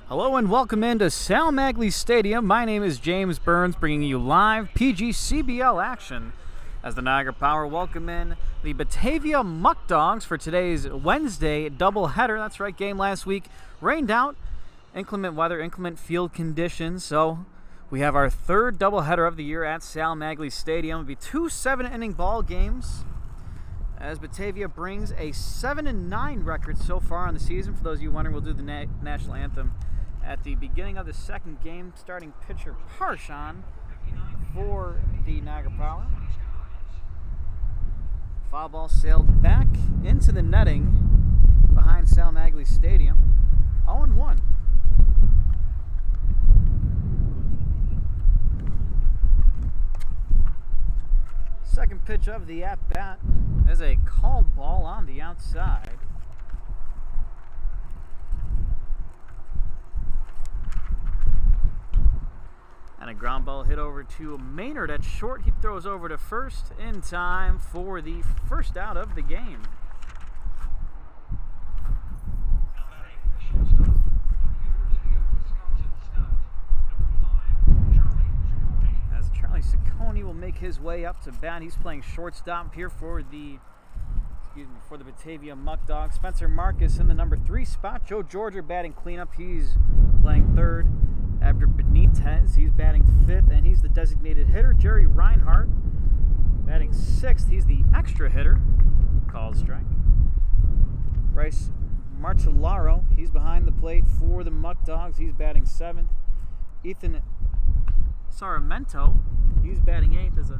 Hello and welcome into Sal Maglie Stadium. My name is James Burns, bringing you live PGCBL action as the Niagara Power welcome in the Batavia Muckdogs for today's Wednesday doubleheader. That's right, game last week rained out, inclement weather, inclement field conditions. So we have our third doubleheader of the year at Sal Maglie Stadium. It'll be two 7-inning ball games as Batavia brings a 7-9 record so far on the season. For those of you wondering, we'll do the national anthem at the beginning of the second game. Starting pitcher Parshan for the Niagara Power. Foul ball sailed back into the netting behind Sal Maglie Stadium. 0-1. Second pitch of the at-bat is a called ball on the outside. And a ground ball hit over to Maynard at short. He throws over to first in time for the first out of the game. As Charlie Ciccone will make his way up to bat. He's playing shortstop here for the Batavia Muckdogs. Spencer Marcus in the number 3 spot. Joe Georgia batting cleanup. He's playing third. Abner Benitez, he's batting 5th, and he's the designated hitter. Jerry Reinhardt batting 6th. He's the extra hitter. Called strike. Bryce Martellaro, he's behind the plate for the Muckdogs. He's batting 7th. Ethan Saramento, he's batting 8th as a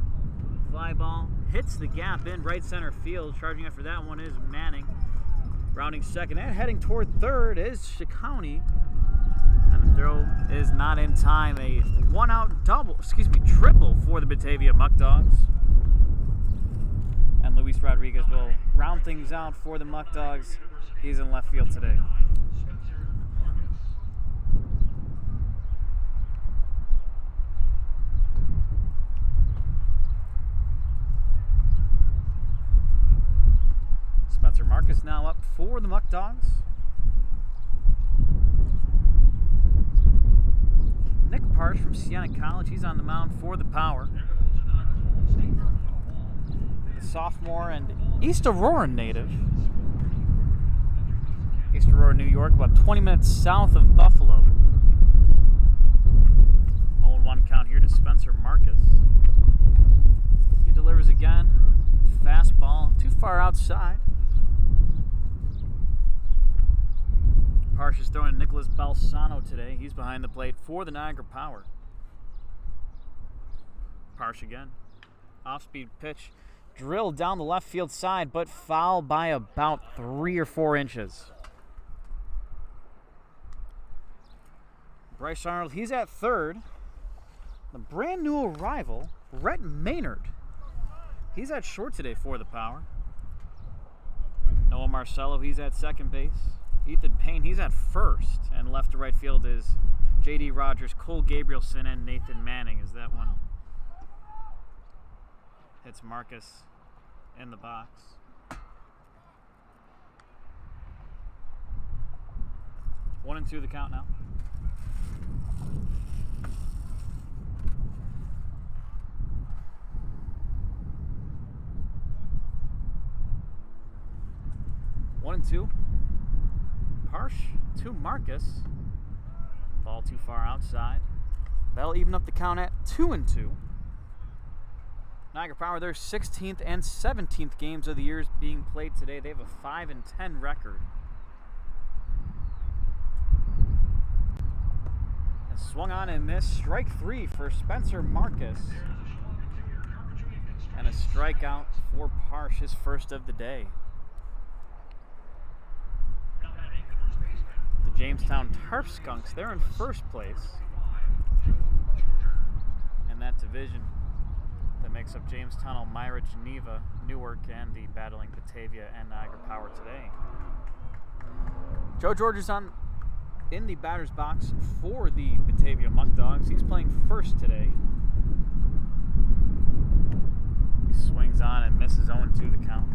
fly ball hits the gap in right center field. Charging after that one is Manning. Rounding second and heading toward third is Ciccone. And the throw is not in time. A one-out triple for the Batavia Muckdogs. And Luis Rodriguez will round things out for the Muckdogs. He's in left field today. Spencer Marcus now up for the Muckdogs. Nick Parsh from Siena College, he's on the mound for the Power. The sophomore and East Aurora native. East Aurora, New York, about 20 minutes south of Buffalo. 0-1 count here to Spencer Marcus. He delivers again. Fastball too far outside. Parsh is throwing Nicholas Balsano today. He's behind the plate for the Niagara Power. Parsh again. Off-speed pitch. Drilled down the left field side, but foul by about 3 or 4 inches. Bryce Arnold, he's at third. The brand new arrival, Rhett Maynard. He's at short today for the Power. Noah Marcello, he's at second base. Ethan Payne, he's at first, and left to right field is J.D. Rogers, Cole Gabrielson, and Nathan Manning as that one hits Marcus in the box. One and two the count now. One and two. Parsh to Marcus. Ball too far outside. That'll even up the count at 2-2. Niagara Power, their 16th and 17th games of the year being played today. They have a 5-10 record. And swung on and missed. Strike 3 for Spencer Marcus. And a strikeout for Parsh, his first of the day. Jamestown Tarp Skunks, they're in first place in that division that makes up Jamestown, Elmira, Geneva, Newark, and the battling Batavia and Niagara Power today. Joe Georgia's in the batter's box for the Batavia Muckdogs. He's playing first today. He swings on and misses 0-2 the count.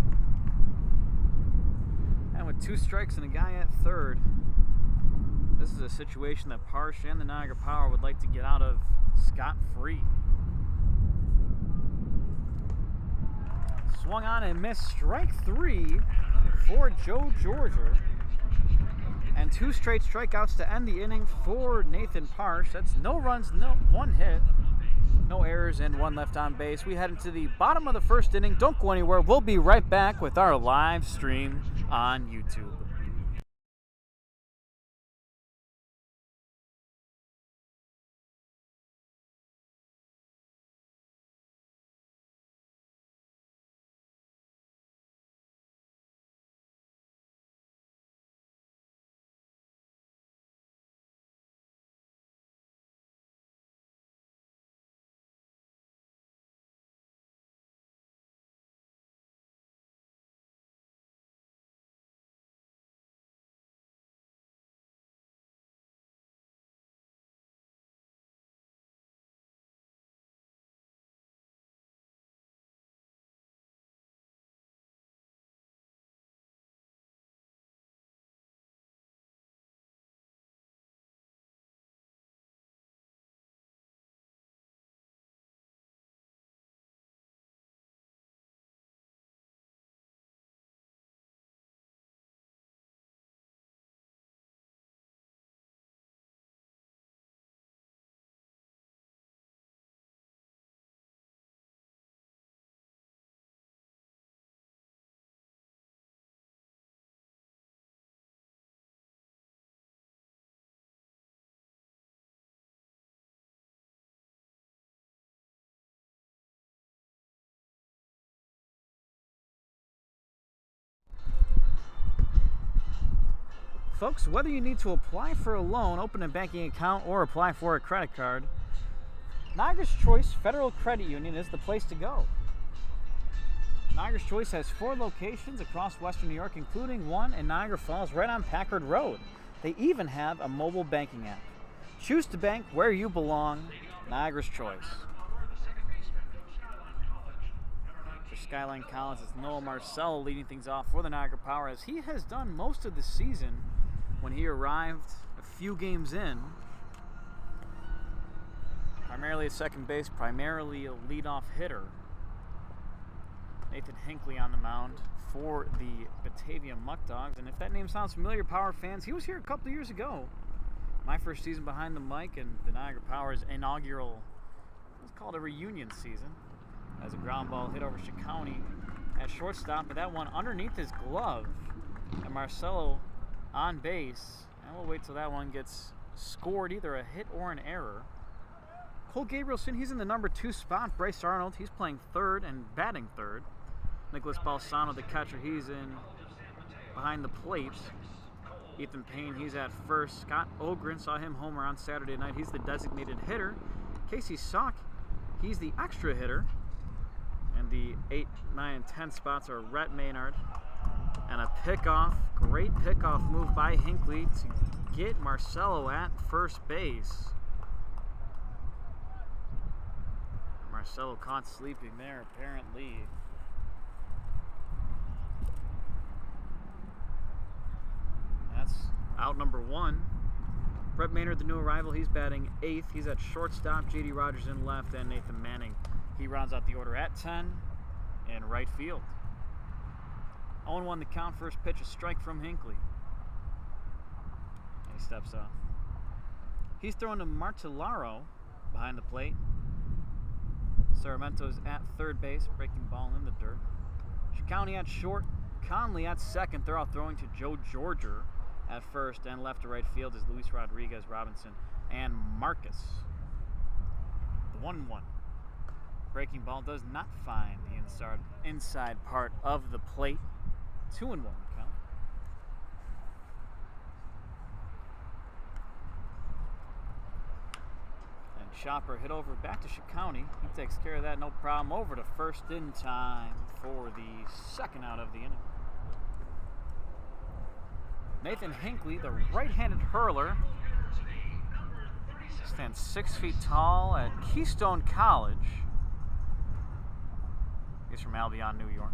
And with 2 strikes and a guy at third, This is a situation that Parsh and the Niagara Power would like to get out of scot-free. Swung on and missed. Strike 3 for Joe Georgia. And 2 straight strikeouts to end the inning for Nathan Parsh. That's no runs, no 1 hit, no errors, and 1 left on base. We head into the bottom of the first inning. Don't go anywhere. We'll be right back with our live stream on YouTube. Folks, whether you need to apply for a loan, open a banking account, or apply for a credit card, Niagara's Choice Federal Credit Union is the place to go. Niagara's Choice has 4 locations across Western New York, including one in Niagara Falls right on Packard Road. They even have a mobile banking app. Choose to bank where you belong. Niagara's Choice. For Skyline College, it's Noah Marcello leading things off for the Niagara Power, as he has done most of the season when he arrived a few games in. Primarily at second base, primarily a leadoff hitter. Nathan Hinckley on the mound for the Batavia Muckdogs. And if that name sounds familiar, Power fans, he was here a couple of years ago. My first season behind the mic, and the Niagara Power's inaugural, let's call it a reunion season, as a ground ball hit over County at shortstop, but that one underneath his glove. And Marcello on base, and we'll wait till that one gets scored, either a hit or an error. Cole Gabrielson, he's in the number 2 spot. Bryce Arnold, he's playing third and batting third. Nicholas Balsano, the catcher, he's in behind the plate. Ethan Payne, he's at first. Scott Ogren, saw him homer on Saturday night. He's the designated hitter. Casey Sock, he's the extra hitter. And the 8, 9, and 10 spots are Rhett Maynard. And a pickoff, great pickoff move by Hinckley to get Marcello at first base. Marcello caught sleeping there, apparently. That's out number 1. Brett Maynard, the new arrival, he's batting 8th. He's at shortstop. J.D. Rogers in left, and Nathan Manning, he rounds out the order at 10 in right field. 0-1 the count. First pitch, a strike from Hinckley. And he steps off. He's throwing to Martellaro behind the plate. Saramento's at third base, breaking ball in the dirt. County at short. Conley at second. They're all throwing to Joe Georgia at first, and left to right field is Luis Rodriguez, Robinson, and Marcus. The 1-1. Breaking ball does not find the inside part of the plate. 2-1 count. And Chopper hit over back to County. He takes care of that, no problem. Over to first in time for the second out of the inning. Nathan Hinckley, the right-handed hurler, stands 6 feet tall at Keystone College. He's from Albion, New York.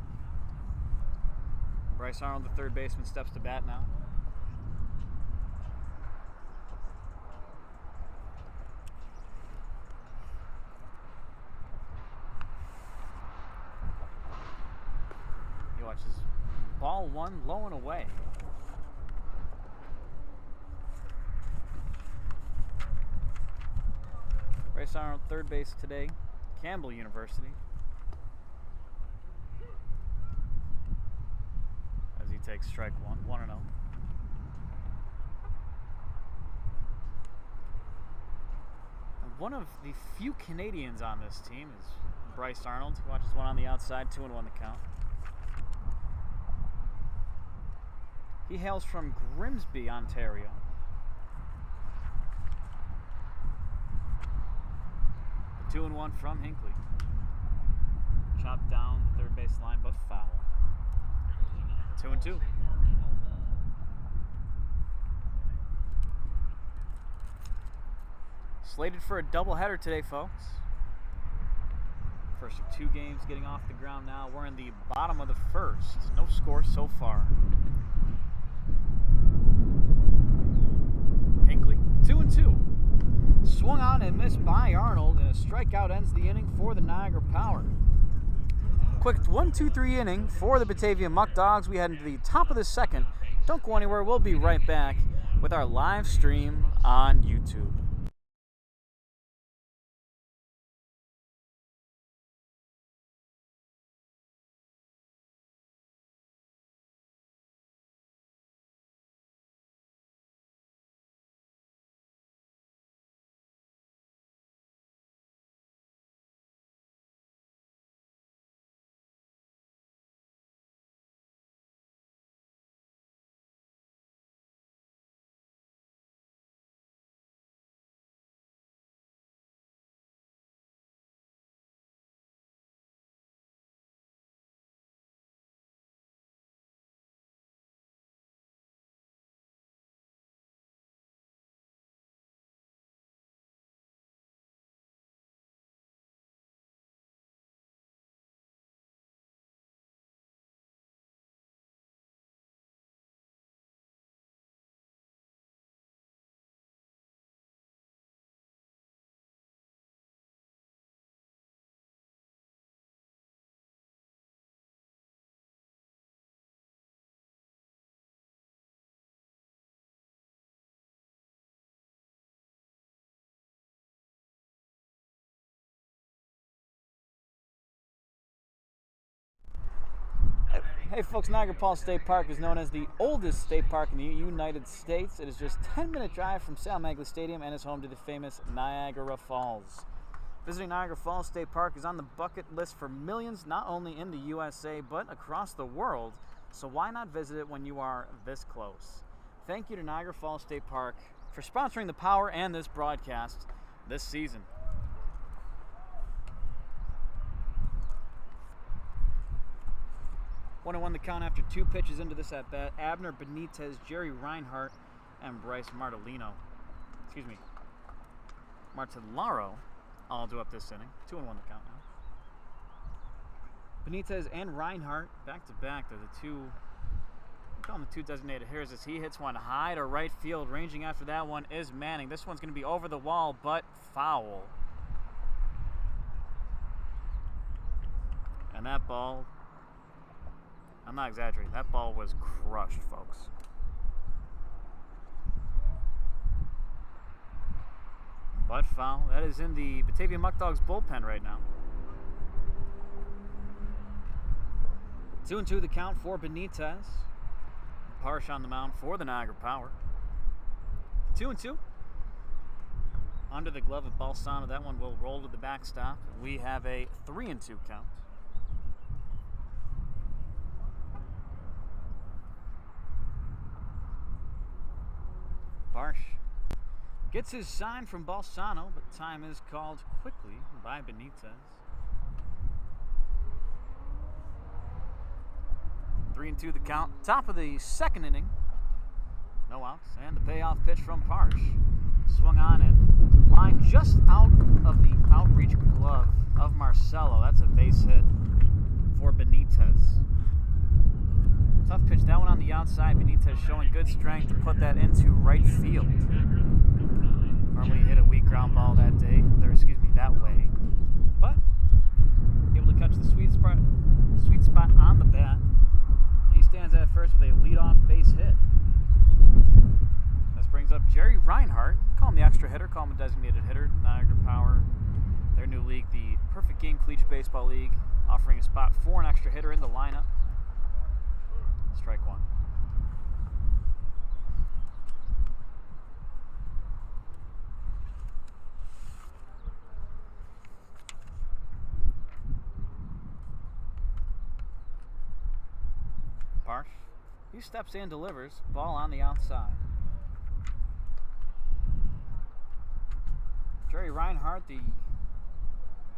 Bryce Arnold, the third baseman, steps to bat now. Ball one, low and away. Bryce Arnold, third base today, Campbell University. As he takes strike one, 1-0. One of the few Canadians on this team is Bryce Arnold. He watches one on the outside, 2-1 the count. He hails from Grimsby, Ontario. The 2-1 from Hinckley. Chopped down the third base line, but foul. 2-2. Slated for a doubleheader today, folks. First of 2 games getting off the ground now. We're in the bottom of the first. No score so far. Hinckley, 2-2. Swung on and missed by Arnold, and a strikeout ends the inning for the Niagara Power. Quick 1-2-3 inning for the Batavia Muckdogs. We head into the top of the second. Don't go anywhere. We'll be right back with our live stream on YouTube. Hey folks, Niagara Falls State Park is known as the oldest state park in the United States. It is just a 10-minute drive from Sal Maglie Stadium and is home to the famous Niagara Falls. Visiting Niagara Falls State Park is on the bucket list for millions, not only in the USA, but across the world. So why not visit it when you are this close? Thank you to Niagara Falls State Park for sponsoring the Power and this broadcast this season. 1-1 the count after 2 pitches into this at bat. Abner Benitez, Jerry Reinhart, and Bryce Martellino. Martellaro all do up this inning. 2-1 the count now. Benitez and Reinhart back to back. They're the two. Call them the 2 designated hitters as he hits one high to right field. Ranging after that one is Manning. This one's going to be over the wall, but foul. And that ball, I'm not exaggerating, that ball was crushed, folks. But foul. That is in the Batavia Muckdogs bullpen right now. 2-2 the count for Benitez. Parsh on the mound for the Niagara Power. 2-2. Under the glove of Balsano. That one will roll to the backstop. We have a 3-2 count. Parsh gets his sign from Balsano, but time is called quickly by Benitez. 3-2 the count. Top of the second inning. No outs. And the payoff pitch from Parsh. Swung on and lined just out of the outreach glove of Marcelo. That's a base hit for Benitez. Tough pitch. That one on the outside. Benitez showing good strength to put that into right field. Normally hit a weak ground ball that day. That way. But able to catch the sweet spot on the bat. He stands the extra hitter, call him a designated hitter. Niagara Power, their new league, the Perfect Game Collegiate Baseball League, offering a spot for an extra hitter in the lineup. Strike one. Parsh, he steps in, delivers, ball on the outside. Jerry Reinhardt, the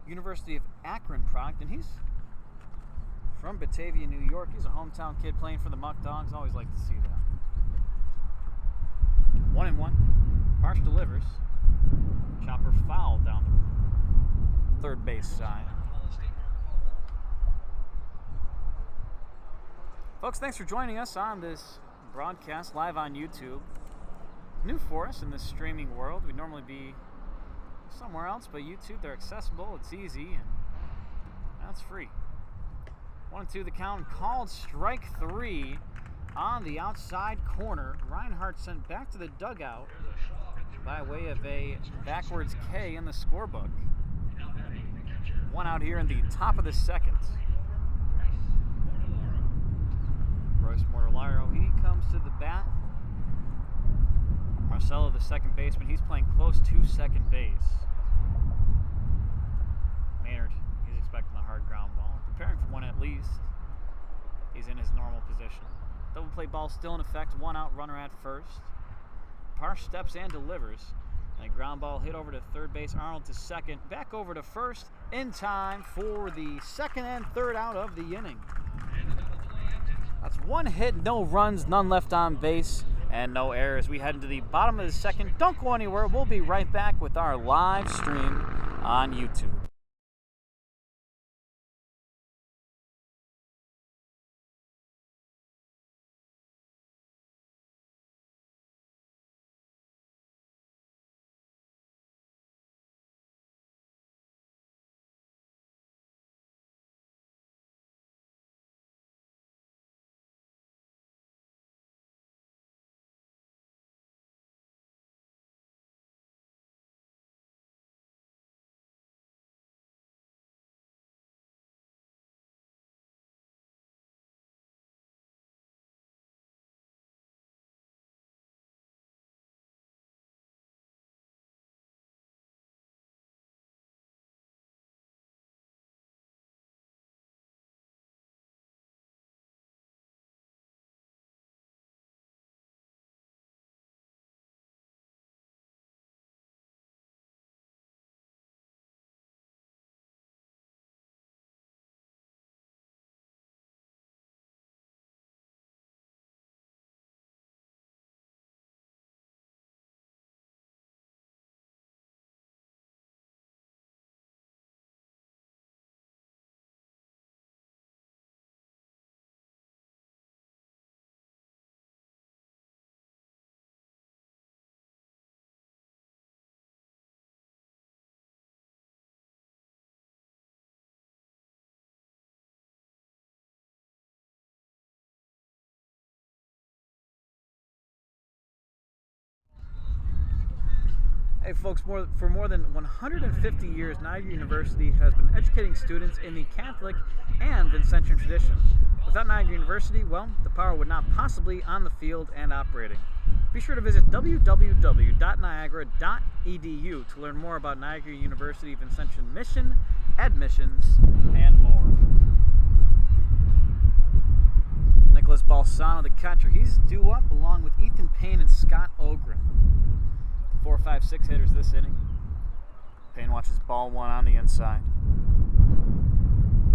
University of Akron product, and he's from Batavia, New York. He's a hometown kid playing for the Muckdogs. Always like to see that. 1-1. Parsh delivers. Chopper foul down the third base side. Folks, thanks for joining us on this broadcast live on YouTube. New for us in this streaming world. We'd normally be somewhere else, but YouTube, they're accessible, it's easy, and that's free. 1-2 the count, called strike three on the outside corner. Reinhardt sent back to the dugout by way of a backwards K in the scorebook. One out here in the top of the second. Bryce Mortellaro, he comes to the bat. Marcelo, the second baseman, he's playing close to second base. Maynard, he's expecting a hard ground ball, preparing for one at least. He's in his normal position. Double play ball still in effect, one out, runner at first. Parsh steps and delivers. And a ground ball hit over to third base, Arnold to second, back over to first, in time for the second and third out of the inning. That's one hit, no runs, none left on base, and no errors. We head into the bottom of the second. Don't go anywhere. We'll be right back with our live stream on YouTube. Hey folks, for more than 150 years, Niagara University has been educating students in the Catholic and Vincentian tradition. Without Niagara University, well, the power would not possibly on the field and operating. Be sure to visit www.niagara.edu to learn more about Niagara University Vincentian mission, admissions, and more. Nicholas Balsano, the catcher, he's due up along with Ethan Payne and Scott Ogren. 4, 5, 6 hitters this inning. Payne watches ball one on the inside.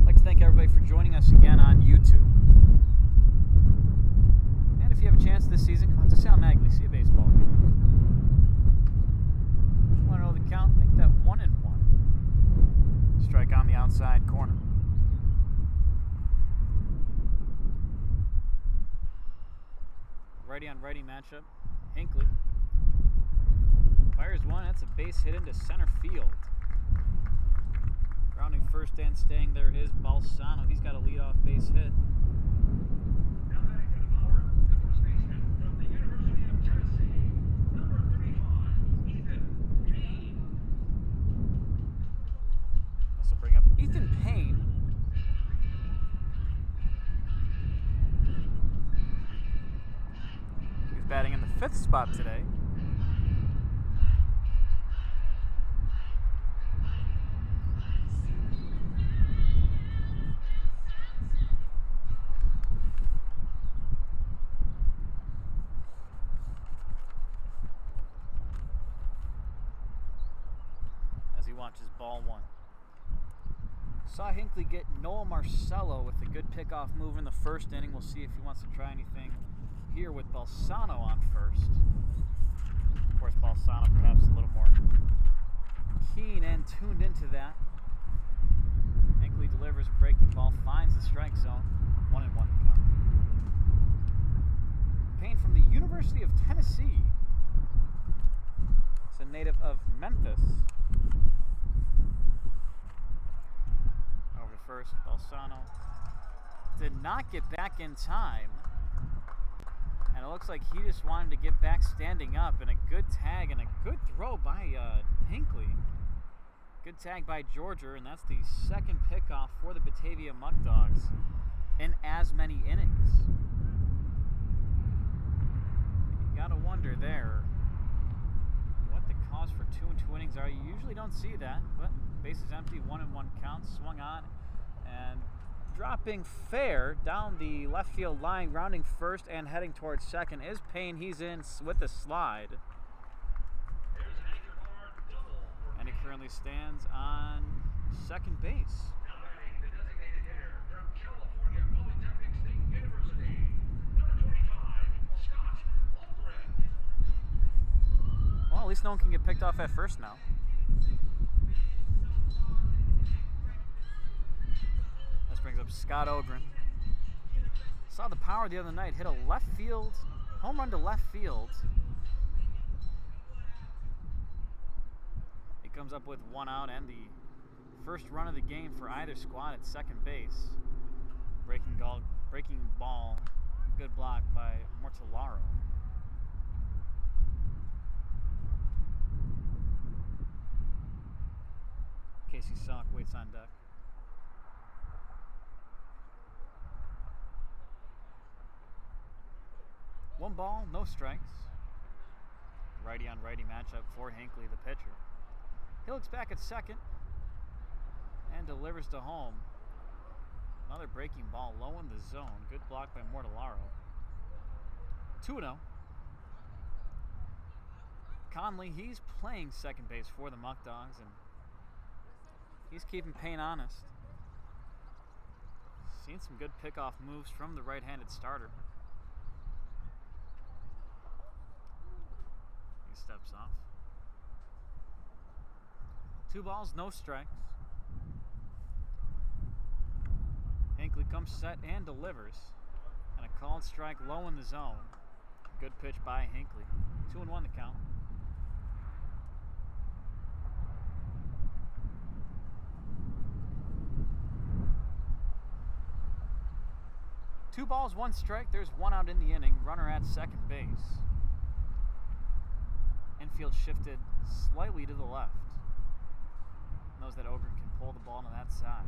I'd like to thank everybody for joining us again on YouTube. And if you have a chance this season, come out to Sal Maglie, see a baseball game. Want to know the count? Make that 1-1. Strike on the outside corner. Righty on righty matchup. Hinckley fires one. That's a base hit into center field. Grounding first and staying there is Balsano. He's got a leadoff base hit. Now back to the power, the first baseman from the University of Tennessee, number 35, Ethan hot spot today. As he watches ball one. Saw Hinckley get Noah Marcello with a good pickoff move in the first inning. We'll see if he wants to try anything here with Balsano on first. Of course, Balsano perhaps a little more keen and tuned into that. Hinckley delivers a breaking ball, finds the strike zone. 1-1 the count. Payne from the University of Tennessee. It's a native of Memphis. Over to first, Balsano did not get back in time. And it looks like he just wanted to get back standing up, and a good tag and a good throw by Hinckley. Good tag by Georgia, and that's the second pickoff for the Batavia Muckdogs in as many innings. You gotta wonder there what the cause for 2 and 2 innings are. You usually don't see that, but bases empty, 1-1 count, swung on, and dropping fair down the left field line, rounding first and heading towards second is Payne. He's in with the slide. And he currently stands on second base. The designated hitter from California Polytechnic State University, number 25, Scott Aldred. Well, at least no one can get picked off at first now. This brings up Scott Ogren. Saw the power the other night, hit a left field, home run to left field. He comes up with 1 out and the first run of the game for either squad at second base. Breaking ball, good block by Mortellaro. Casey Salk waits on deck. One ball, no strikes. Righty on righty matchup for Hinckley, the pitcher. He looks back at second and delivers to home. Another breaking ball low in the zone. Good block by Mortellaro. 2-0. Conley, he's playing second base for the Muckdogs, and he's keeping Payne honest. Seen some good pickoff moves from the right-handed starter. He steps off. 2 balls, no strikes. Hinckley comes set and delivers. And a called strike low in the zone. Good pitch by Hinckley. 2-1 the count. Two balls, 1 strike. There's 1 out in the inning. Runner at second base. Infield shifted slightly to the left. Knows that Ogren can pull the ball to that side.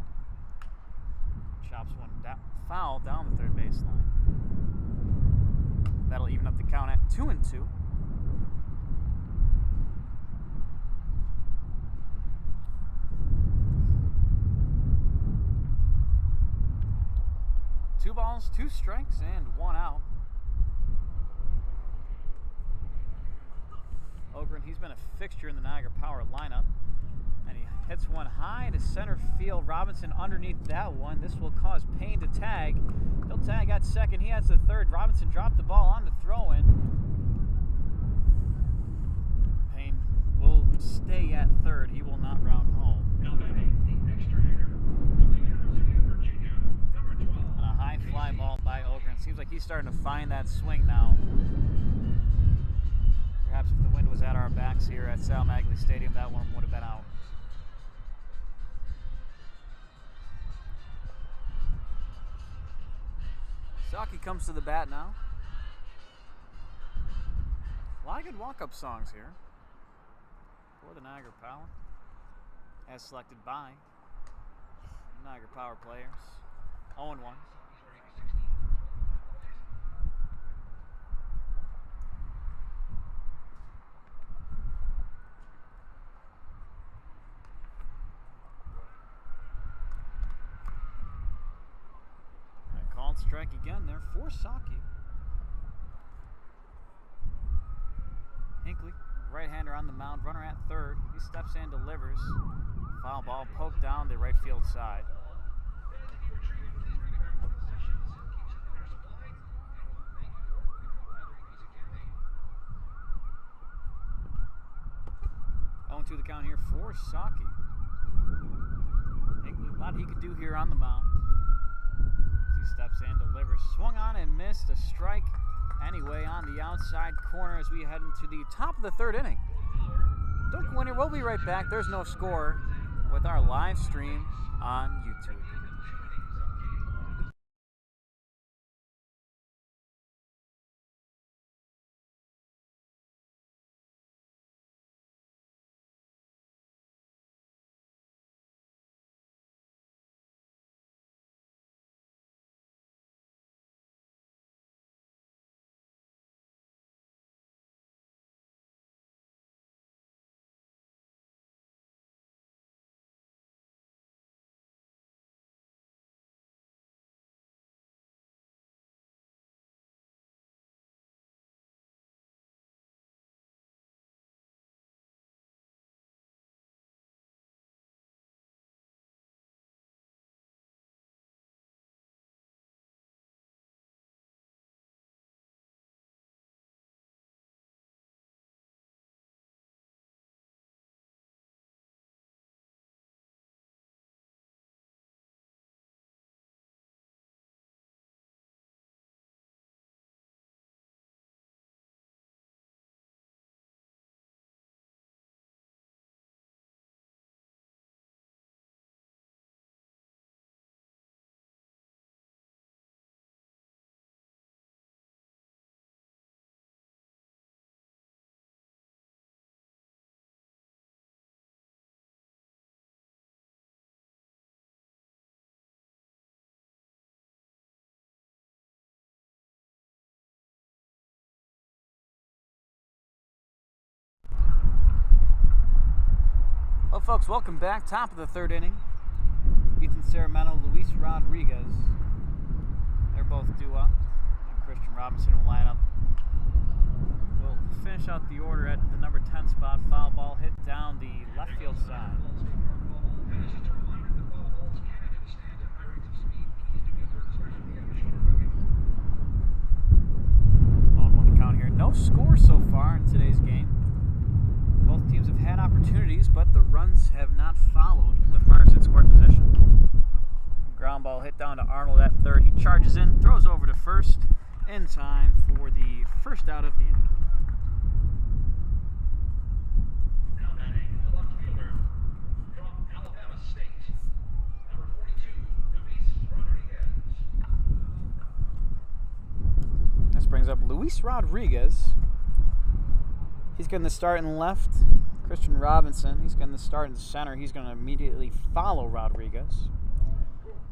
Chops one foul down the third baseline. That'll even up the count at 2-2. Two balls, 2 strikes, and 1 out. Ogren, he's been a fixture in the Niagara Power lineup. And he hits one high to center field. Robinson underneath that one. This will cause Payne to tag. He'll tag at second. He has the third. Robinson dropped the ball on the throw-in. Payne will stay at third. He will not round home. Now batting, the extra hitter from the University of Virginia, number 12. And a high fly ball by Ogren. Seems like he's starting to find that swing now. Perhaps if the wind was at our backs here at Sal Maglie Stadium, that one would have been out. Saki comes to the bat now. A lot of good walk-up songs here for the Niagara Power, as selected by the Niagara Power players. 0-1. strike again there for Saki. Hinckley, right-hander on the mound, runner at third. He steps in, delivers. Foul ball poked down the right field side. 0-2 the count here for Saki. Hinckley, a lot he could do here on the mound. As he steps in, delivers, swung on and missed. A strike anyway on the outside corner as we head into the top of the third inning. Don't go anywhere. We'll be right back. There's no score with our live stream on YouTube. Well, folks, welcome back. Top of the third inning. Ethan Ceramento, Luis Rodriguez. They're both due up. And Christian Robinson will line up. We'll finish out the order at the number 10 spot. Foul ball hit down the left field side. On the count here. No score so far in today's game. Both teams have had opportunities, but the runs have not followed with runners in scoring position. Ground ball hit down to Arnold at third. He charges in, throws over to first in time for the first out of the inning. Now batting, the left fielder from Alabama State, number 42, Luis Rodriguez. This brings up Luis Rodriguez. He's going to start in left. Christian Robinson, he's going to start in center. He's going to immediately follow Rodriguez.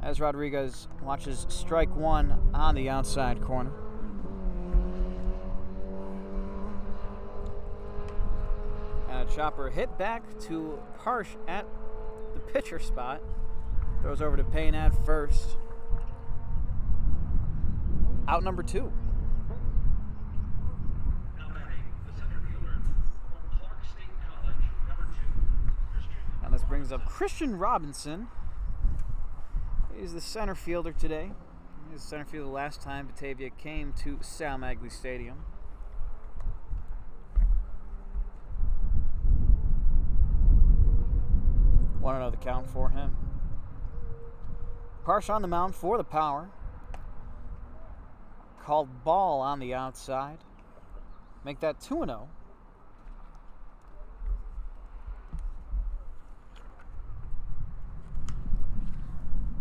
As Rodriguez watches strike one on the outside corner. And a chopper hit back to Parsh at the pitcher spot. Throws over to Payne at first. Out number 2. And this brings up Christian Robinson. He's the center fielder today. He was the center fielder last time Batavia came to Sal Maglie Stadium. 1-0 the count for him. Parsh on the mound for the Power. Called ball on the outside. Make that 2-0.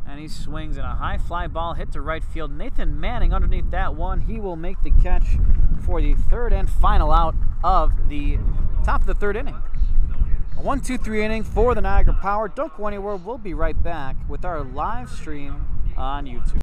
And he swings in a high fly ball hit to right field. Nathan Manning underneath that one. He will make the catch for the third and final out of the top of the third inning. A 1-2-3 inning for the Niagara Power. Don't go anywhere. We'll be right back with our live stream on YouTube.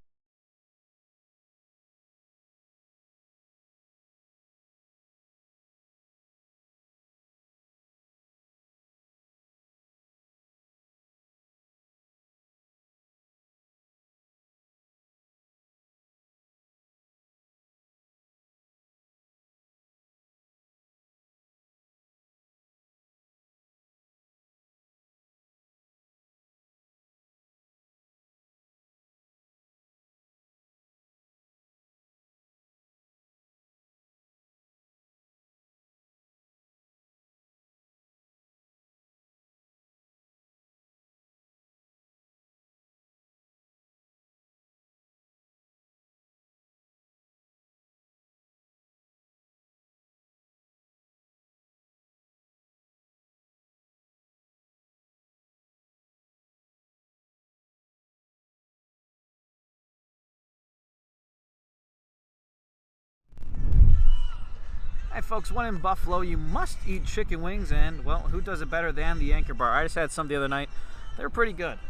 Hey folks, when in Buffalo, you must eat chicken wings, and well, who does it better than the Anchor Bar? I just had some the other night. They're pretty good.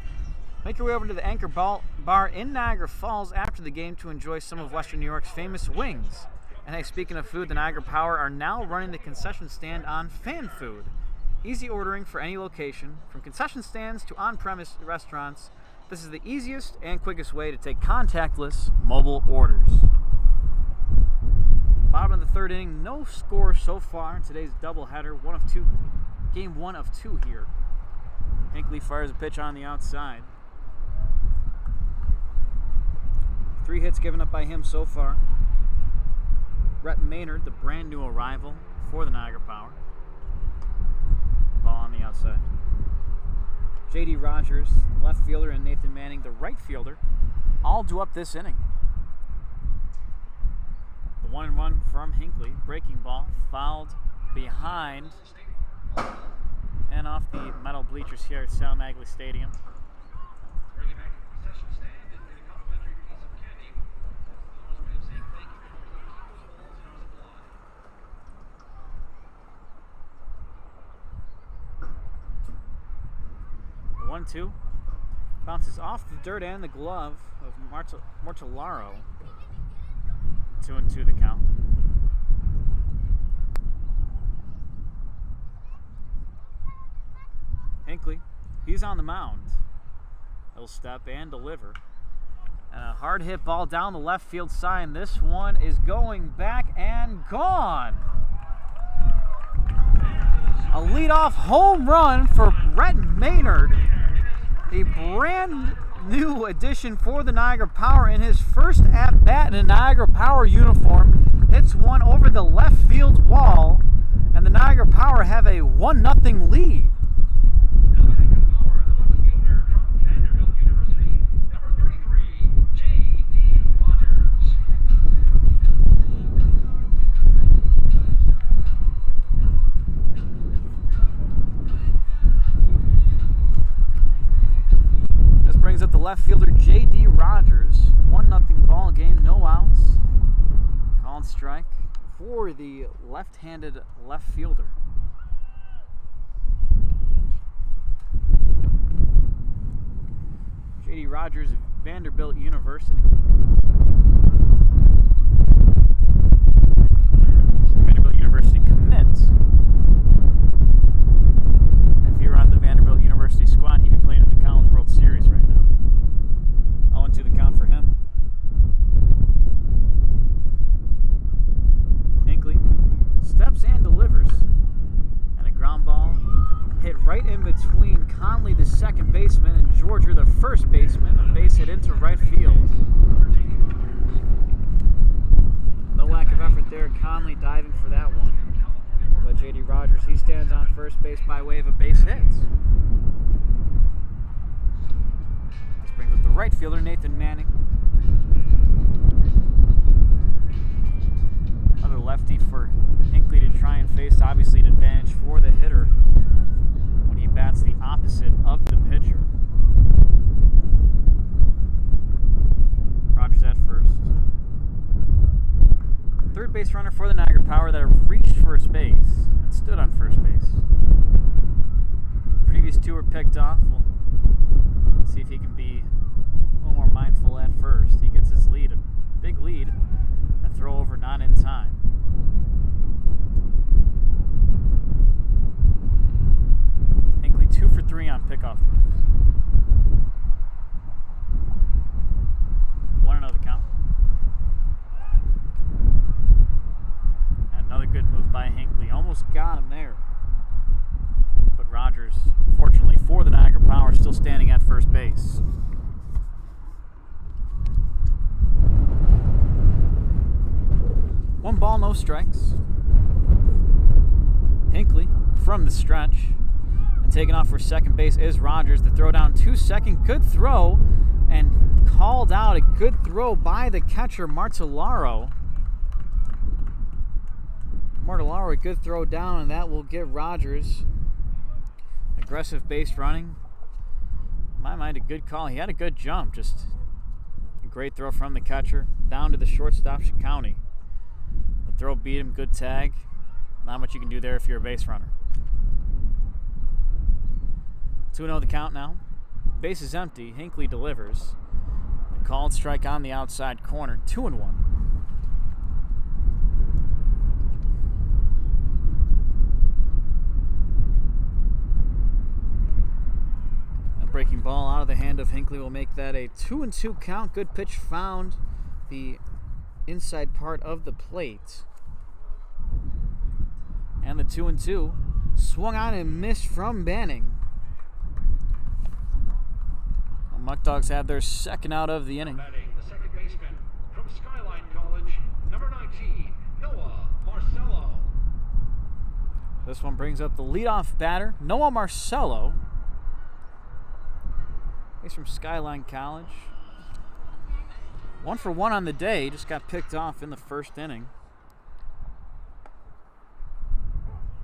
Make your way over to the Anchor Bar in Niagara Falls after the game to enjoy some of Western New York's famous wings. And hey, speaking of food, the Niagara Power are now running the concession stand on Fan Food. Easy ordering for any location, from concession stands to on-premise restaurants. This is the easiest and quickest way to take contactless mobile orders. Bottom of the third inning, no score so far in today's doubleheader. Game one of two here. Hinckley fires a pitch on the outside. 3 hits given up by him so far. Rhett Maynard, the brand new arrival for the Niagara Power. Ball on the outside. J.D. Rogers, left fielder, and Nathan Manning, the right fielder, all due up this inning. The 1-1 from Hinckley. Breaking ball fouled behind and off the metal bleachers here at Sal Maglie Stadium. Bring it back to the concession stand and get a complimentary piece of candy. Another way of saying thank you for everything you do as well as in our supply. 1-2 bounces off the dirt and the glove of Mortellaro. 2-2 the count. Hinckley, he's on the mound. He'll step and deliver. And a hard hit ball down the left field side. This one is going back and gone. A leadoff home run for Rhett Maynard, a brand new addition for the Niagara Power in his first at-bat in a Niagara Power uniform. Hits one over the left field wall, and the Niagara Power have a 1-0 lead. Now back to the power, the left fielder from Vanderbilt University, number 33, J.D. Rogers. This brings up the left fielder J.D. Rogers. 1-0 ball game, no outs. Called strike for the left-handed left fielder. J.D. Rogers, Vanderbilt University. Vanderbilt University commit. If he were on the Vanderbilt University squad, he'd be playing in the College World Series right now. 0-2 the count for him. Hinckley steps and delivers. And a ground ball hit right in between Conley, the second baseman, and Georgia, the first baseman. A base hit into right field. No lack of effort there. Conley diving for that one. But J.D. Rogers, he stands on first base by way of a base hit. This brings up the right fielder, Nathan Manning. Another lefty for Hinckley to try and face. Obviously an advantage for the hitter when he bats the opposite of the pitcher. Rogers at first. Third base runner for the Niagara Power that have reached first base and stood on first base. Previous two were picked off. We'll see if he can be a little more mindful at first. He gets his lead, a big lead, a throw over not in time. Hinckley 2 for 3 on pickoff moves. 1-0 the count. And another good move by Hinckley. Almost got him there. But Rogers, fortunately for the Niagara Power, still standing at first base. One ball, no strikes. Hinckley from the stretch. And taking off for second base is Rogers. The throw down to second. Good throw. And called out. A good throw by the catcher, Mortellaro. Mortellaro, a good throw down, and that will give Rogers aggressive base running. In my mind, a good call. He had a good jump. Just a great throw from the catcher down to the shortstop, County. The throw beat him. Good tag. not much you can do there if you're a base runner. 2-0 the count now. Base is empty. Hinckley delivers. A called strike on the outside corner. 2-1. A breaking ball out of the hand of Hinckley will make that a 2-2 count. Good pitch found the inside part of the plate. And the 2-2 swung on and missed from Banning. Muckdogs have their second out of the inning. Batting the second baseman from Skyline College, number 19, Noah Marcello. This one brings up the leadoff batter, Noah Marcello. He's from Skyline College. 1 for 1 on the day, just got picked off in the first inning.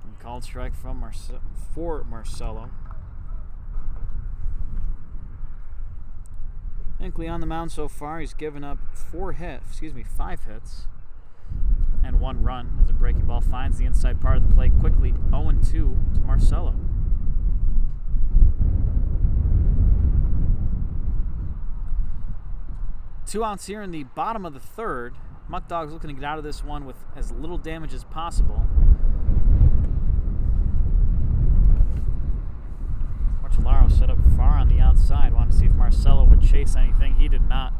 And called strike from Marcello. Hinckley on the mound so far, he's given up 5 hits and 1 run as a breaking ball finds the inside part of the plate quickly. 0-2 to Marcello. Two outs here in the bottom of the third. Muckdogs looking to get out of this one with as little damage as possible. Marcellaro set up far on the outside. Wanted to see if Marcello would chase anything. He did not.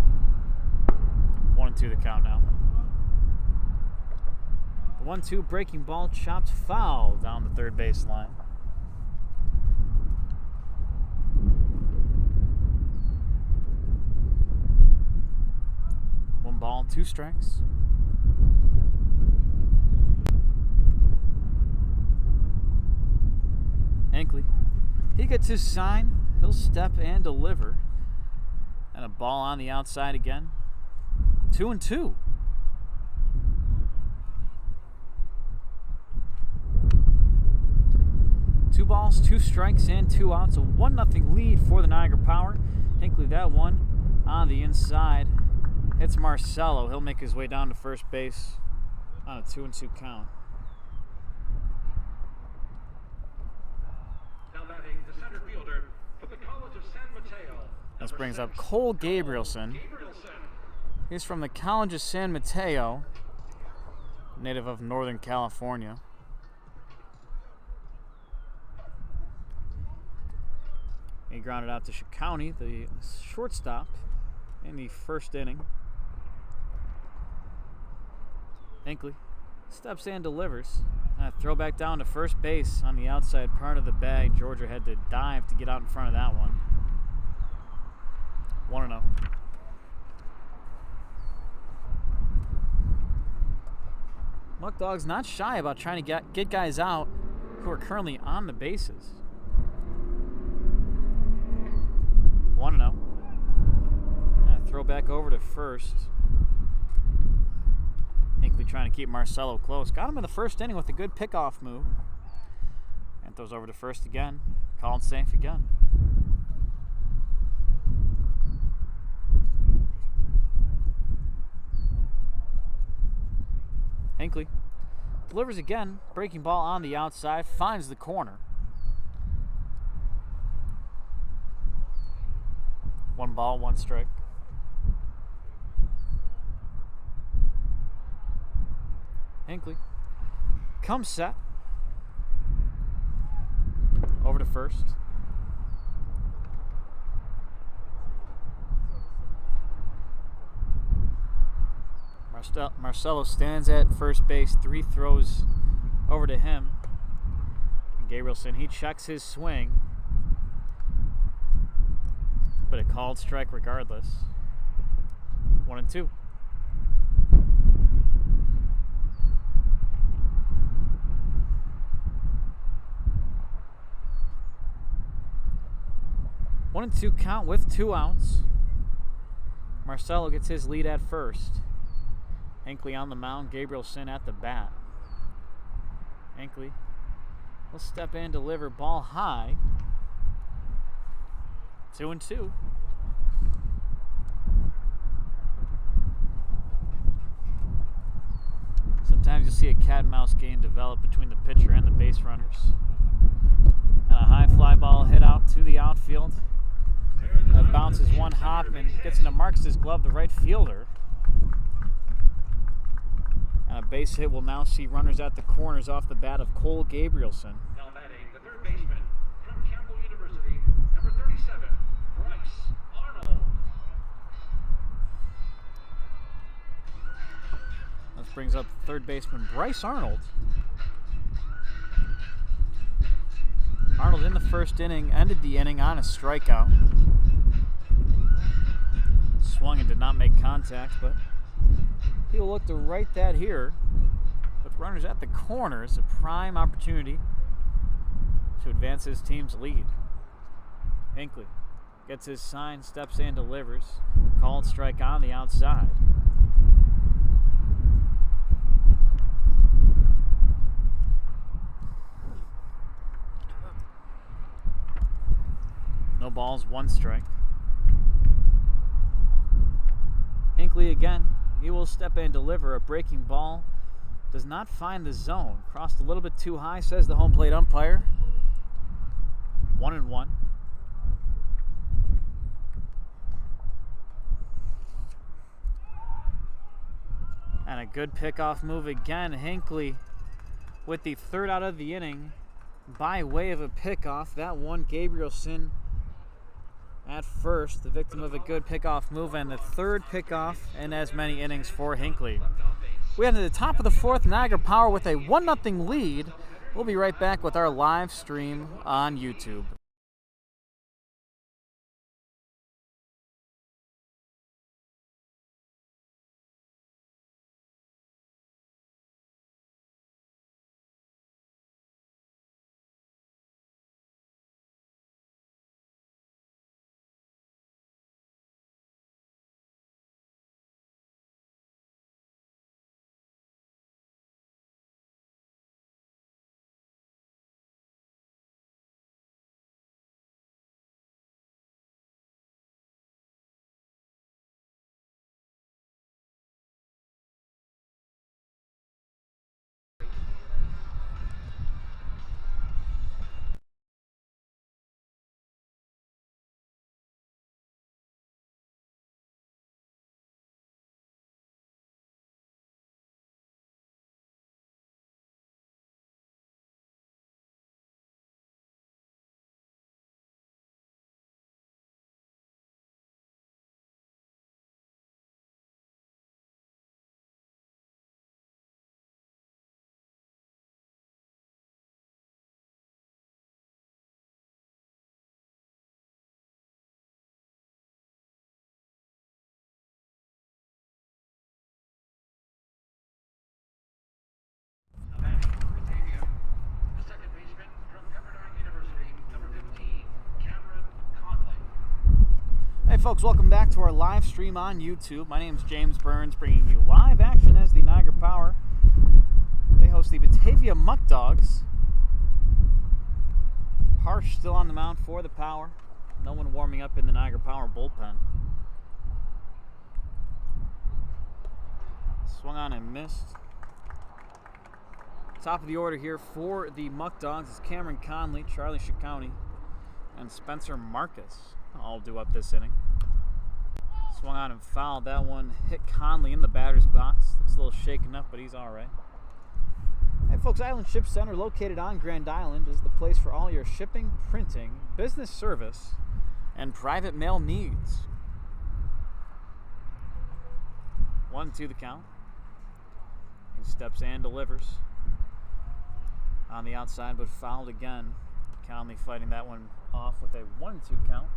1-2 the count now. The 1-2 breaking ball chopped foul down the third baseline. One ball, 2 strikes. Hinckley. He gets his sign. He'll step and deliver. And a ball on the outside again. 2-2. Two balls, 2 strikes, and 2 outs. A 1-0 lead for the Niagara Power. Hinckley, that one on the inside. Hits Marcello. He'll make his way down to first base on a 2-2 count. Now batting the center fielder for the College of San Mateo. This brings up Cole Gabrielson. He's from the College of San Mateo, native of Northern California. He grounded out to County, the shortstop, in the first inning. Hinckley steps and delivers. A throwback down to first base on the outside part of the bag. Georgia had to dive to get out in front of that one. 1-0. Muckdogs not shy about trying to get guys out who are currently on the bases. 1-0. Throw back over to first. Hinckley trying to keep Marcello close. Got him in the first inning with a good pickoff move. And throws over to first again. Called safe again. Hinckley delivers again. Breaking ball on the outside. Finds the corner. 1 ball, 1 strike. Hinckley comes set. Over to first. Marcello stands at first base. 3 throws over to him. And Gabrielson, he checks his swing. But a called strike regardless. 1-2. One and 2 count with 2 outs. Marcello gets his lead at first. Hinckley on the mound, Gabrielson at the bat. Hinckley will step in, deliver, ball high. 2-2. Sometimes you'll see a cat and mouse game develop between the pitcher and the base runners. And a high fly ball hit out to the outfield. That bounces one hop and gets into Marcus's glove, the right fielder. And a base hit will now see runners at the corners off the bat of Cole Gabrielson. Now batting the third baseman from Campbell University, number 37, Bryce Arnold. This brings up third baseman Bryce Arnold. Arnold in the first inning ended the inning on a strikeout. Swung and did not make contact, but he'll look to right that here. With runners at the corners, a prime opportunity to advance his team's lead. Hinckley gets his sign, steps in, delivers. Called strike on the outside. No balls, one strike. Hinckley again. He will step in and deliver. A breaking ball does not find the zone. Crossed a little bit too high, says the home plate umpire. 1-1. And a good pickoff move again. Hinckley with the third out of the inning by way of a pickoff. That one, Gabrielson at first, the victim of a good pickoff move, and the third pickoff in as many innings for Hinckley. We head to the top of the fourth. Niagara Power with a 1-0 lead. We'll be right back with our live stream on YouTube. Batavia, the second baseman from Pepperdine University, number 15, Cameron Conley. Hey folks, welcome back to our live stream on YouTube. My name is James Burns, bringing you live action as the Niagara Power. They host the Batavia Muckdogs. Parsh still on the mound for the Power. No one warming up in the Niagara Power bullpen. Swung on and missed. Top of the order here for the Muckdogs is Cameron Conley, Charlie Ciccone, and Spencer Marcus. All due up this inning. Swung on and fouled. That one hit Conley in the batter's box. Looks a little shaken up, but he's all right. Hey folks, Island Ship Center, located on Grand Island, is the place for all your shipping, printing, business service, and private mail needs. 1-2 the count. He steps and delivers. On the outside, but fouled again. Conley fighting that one off with a 1-2 count.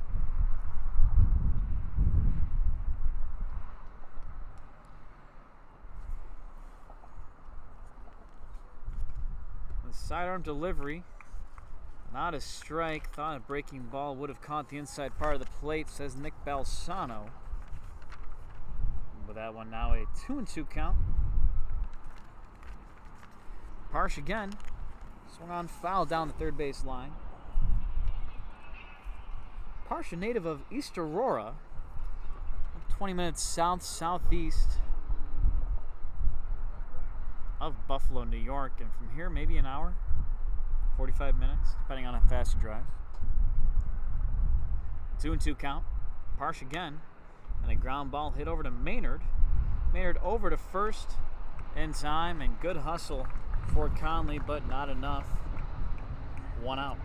The sidearm delivery, not a strike. Thought a breaking ball would have caught the inside part of the plate, says Nick Balsano. With that one now a 2-2 count. Parsh again. Swung on foul down the third base line. Parsh, a native of East Aurora, 20 minutes southeast of Buffalo, New York, and from here maybe an hour, 45 minutes, depending on how fast you drive. 2-2 count. Parsh again, and a ground ball hit over to Maynard. Maynard over to first in time, and good hustle for Conley, but not enough. 1 out.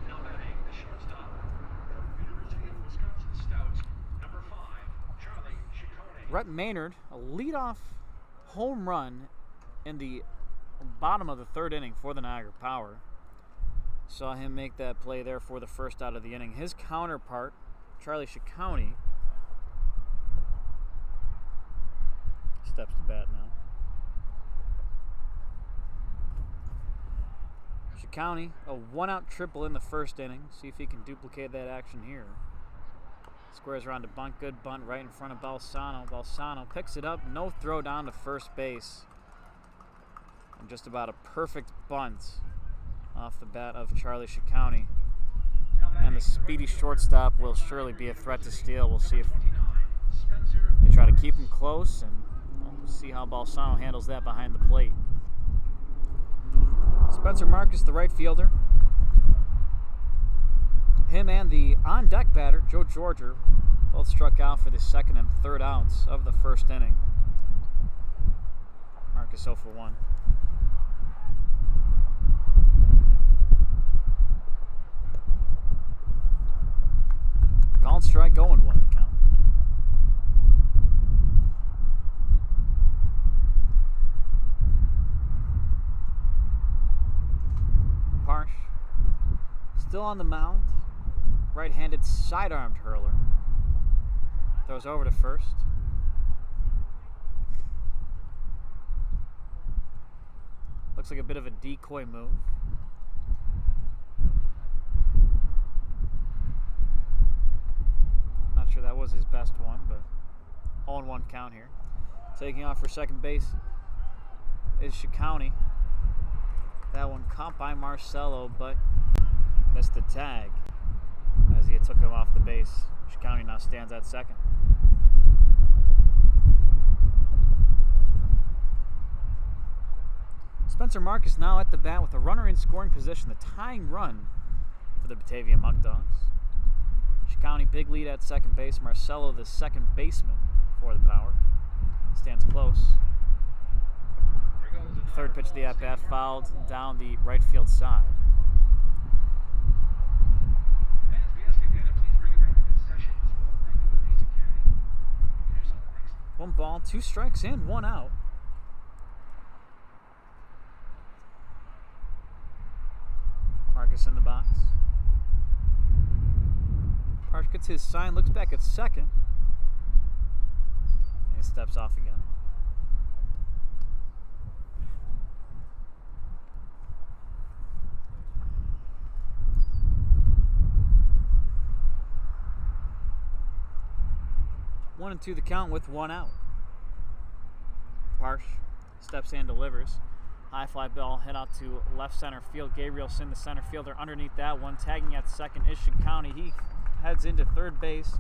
Now batting the shortstop from University of Wisconsin Stouts, number 5, Charlie Ciccone. Rhett Maynard, a leadoff home run in the bottom of the 3rd inning for the Niagara Power. Saw him make that play there for the first out of the inning. His counterpart, Charlie Ciccone, steps to bat now. Ciccone, a 1-out triple in the 1st inning. See if he can duplicate that action here. Squares around to bunt. Good bunt right in front of Balsano. Balsano picks it up. No throw down to first base. And just about a perfect bunt off the bat of Charlie Ciccone. And the speedy shortstop will surely be a threat to steal. We'll see if they try to keep him close, and we'll see how Balsano handles that behind the plate. Spencer Marcus, the right fielder. Him and the on-deck batter, Joe Georger, both struck out for the 2nd and 3rd outs of the 1st inning. Marcus 0 for 1. Called strike, 0-1 the count. Parsh still on the mound. Right-handed side-armed hurler. Throws over to first. Looks like a bit of a decoy move. Not sure that was his best one, but 0-1 count here. Taking off for second base is Ciccone. That one caught by Marcelo, but missed the tag as he took him off the base. Ciccone now stands at second. Spencer Marcus now at the bat with a runner in scoring position, the tying run for the Batavia Muckdogs. Ciccone, big lead at second base. Marcelo, the second baseman for the Power, stands close. 3rd pitch of the at-bat fouled down the right field side. 1 ball, 2 strikes, and 1 out. Marcus in the box. Parsh gets his sign, looks back at second, and he steps off again. One and 2 the count with 1 out. Parsh steps and delivers. High fly ball hit out to left center field. Gabrielson, the center fielder, underneath that one. Tagging at second is Ciccone. He heads into third base.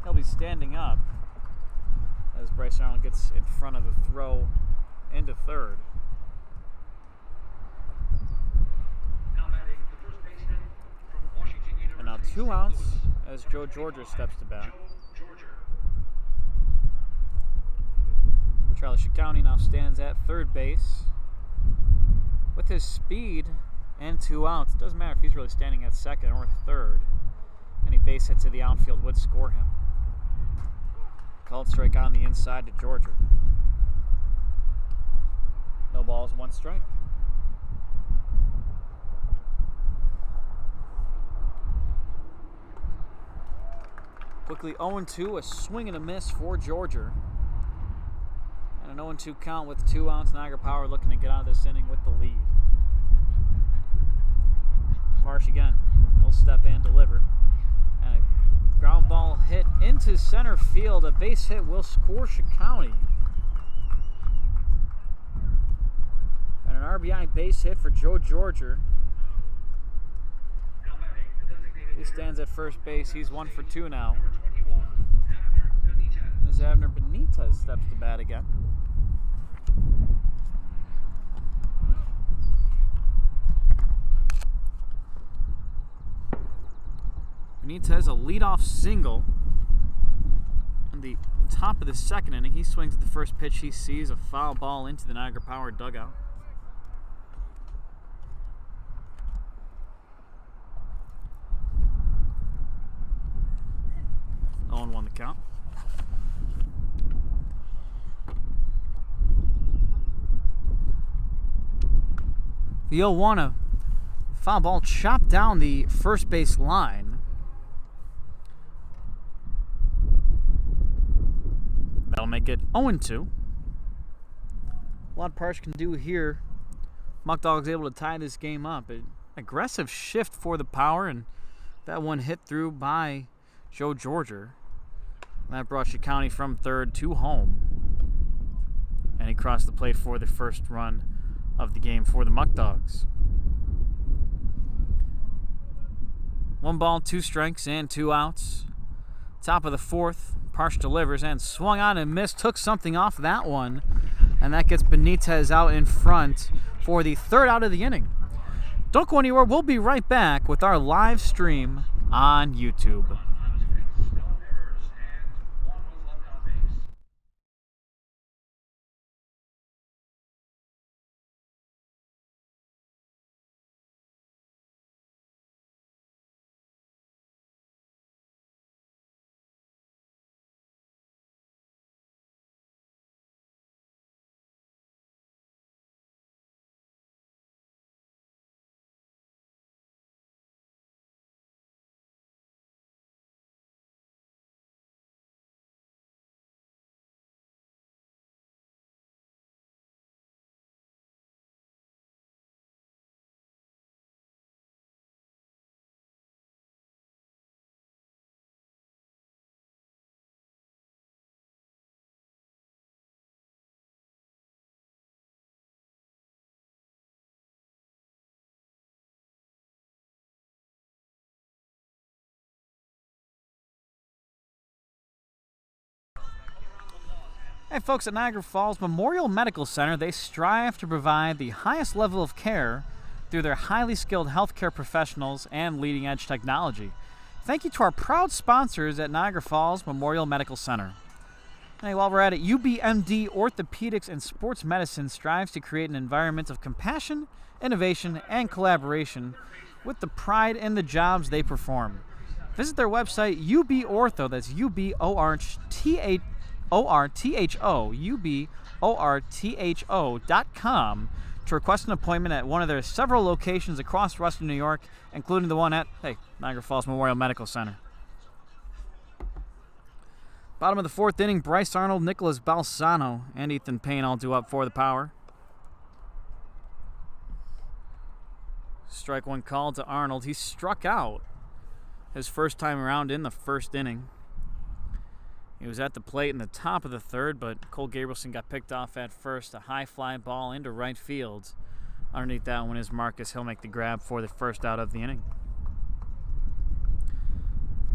He'll be standing up as Bryce Arnold gets in front of the throw into third. And now 2 outs as Joe Georger steps to bat. Charlie Ciccone now stands at third base. With his speed and 2 outs, it doesn't matter if he's really standing at second or third. Any base hit to the outfield would score him. Called strike on the inside to Georger. No balls, 1 strike. Quickly 0-2, a swing and a miss for Georger. And an 0-2 count with 2 outs. Niagara Power looking to get out of this inning with the lead. Parsh again. He'll step and deliver. And a ground ball hit into center field. A base hit will score Ciccone. And an RBI base hit for Joe Georger. He stands at first base. He's 1 for 2 now. As Abner Benitez steps to bat again. Benitez, a leadoff single in the top of the second inning. He swings at the first pitch he sees, a foul ball into the Niagara Power dugout. 0-1 the count. The 0-1, a foul ball chopped down the first base line. That'll make it 0-2. A lot Parsh can do here. Muckdogs able to tie this game up. An aggressive shift for the Power, and that one hit through by Joe Georger. That brought County from third to home. And he crossed the plate for the first run of the game for the Muckdogs. 1 ball, 2 strikes, and 2 outs. Top of the fourth, Parsh delivers and swung on and missed. Took something off that one, and that gets Benitez out in front for the third out of the inning. Don't go anywhere. We'll be right back with our live stream on YouTube. Hey folks, at Niagara Falls Memorial Medical Center, they strive to provide the highest level of care through their highly skilled healthcare professionals and leading edge technology. Thank you to our proud sponsors at Niagara Falls Memorial Medical Center. Hey, while we're at it, UBMD Orthopedics and Sports Medicine strives to create an environment of compassion, innovation, and collaboration with the pride in the jobs they perform. Visit their website, UBOrtho, that's UBORTHO.com, to request an appointment at one of their several locations across Western New York, including the one at, Niagara Falls Memorial Medical Center. Bottom of the fourth inning, Bryce Arnold, Nicholas Balsano, and Ethan Payne all due up for the Power. Strike one called to Arnold. He struck out his first time around in the first inning. He was at the plate in the top of the third, but Cole Gabrielson got picked off at first. A high fly ball into right field. Underneath that one is Marcus. He'll make the grab for the first out of the inning.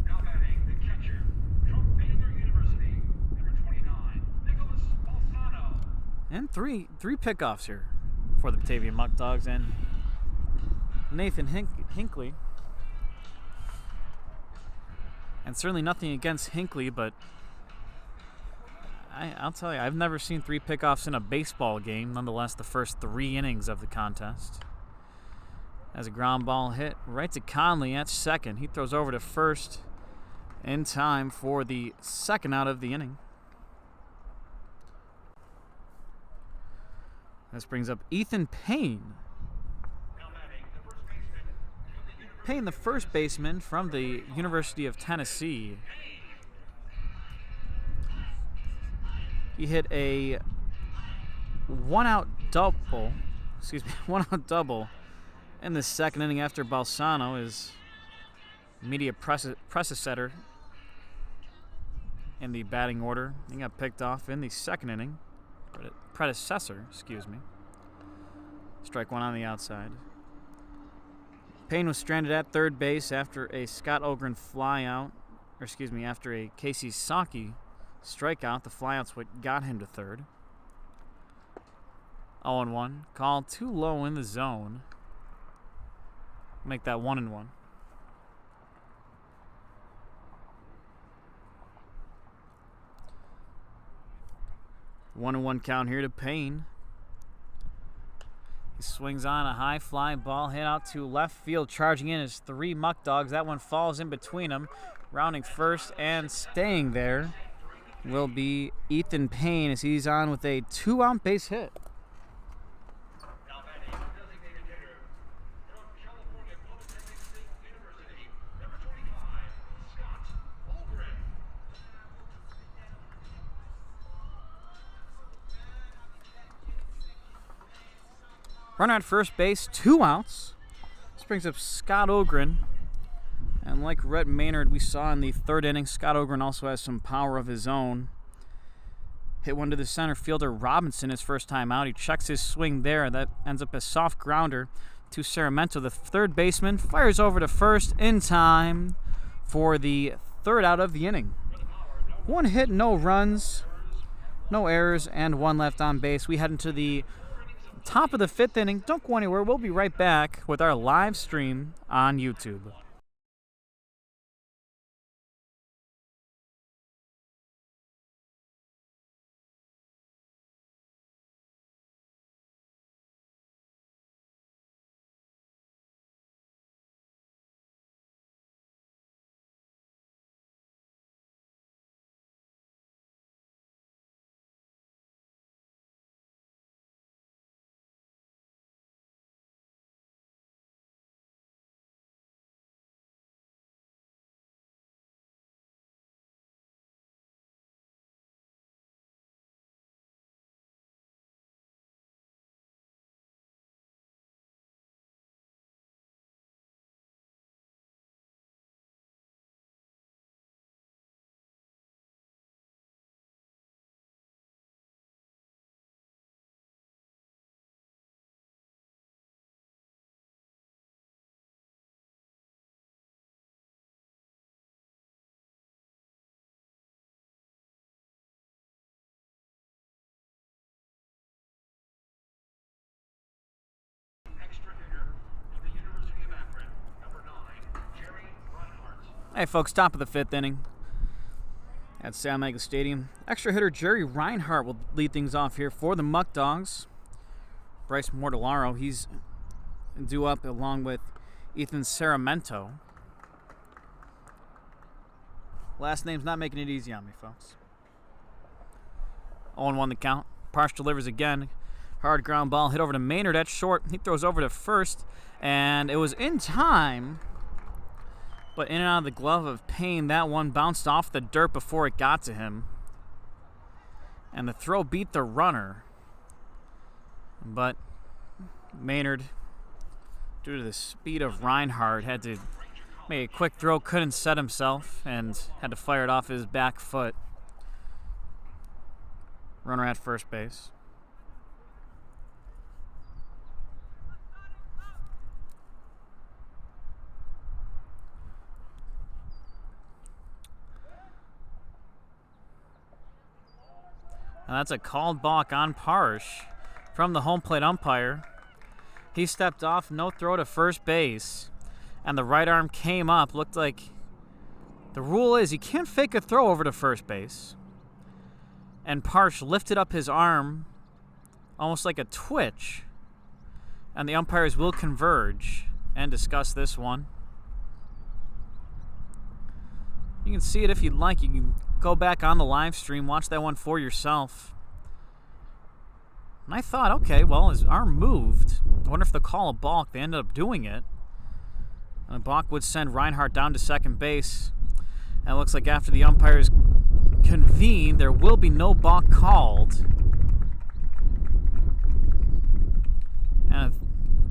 Now batting the catcher from Baylor University, number 29, Nicholas Balsano. And three pickoffs here for the Batavia Muckdogs and Nathan Hinckley. And certainly nothing against Hinckley, but I'll tell you, I've never seen 3 pickoffs in a baseball game. Nonetheless, the first 3 innings of the contest. As a ground ball hit right to Conley at second. He throws over to first in time for the second out of the inning. This brings up Ethan Payne. Payne, the first baseman from the University of Tennessee. He hit a one-out double in the second inning after Balsano, his immediate predecessor in the batting order. He got picked off in the second inning. Strike one on the outside. Payne was stranded at third base after a Scott Ogren after a Casey Saki strikeout. The flyout's what got him to third. 0-1. Call too low in the zone. Make that 1-1. 1-1 count here to Payne. He swings on a high fly ball, hit out to left field. Charging in is 3 Muckdogs. That one falls in between them. Rounding first and staying there will be Ethan Payne as he's on with a 2-out base hit. Now batting, designated hitter from California Polytechnic State University, number 25, Scott Holgren. Runner at first base, 2 outs. This brings up Scott Ogren. And like Rhett Maynard we saw in the 3rd inning, Scott Ogren also has some power of his own. Hit one to the center fielder Robinson his first time out. He checks his swing there. That ends up a soft grounder to Saramento. The 3rd baseman fires over to first in time for the 3rd out of the inning. 1 hit, no runs, no errors, and 1 left on base. We head into the top of the 5th inning. Don't go anywhere. We'll be right back with our live stream on YouTube. Extra hitter from the University of Akron, number 9, Jerry Reinhardt. Hey folks, top of the 5th inning at Sal Maglie Stadium. Extra hitter Jerry Reinhardt will lead things off here for the Muckdogs. Bryce Mortellaro, he's due up along with Ethan Saramento. Last name's not making it easy on me, folks. 0-1 the count. Parsh delivers again. Hard ground ball hit over to Maynard at short. He throws over to first, and it was in time, but in and out of the glove of Payne. That one bounced off the dirt before it got to him, and the throw beat the runner. But Maynard, due to the speed of Reinhardt, had to make a quick throw, couldn't set himself, and had to fire it off his back foot. Runner at first base. And that's a called balk on Parsh from the home plate umpire. He stepped off, no throw to first base, and the right arm came up. Looked like the rule is you can't fake a throw over to first base. And Parsh lifted up his arm almost like a twitch, and the umpires will converge and discuss this one. You can see it if you'd like. You can go back on the live stream, watch that one for yourself. And I thought, okay, well, his arm moved. I wonder if they'll call a balk. They ended up doing it. And a balk would send Reinhardt down to second base. And it looks like after the umpires convene, there will be no balk called. And a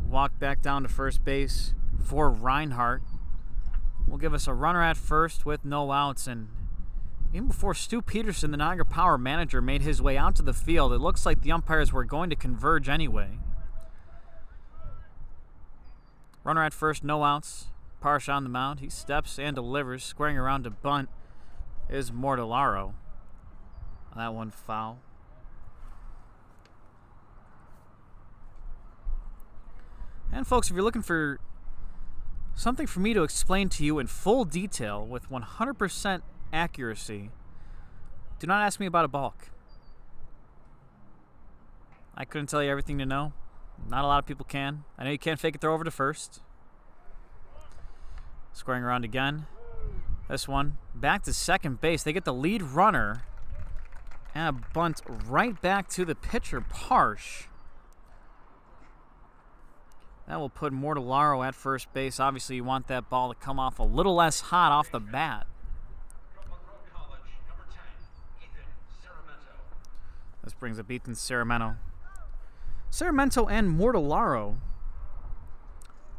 walk back down to first base for Reinhardt will give us a runner at first with no outs. And even before Stu Peterson, the Niagara Power manager, made his way out to the field, it looks like the umpires were going to converge anyway. Runner at first, no outs. Parsh on the mound. He steps and delivers. Squaring around to bunt is Mortellaro. That one foul. And folks, if you're looking for something for me to explain to you in full detail with 100% accuracy, do not ask me about a balk. I couldn't tell you everything to know. Not a lot of people can. I know you can't fake a throw over to first. Squaring around again. This one back to second base. They get the lead runner and a bunt right back to the pitcher, Parsh. That will put Mortellaro at first base. Obviously, you want that ball to come off a little less hot off the bat. This brings up Ethan Ceramento. Ceramento and Mortellaro.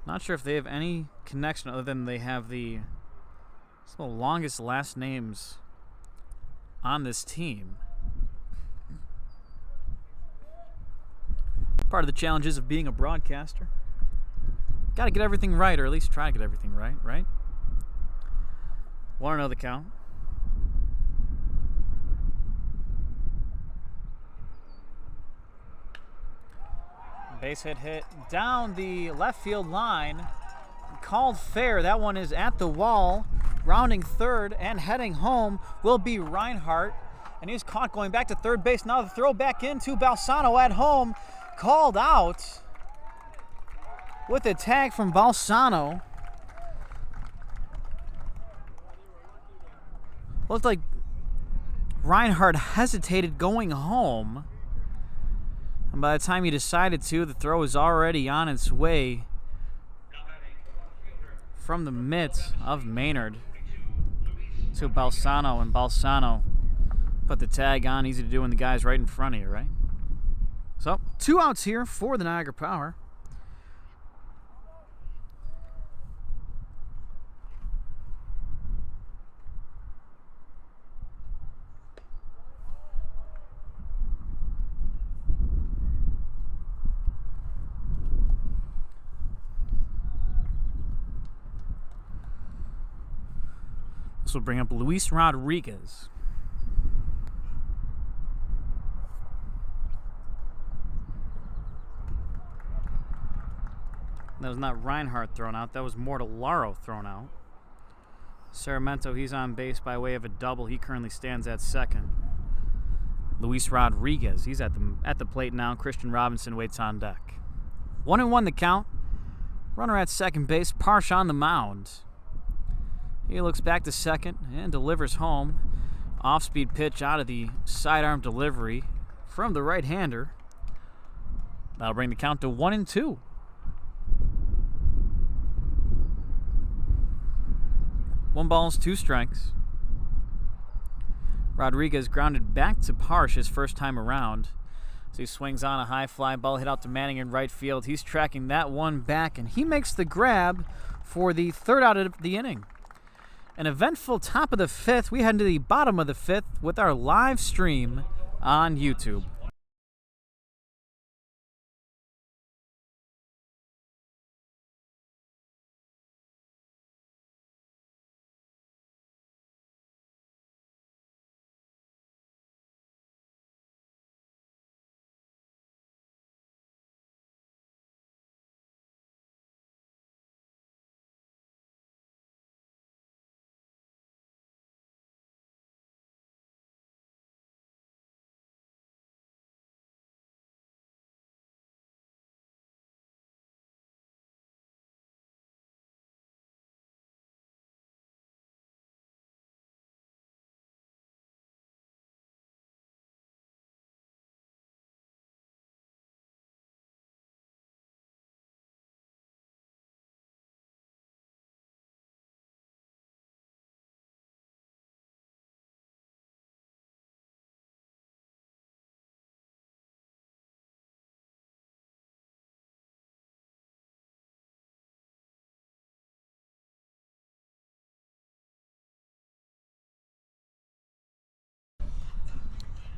Not sure if they have any connection other than they have the longest last names on this team. Part of the challenges of being a broadcaster. Got to get everything right, or at least try to get everything right, right? 1-0 the count. Base hit down the left field line. Called fair. That one is at the wall. Rounding third and heading home will be Reinhardt. And he's caught going back to third base. Now the throw back into Balsano at home. Called out with a tag from Balsano. Looked like Reinhardt hesitated going home. And by the time he decided to, the throw was already on its way from the mitt of Maynard to Balsano, and Balsano put the tag on. Easy to do when the guy's right in front of you, right? So, 2 outs here for the Niagara Power. This will bring up Luis Rodriguez. That was not Reinhardt thrown out. That was Mortellaro thrown out. Ceramento, he's on base by way of a double. He currently stands at second. Luis Rodriguez, he's at the plate now. Christian Robinson waits on deck. 1-1 the count. Runner at second base. Parsh on the mound. He looks back to second and delivers home. Off-speed pitch out of the sidearm delivery from the right-hander. That'll bring the count to 1-2. 1 ball, 2 strikes. Rodriguez grounded back to Parsh his first time around. So he swings on a high fly ball hit out to Manning in right field. He's tracking that one back, and he makes the grab for the third out of the inning. An eventful top of the 5th. We head to the bottom of the 5th with our live stream on YouTube.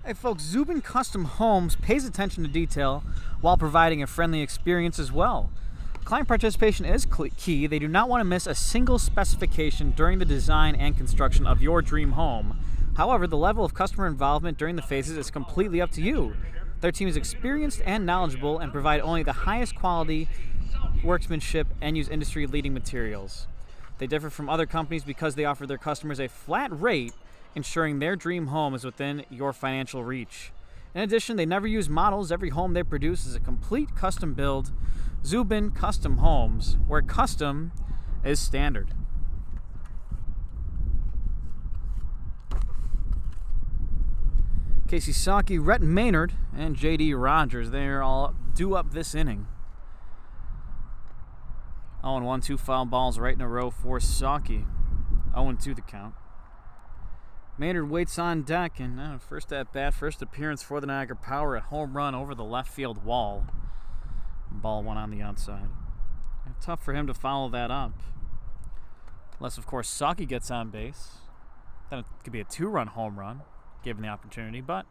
Hey folks, Zubin Custom Homes pays attention to detail while providing a friendly experience as well. Client participation is key. They do not want to miss a single specification during the design and construction of your dream home. However, the level of customer involvement during the phases is completely up to you. Their team is experienced and knowledgeable and provide only the highest quality workmanship and use industry-leading materials. They differ from other companies because they offer their customers a flat rate, ensuring their dream home is within your financial reach. In addition, they never use models. Every home they produce is a complete custom build. Zubin Custom Homes, where custom is standard. Casey Saki, Rhett Maynard, and J.D. Rogers. They're all due up this inning. 0-1, 2 foul balls right in a row for Saki. 0-2 the count. Maynard waits on deck, and first at bat, first appearance for the Niagara Power, a home run over the left field wall. Ball one on the outside. And tough for him to follow that up. Unless, of course, Saki gets on base. Then it could be a 2-run home run, given the opportunity. But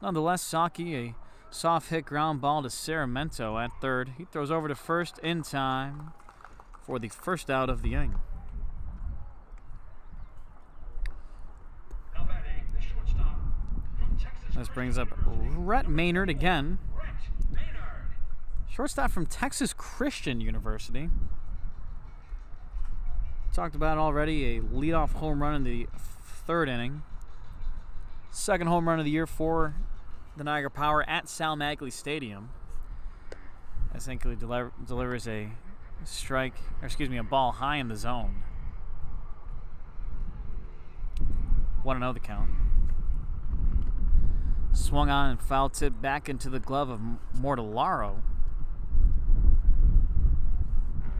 nonetheless, Saki, a soft hit ground ball to Saramento at third. He throws over to first in time for the first out of the inning. Now batting, the shortstop from Texas. This brings up Rhett Maynard again. Rhett Maynard. Shortstop from Texas Christian University. Talked about it already, a leadoff home run in the third inning. Second home run of the year for the Niagara Power at Sal Maglie Stadium. As Hinckley delivers a ball high in the zone. 1-0 the count. Swung on and foul tip back into the glove of Mortellaro.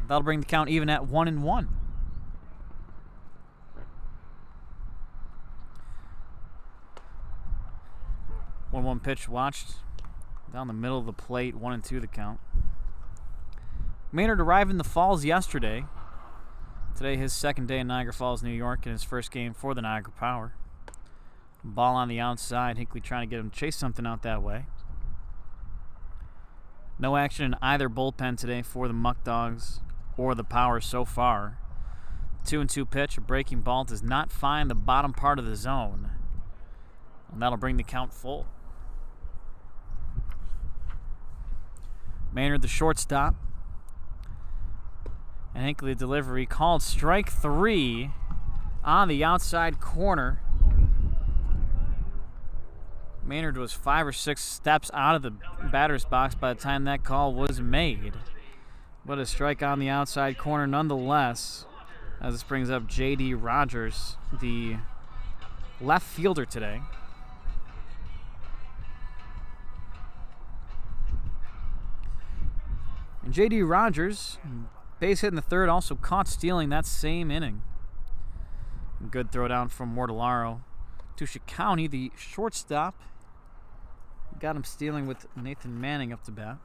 That'll bring the count even at 1-1. 1-1 pitch watched down the middle of the plate. 1-2 the count. Maynard arrived in the Falls yesterday. Today his second day in Niagara Falls, New York, in his first game for the Niagara Power. Ball on the outside. Hinckley trying to get him to chase something out that way. No action in either bullpen today for the Muckdogs or the Power so far. 2-2 pitch. A breaking ball does not find the bottom part of the zone. And that'll bring the count full. Maynard, the shortstop. And Hinckley, the delivery, called strike 3 on the outside corner. Maynard was 5 or 6 steps out of the batter's box by the time that call was made. But a strike on the outside corner nonetheless, as this brings up J.D. Rogers, the left fielder today. And J.D. Rogers, base hit in the third, also caught stealing that same inning. Good throw down from Mortellaro to County, the shortstop. Got him stealing with Nathan Manning up to bat.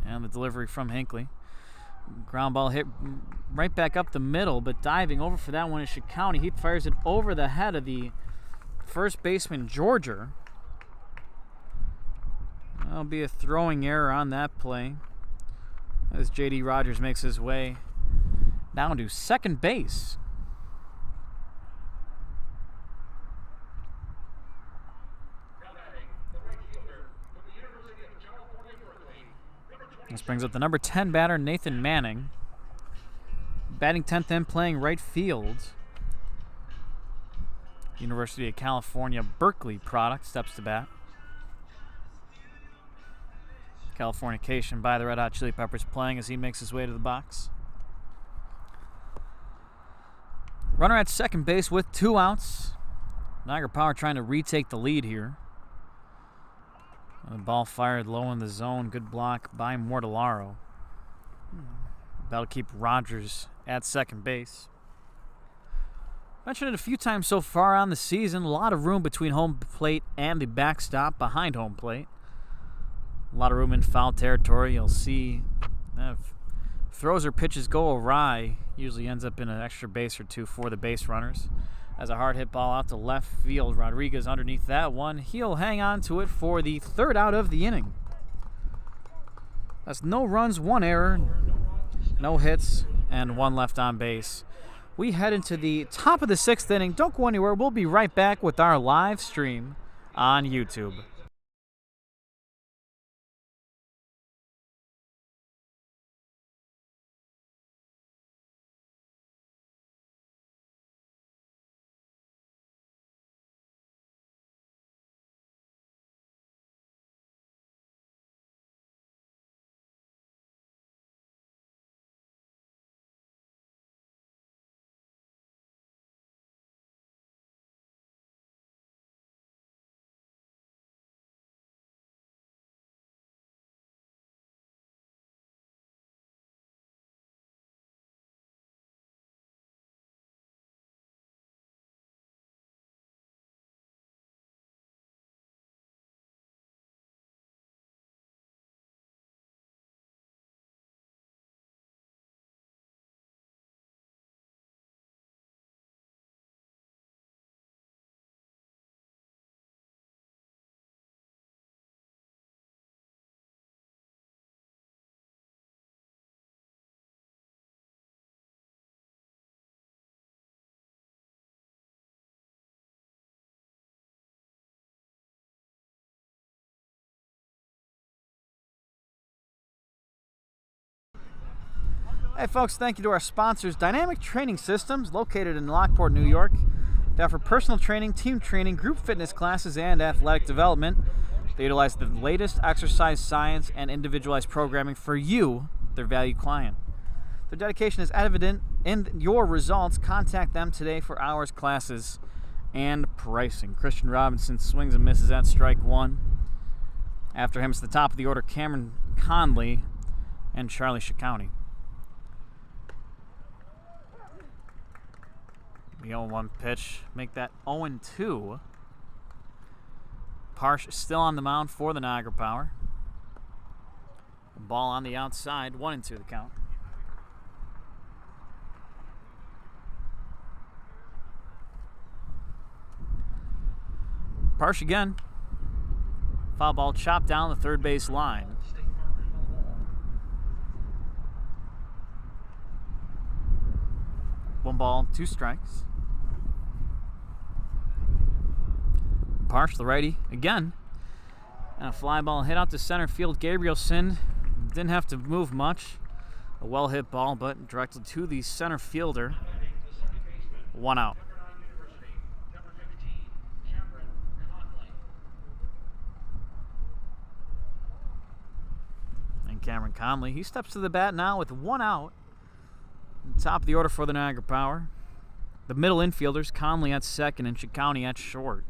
And the delivery from Hinckley. Ground ball hit right back up the middle, but diving over for that one is County. He fires it over the head of the first baseman, Georgia. That'll be a throwing error on that play as J.D. Rogers makes his way down to second base. This brings up the number 10 batter, Nathan Manning. Batting 10th in, playing right field. University of California, Berkeley product, steps to bat. Californication by the Red Hot Chili Peppers playing as he makes his way to the box. Runner at second base with 2 outs. Niagara Power trying to retake the lead here. And the ball fired low in the zone. Good block by Mortellaro. That'll keep Rogers at second base. Mentioned it a few times so far on the season. A lot of room between home plate and the backstop behind home plate. A lot of room in foul territory. You'll see if throws or pitches go awry, usually ends up in an extra base or 2 for the base runners. As a hard hit ball out to left field. Rodriguez underneath that one. He'll hang on to it for the third out of the inning. That's no runs, 1 error, no hits, and 1 left on base. We head into the top of the 6th inning. Don't go anywhere. We'll be right back with our live stream on YouTube. Hey folks, thank you to our sponsors, Dynamic Training Systems, located in Lockport, New York. They offer personal training, team training, group fitness classes, and athletic development. They utilize the latest exercise science and individualized programming for you, their valued client. Their dedication is evident in your results. Contact them today for hours, classes, and pricing. Christian Robinson swings and misses at strike one. After him, it's the top of the order, Cameron Conley and Charlie Ciccone. The 0-1 pitch, make that 0-2. Parsh still on the mound for the Niagara Power. Ball on the outside, 1-2 the count. Parsh again. Foul ball chopped down the third base line. One ball, two strikes. Parsh, the righty, again. And a fly ball hit out to center field. Gabrielson didn't have to move much. A well-hit ball, but directed to the center fielder. 1 out. And Cameron Conley, he steps to the bat now with 1 out. Top of the order for the Niagara Power. The middle infielders, Conley at second and Ciccone at short.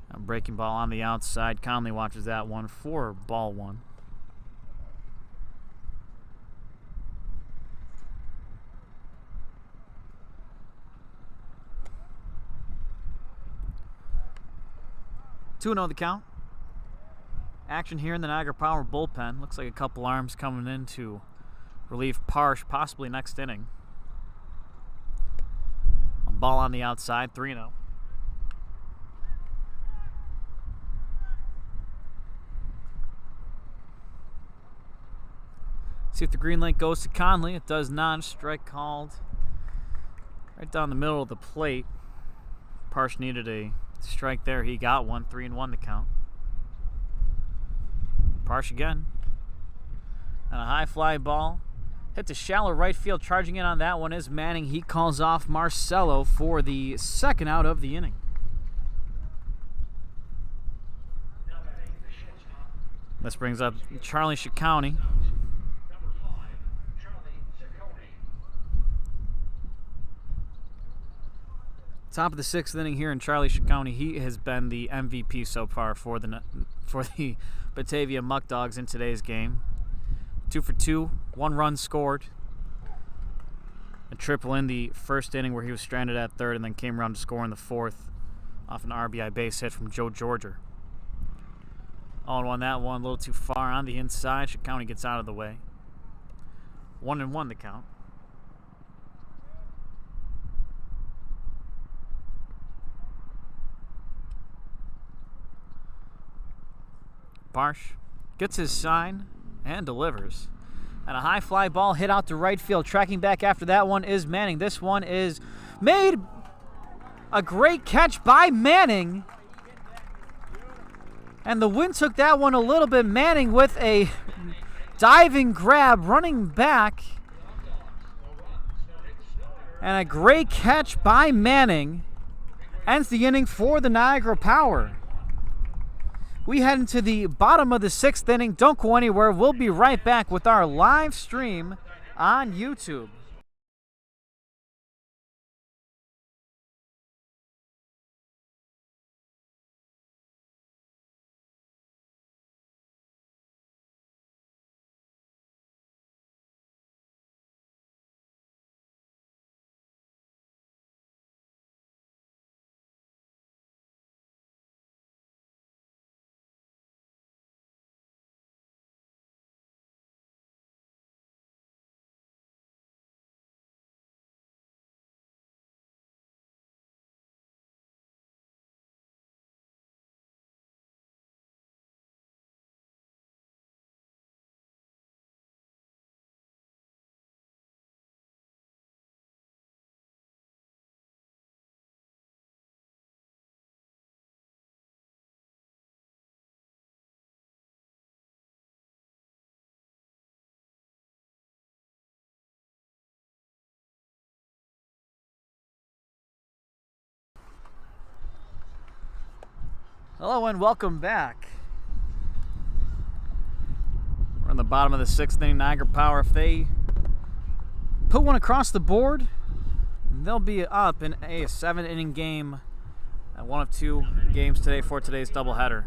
A breaking ball on the outside. Conley watches that one for ball one. Two 2-0 the count. Action here in the Niagara Power bullpen. Looks like a couple arms coming in to relieve Parsh, possibly next inning. A ball on the outside, 3-0. See if the green light goes to Conley. It does not. Strike called right down the middle of the plate. Parsh needed a strike there. He got one. 3-1 the count. Parsh again. And a high fly ball. Hit to shallow right field. Charging in on that one is Manning. He calls off Marcello for the second out of the inning. This brings up Charlie Ciccone. Top of the 6th inning here in Charlie Ciccone. He has been the MVP so far for the Batavia Muckdogs in today's game. 2 for 2, 1 run scored. A triple in the first inning where he was stranded at third and then came around to score in the fourth off an RBI base hit from Joe Georger. 0-1 that one, a little too far on the inside. Ciccone gets out of the way. 1-1 the count. Parsh gets his sign and delivers. And a high fly ball hit out to right field. Tracking back after that one is Manning. This one is made. A great catch by Manning. And the wind took that one a little bit. Manning with a diving grab, running back. And a great catch by Manning. Ends the inning for the Niagara Power. We head into the bottom of the 6th inning. Don't go anywhere. We'll be right back with our live stream on YouTube. Hello and welcome back. We're in the bottom of the 6th inning. Niagara Power, if they put one across the board, they'll be up in a 7-inning game at one of 2 games today for today's doubleheader.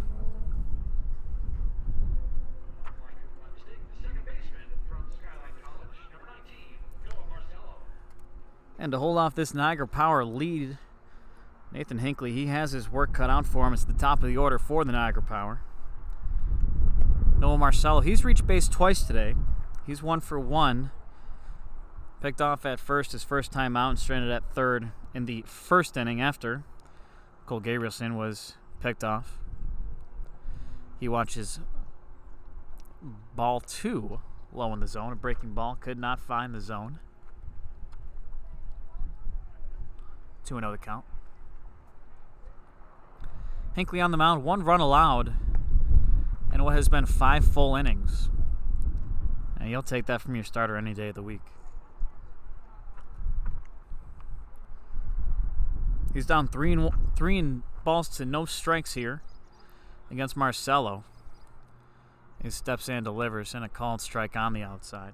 And to hold off this Niagara Power lead, Nathan Hinckley, he has his work cut out for him. It's the top of the order for the Niagara Power. Noah Marcello, he's reached base twice today. He's 1 for 1. Picked off at first his first time out and stranded at third in the 1st inning after Cole Gabrielson was picked off. He watches ball 2 low in the zone. A breaking ball could not find the zone. 2-0 the count. Hinckley on the mound, 1 run allowed in what has been 5 full innings. And you'll take that from your starter any day of the week. He's down 3 balls to no strikes here against Marcello. He steps in and delivers, and a called strike on the outside.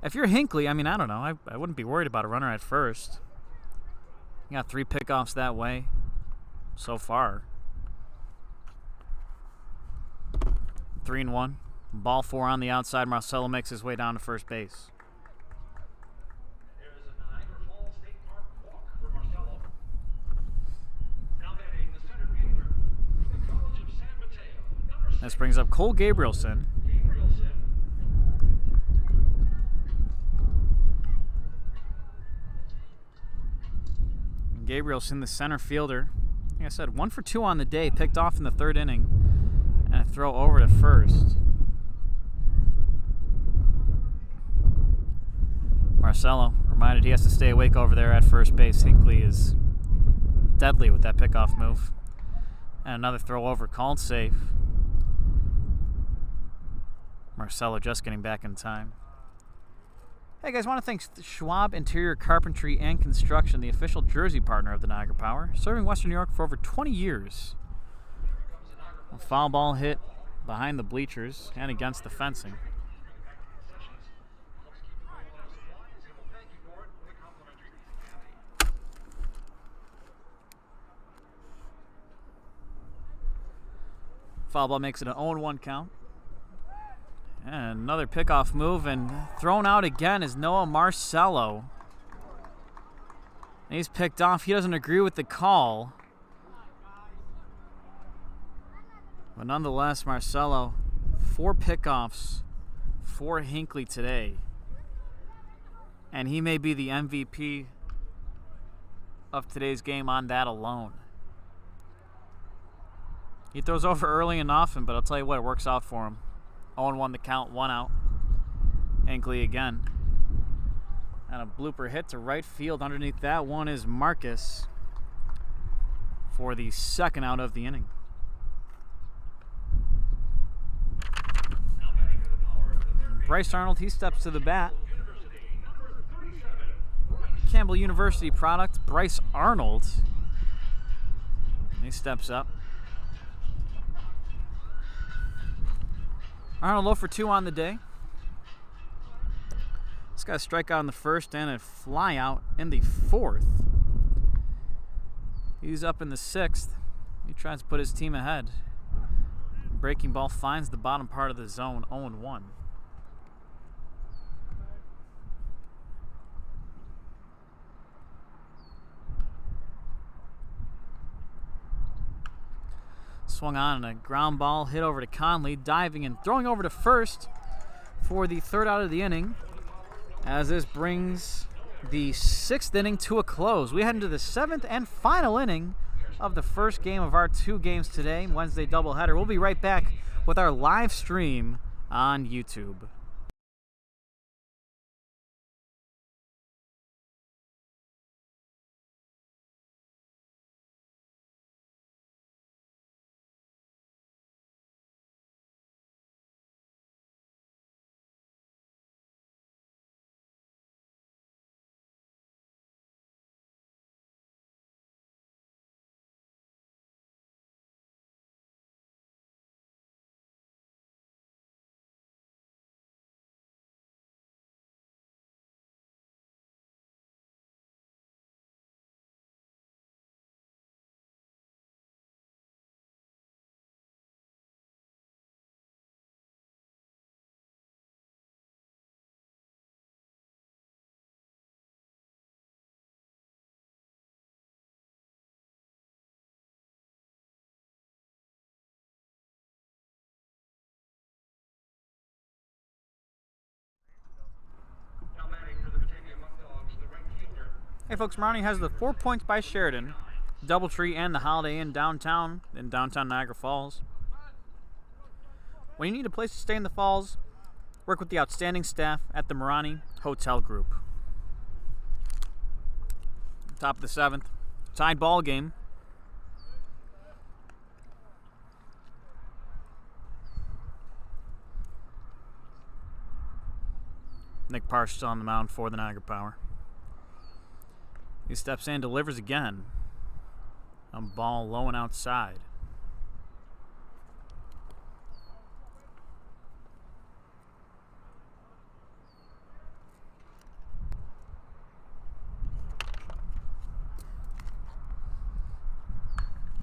If you're Hinckley, I don't know. I wouldn't be worried about a runner at first. You got 3 pickoffs that way so far. 3-1. Ball 4 on the outside. Marcello makes his way down to first base. There's a Niagara Falls State Park walk for Marcello. Now batting the center fielder from the College of San Mateo, number 6, This brings up Cole Gabrielson. Gabrielson. Gabrielson, the center fielder. Like I said, 1 for 2 on the day. Picked off in the 3rd inning. And a throw over to first. Marcello reminded he has to stay awake over there at first base. Hinckley is deadly with that pickoff move. And another throw over, called safe. Marcello just getting back in time. Hey guys, I want to thank Schwab Interior Carpentry and Construction, the official jersey partner of the Niagara Power, serving Western New York for over 20 years. A foul ball hit behind the bleachers and against the fencing. Foul ball makes it an 0-1 count. And another pickoff move, and thrown out again is Noah Marcello. And he's picked off. He doesn't agree with the call. But nonetheless, Marcello, 4 pickoffs for Hinckley today. And he may be the MVP of today's game on that alone. He throws over early and often, but I'll tell you what, it works out for him. 0-1 the count, 1 out. Hinckley again. And a blooper hit to right field. Underneath that one is Marcus for the 2nd out of the inning. Bryce Arnold, he steps to the bat. Campbell University product, Bryce Arnold. He steps up. Arnold 0 for 2 on the day. This got a strikeout in the 1st and a fly out in the 4th. He's up in the 6th. He tries to put his team ahead. Breaking ball finds the bottom part of the zone, 0-1. Swung on and a ground ball hit over to Conley, diving and throwing over to first for the 3rd out of the inning, as this brings the 6th inning to a close. We head into the 7th and final inning of the 1st game of our 2 games today, Wednesday doubleheader. We'll be right back with our live stream on YouTube. Hey folks, Marnie has the 4 Points by Sheridan, Doubletree, and the Holiday Inn downtown in downtown Niagara Falls. When you need a place to stay in the Falls, work with the outstanding staff at the Marani Hotel Group. Top of the 7th, tied ball game. Nick Parsh still on the mound for the Niagara Power. He steps in, delivers again. A ball low and outside.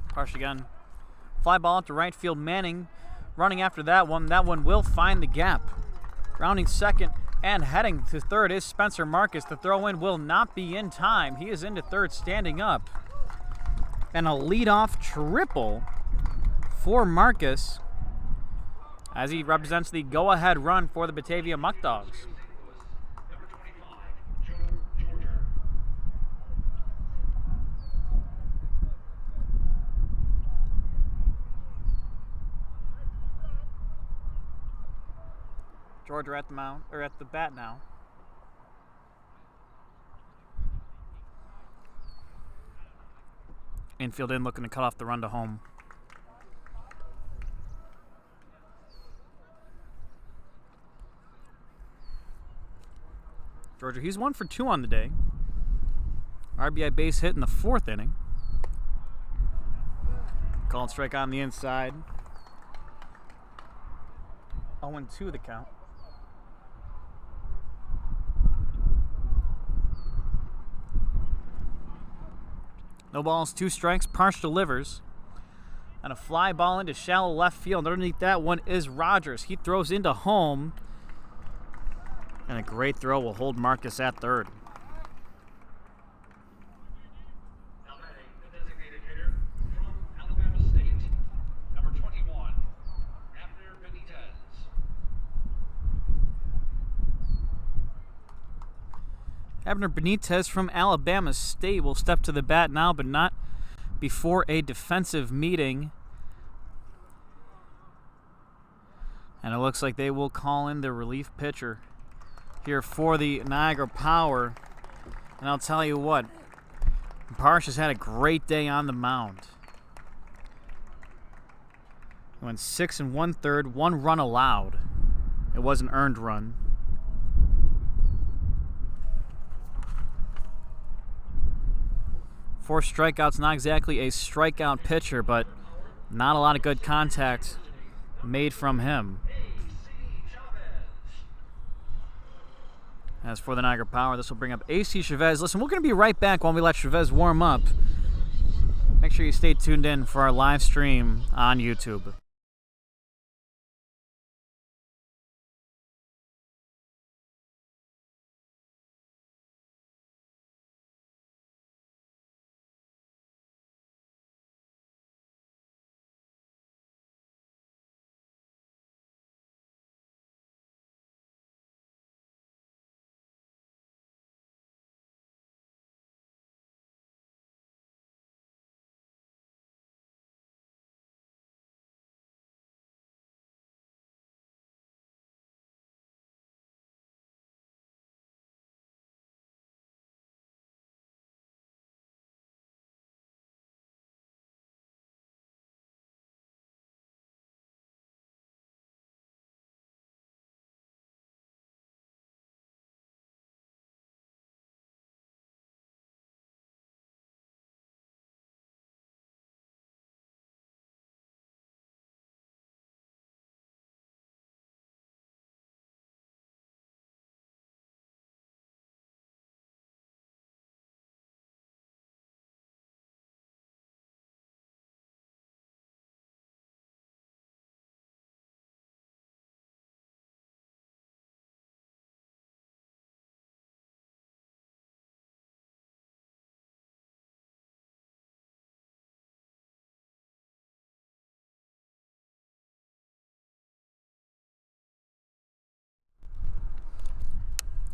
Parsh again. Fly ball out to right field. Manning running after that one. That one will find the gap. Rounding second and heading to third is Spencer Marcus. The throw-in will not be in time. He is into third, standing up. And a leadoff triple for Marcus as he represents the go-ahead run for the Batavia Muckdogs. Number 25, Joe Georgia. Georgia at the mound, or at the bat now. Infield in, looking to cut off the run to home. Georgia, he's 1 for 2 on the day. RBI base hit in the 4th inning. Called strike on the inside. 0-2 the count. No balls, 2 strikes. Parsh delivers. And a fly ball into shallow left field. Underneath that one is Rogers. He throws into home. And a great throw will hold Marcus at third. Now batting, the designated hitter from Alabama State, number 21, Abner Benitez. Abner Benitez from Alabama State will step to the bat now, but not before a defensive meeting. And it looks like they will call in the relief pitcher here for the Niagara Power. And I'll tell you what, Parsh has had a great day on the mound. He went 6 1/3, 1 run allowed. It was an earned run. Four strikeouts, not exactly a strikeout pitcher, but not a lot of good contact made from him. As for the Niagara Power, this will bring up AC Chavez. Listen, we're going to be right back while we let Chavez warm up. Make sure you stay tuned in for our live stream on YouTube.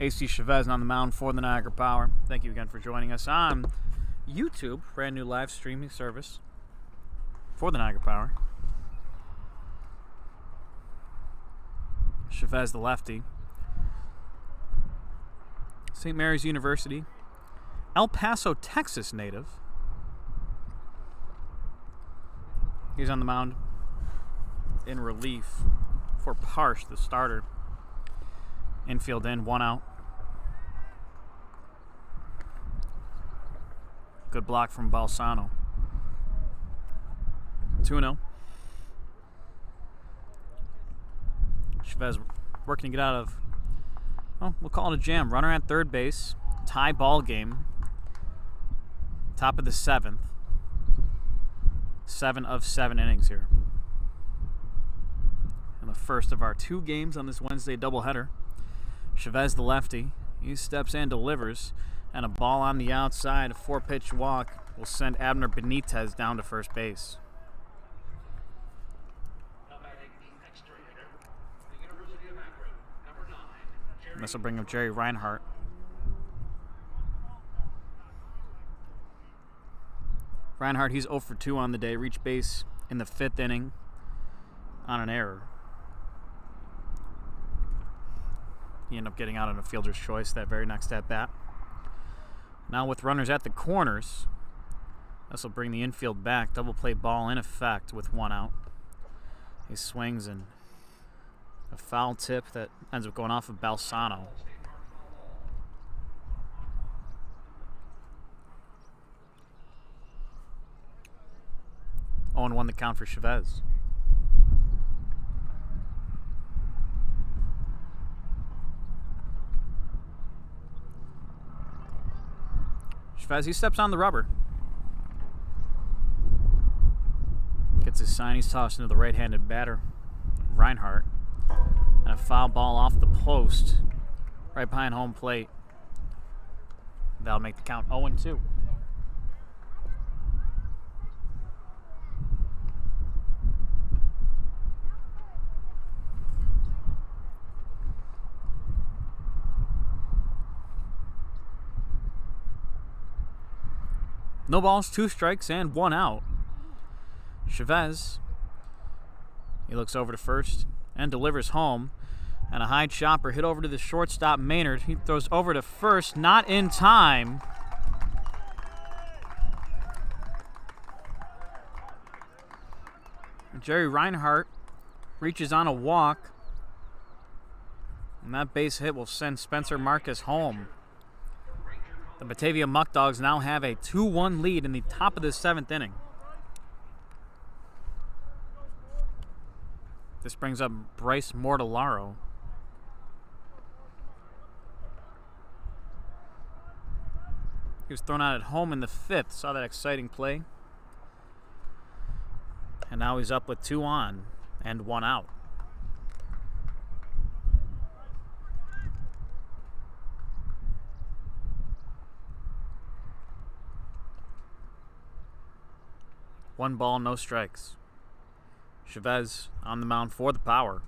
AC Chavez on the mound for the Niagara Power. Thank you again for joining us on YouTube, brand new live streaming service for the Niagara Power. Chavez, the lefty. St. Mary's University, El Paso, Texas native. He's on the mound in relief for Parsh, the starter. Infield in, 1 out. Good block from Balsano. 2-0. Chavez working to get out of, well, we'll call it a jam. Runner at third base. Tie ball game. Top of the 7th. 7 of 7 innings here. And the first of our 2 games on this Wednesday doubleheader. Chavez, the lefty, he steps and delivers, and a ball on the outside, a 4-pitch walk will send Abner Benitez down to first base. And this will bring up Jerry Reinhardt. Reinhardt, he's 0 for 2 on the day, reached base in the 5th inning on an error. He ended up getting out on a fielder's choice that very next at-bat. Now with runners at the corners, this will bring the infield back. Double play ball in effect with 1 out. He swings and a foul tip that ends up going off of Balsano. Oh, 1 the count for Chavez. Chavez, he steps on the rubber. Gets his sign. He's tossed into the right-handed batter, Reinhardt. And a foul ball off the post, right behind home plate. That'll make the count 0-2. No balls, 2 strikes, and 1 out. Chavez, he looks over to first and delivers home. And a high chopper hit over to the shortstop, Maynard. He throws over to first, not in time. Jerry Reinhardt reaches on a walk. And that base hit will send Spencer Marcus home. The Batavia Muckdogs now have a 2-1 lead in the top of the 7th inning. This brings up Bryce Mortellaro. He was thrown out at home in the 5th. Saw that exciting play. And now he's up with 2 on and 1 out. One ball, no strikes. Chavez on the mound for the Power.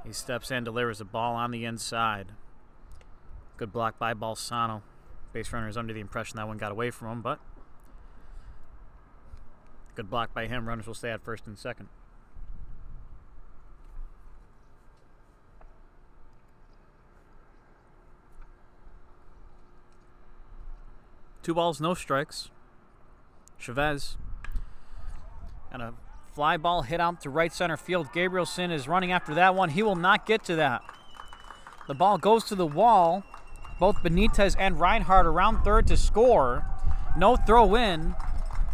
He steps in, delivers a ball on the inside. Good block by Balsano. Base runner is under the impression that one got away from him, but good block by him. Runners will stay at first and second. Two balls, no strikes. Chavez. And a fly ball hit out to right center field. Gabrielson is running after that one. He will not get to that. The ball goes to the wall. Both Benitez and Reinhardt around third to score. No throw in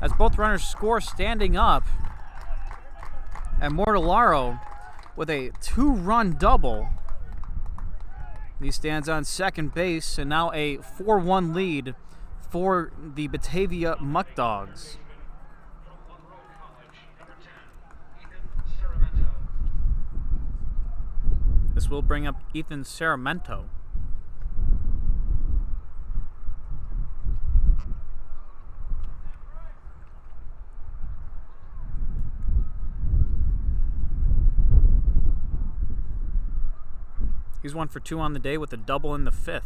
as both runners score standing up. And Mortellaro with a 2-run double. He stands on second base, and now a 4-1 lead for the Batavia Muckdogs. This will bring up Ethan Saramento. He's 1 for 2 on the day with a double in the 5th.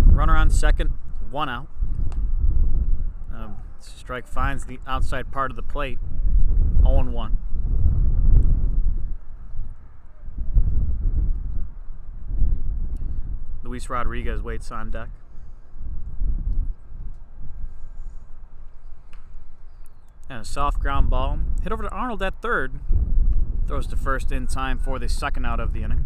Runner on second, 1 out. Strike finds the outside part of the plate. 0-1. Luis Rodriguez waits on deck. And a soft ground ball hit over to Arnold at third. Throws to first in time for the second out of the inning.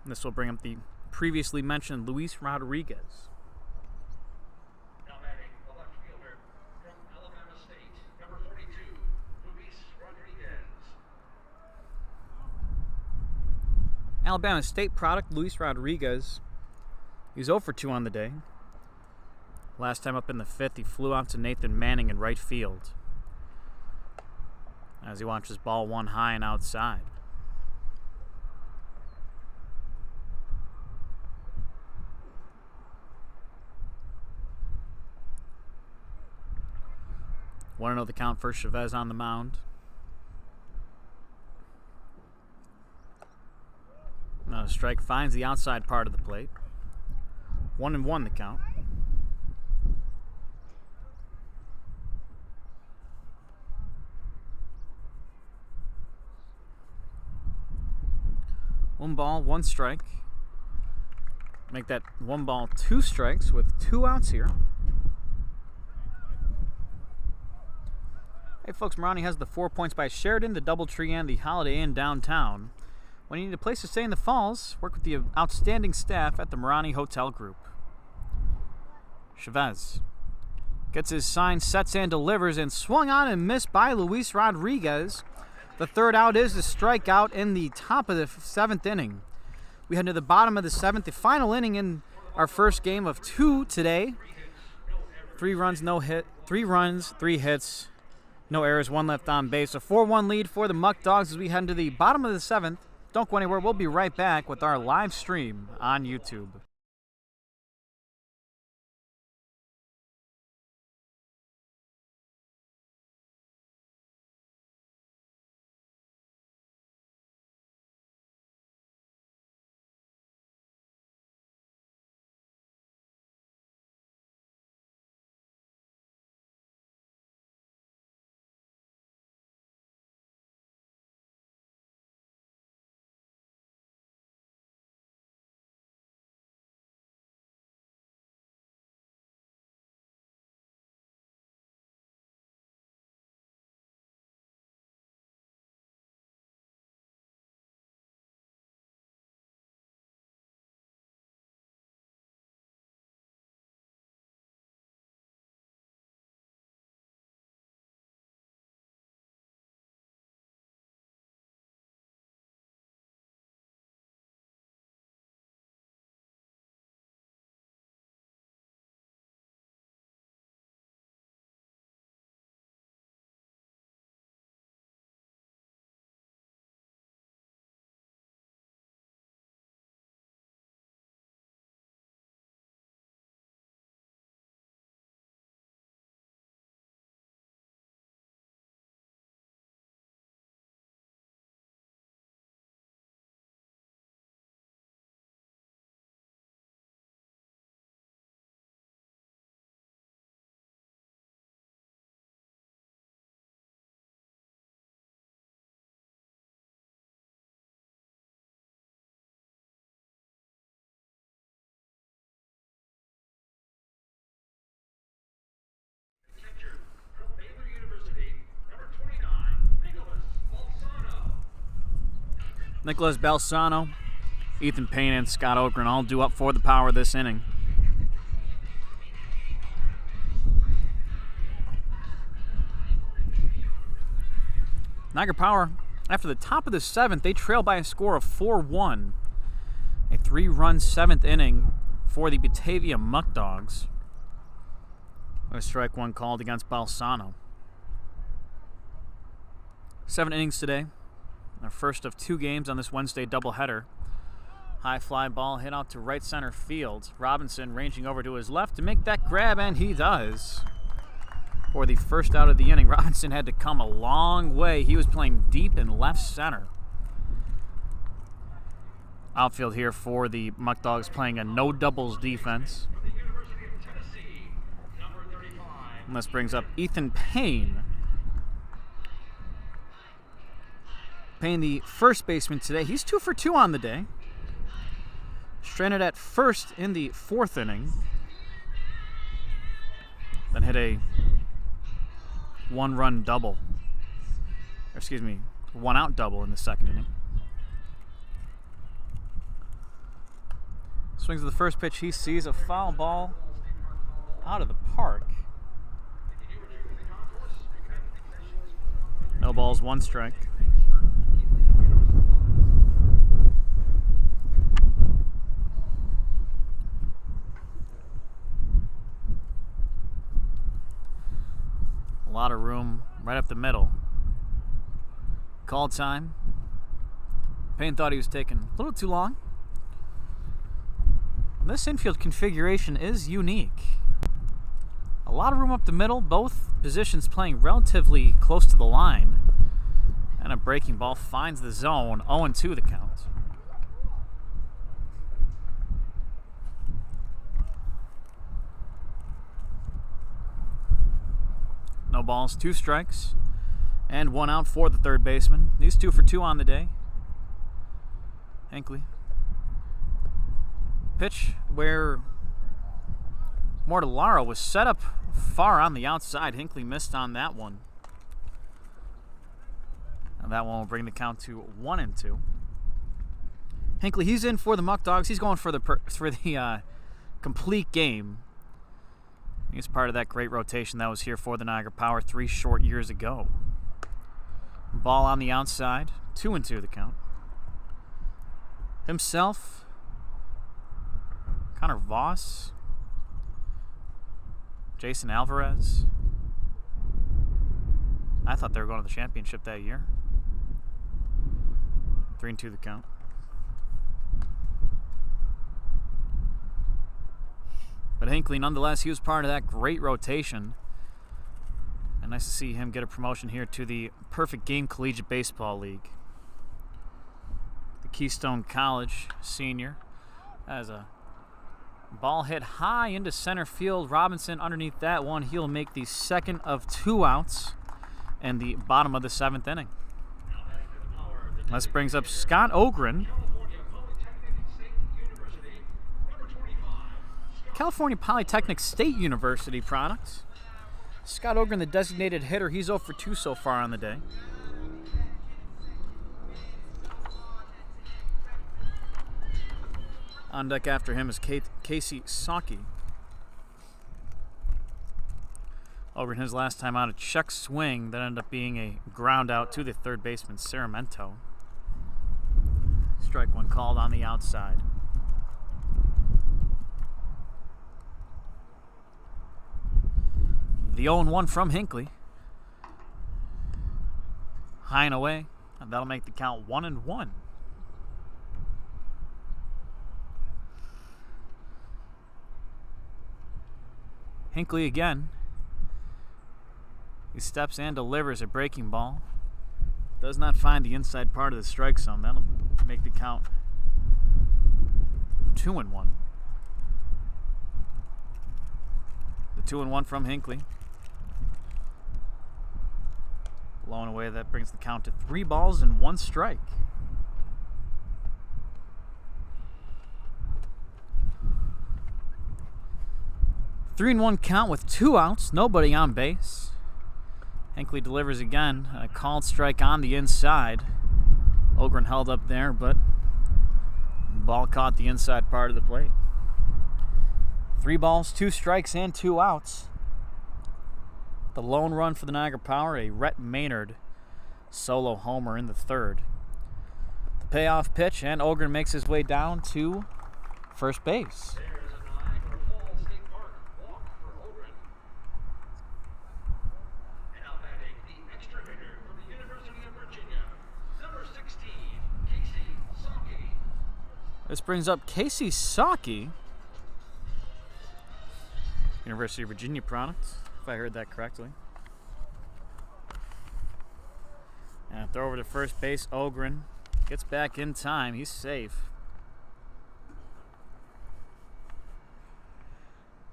This will bring up the previously mentioned Luis Rodriguez. Now batting the left fielder from Alabama State, number 42, Luis Rodriguez. Alabama State product, Luis Rodriguez. He's 0 for 2 on the day. Last time up in the 5th, he flew out to Nathan Manning in right field as he watches ball 1 high and outside. Want to know the count for Chavez on the mound. Now a strike finds the outside part of the plate. 1-1 the count. One ball, 1 strike. Make that 1 ball, 2 strikes with 2 outs here. Hey folks, Marani has the 4 Points by Sheridan, the Doubletree, and the Holiday Inn downtown. When you need a place to stay in the Falls, work with the outstanding staff at the Marani Hotel Group. Chavez gets his sign, sets and delivers, and swung on and missed by Luis Rodriguez. The third out is the strikeout in the top of the 7th inning. We head to the bottom of the 7th, the final inning in our first game of 2 today. 3 runs, no hit. 3 runs, 3 hits, no errors, 1 left on base. A 4-1 lead for the Muckdogs as we head to the bottom of the 7th. Don't go anywhere. We'll be right back with our live stream on YouTube. Catcher from Baylor University, number 29, Nicholas Balsano. Nicholas Balsano, Ethan Payne, and Scott Ogren all due up for the power this inning. Niagara Power, after the top of the 7th, they trail by a score of 4-1. A 3-run 7th inning for the Batavia Muckdogs. A strike 1 called against Balsano. 7 innings today. Our first of 2 games on this Wednesday doubleheader. High fly ball hit out to right center field. Robinson ranging over to his left to make that grab, and he does. for the first out of the inning. Robinson had to come a long way. He was playing deep in left center. Outfield here for the Muckdogs, playing a no doubles defense. And this brings up Ethan Payne. Payne, the first baseman today. He's 2 for 2 on the day. Stranded at first in the 4th inning. Then hit a 1-run double. Or excuse me, 1-out double in the 2nd inning. Swings of the first pitch. He sees a foul ball out of the park. No balls, 1 strike. A lot of room right up the middle. Call time. Payne thought he was taking a little too long. This infield configuration is unique. A lot of room up the middle, both positions playing relatively close to the line. And a breaking ball finds the zone, 0-2 the count. No balls, 2 strikes, and 1 out for the third baseman. These 2 for 2 on the day. Hinckley. Pitch where Mortellaro was set up far on the outside. Hinckley missed on that one. And that one will bring the count to 1-2. Hinckley, he's in for the Muckdogs. He's going for the complete game. He's part of that great rotation that was here for the Niagara Power 3 short years ago. Ball on the outside, 2-2 the count. Himself, Connor Voss, Jason Alvarez. I thought they were going to the championship that year. 3-2 the count. But Hinckley, nonetheless, he was part of that great rotation. And nice to see him get a promotion here to the Perfect Game Collegiate Baseball League. The Keystone College senior has a ball hit high into center field. Robinson underneath that one. He'll make the 2nd of 2 outs and the bottom of the 7th inning. This brings up Scott Ogren. California Polytechnic State University product. Scott Ogren, the designated hitter. He's 0 for 2 so far on the day. On deck after him is Casey Saki. Ogren, his last time out, a check swing that ended up being a ground out to the third baseman, Saramento. Strike 1 called on the outside. The 0-1 from Hinckley. High and away. And that'll make the count 1-1. Hinckley again. He steps and delivers a breaking ball. Does not find the inside part of the strike zone. That'll make the count 2-1. The 2-1 from Hinckley. Blown away, that brings the count to 3 balls and 1 strike. Three and 1 count with 2 outs, nobody on base. Hinckley delivers again, a called strike on the inside. Ogren held up there, but the ball caught the inside part of the plate. 3 balls, 2 strikes, and 2 outs. The lone run for the Niagara Power, a Rhett Maynard solo homer in the 3rd. The payoff pitch, and Ogren makes his way down to first base. There's a Niagara Falls State Park walk for Ogren. And now batting the extra hitter from the University of Virginia, number 16, Casey Saki. This brings up Casey Saki, University of Virginia product. if I heard that correctly. And throw over to first base. Ogren gets back in time. He's safe.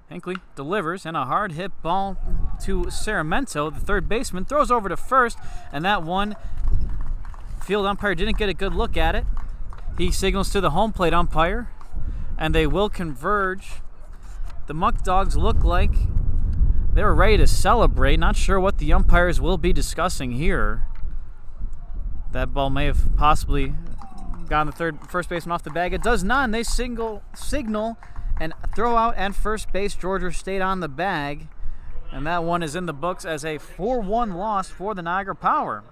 Hinckley delivers, and a hard hit ball to Saramento, the third baseman, throws over to first, and that one, field umpire didn't get a good look at it. He signals to the home plate umpire, and they will converge. The Muckdogs look like they were ready to celebrate. Not sure what the umpires will be discussing here. That ball may have possibly gotten the first baseman off the bag. It does not, and they signal and throw out at first base. Georgia stayed on the bag, and that one is in the books as a 4-1 loss for the Niagara Power.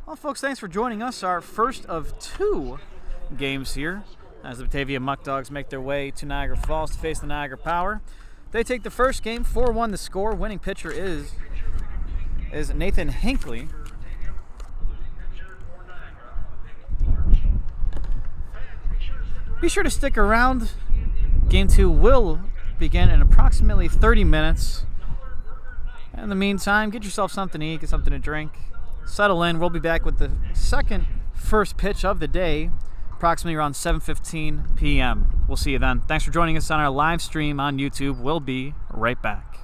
Well, folks, thanks for joining us. Our first of 2 games here as the Batavia Muckdogs make their way to Niagara Falls to face the Niagara Power. They take the first game, 4-1 the score. Winning pitcher is Nathan Hinckley. Be sure to stick around. Game 2 will begin in approximately 30 minutes. In the meantime, get yourself something to eat, get something to drink. Settle in. We'll be back with the first pitch of the day, approximately around 7:15 p.m. We'll see you then. Thanks for joining us on our live stream on YouTube. We'll be right back.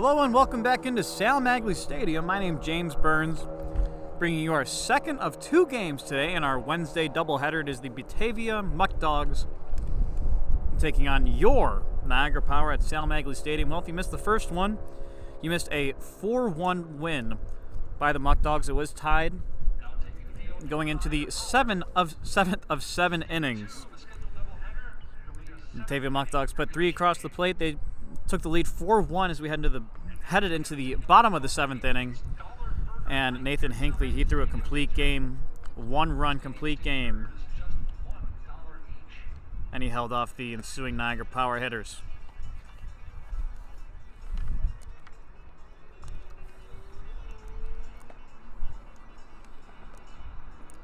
Hello and welcome back into Sal Maglie Stadium. My name's James Burns, bringing you our second of two games today in our Wednesday doubleheader. It is the Batavia Muckdogs taking on your Niagara Power at Sal Maglie Stadium. Well, if you missed the first one, you missed a 4-1 win by the Muckdogs. It was tied going into the seventh of 7 innings. Batavia Muckdogs put 3 across the plate. They took the lead 4-1 as we headed into the bottom of the 7th inning. And Nathan Hinckley, he threw a complete game, 1-run complete game. And he held off the ensuing Niagara Power hitters.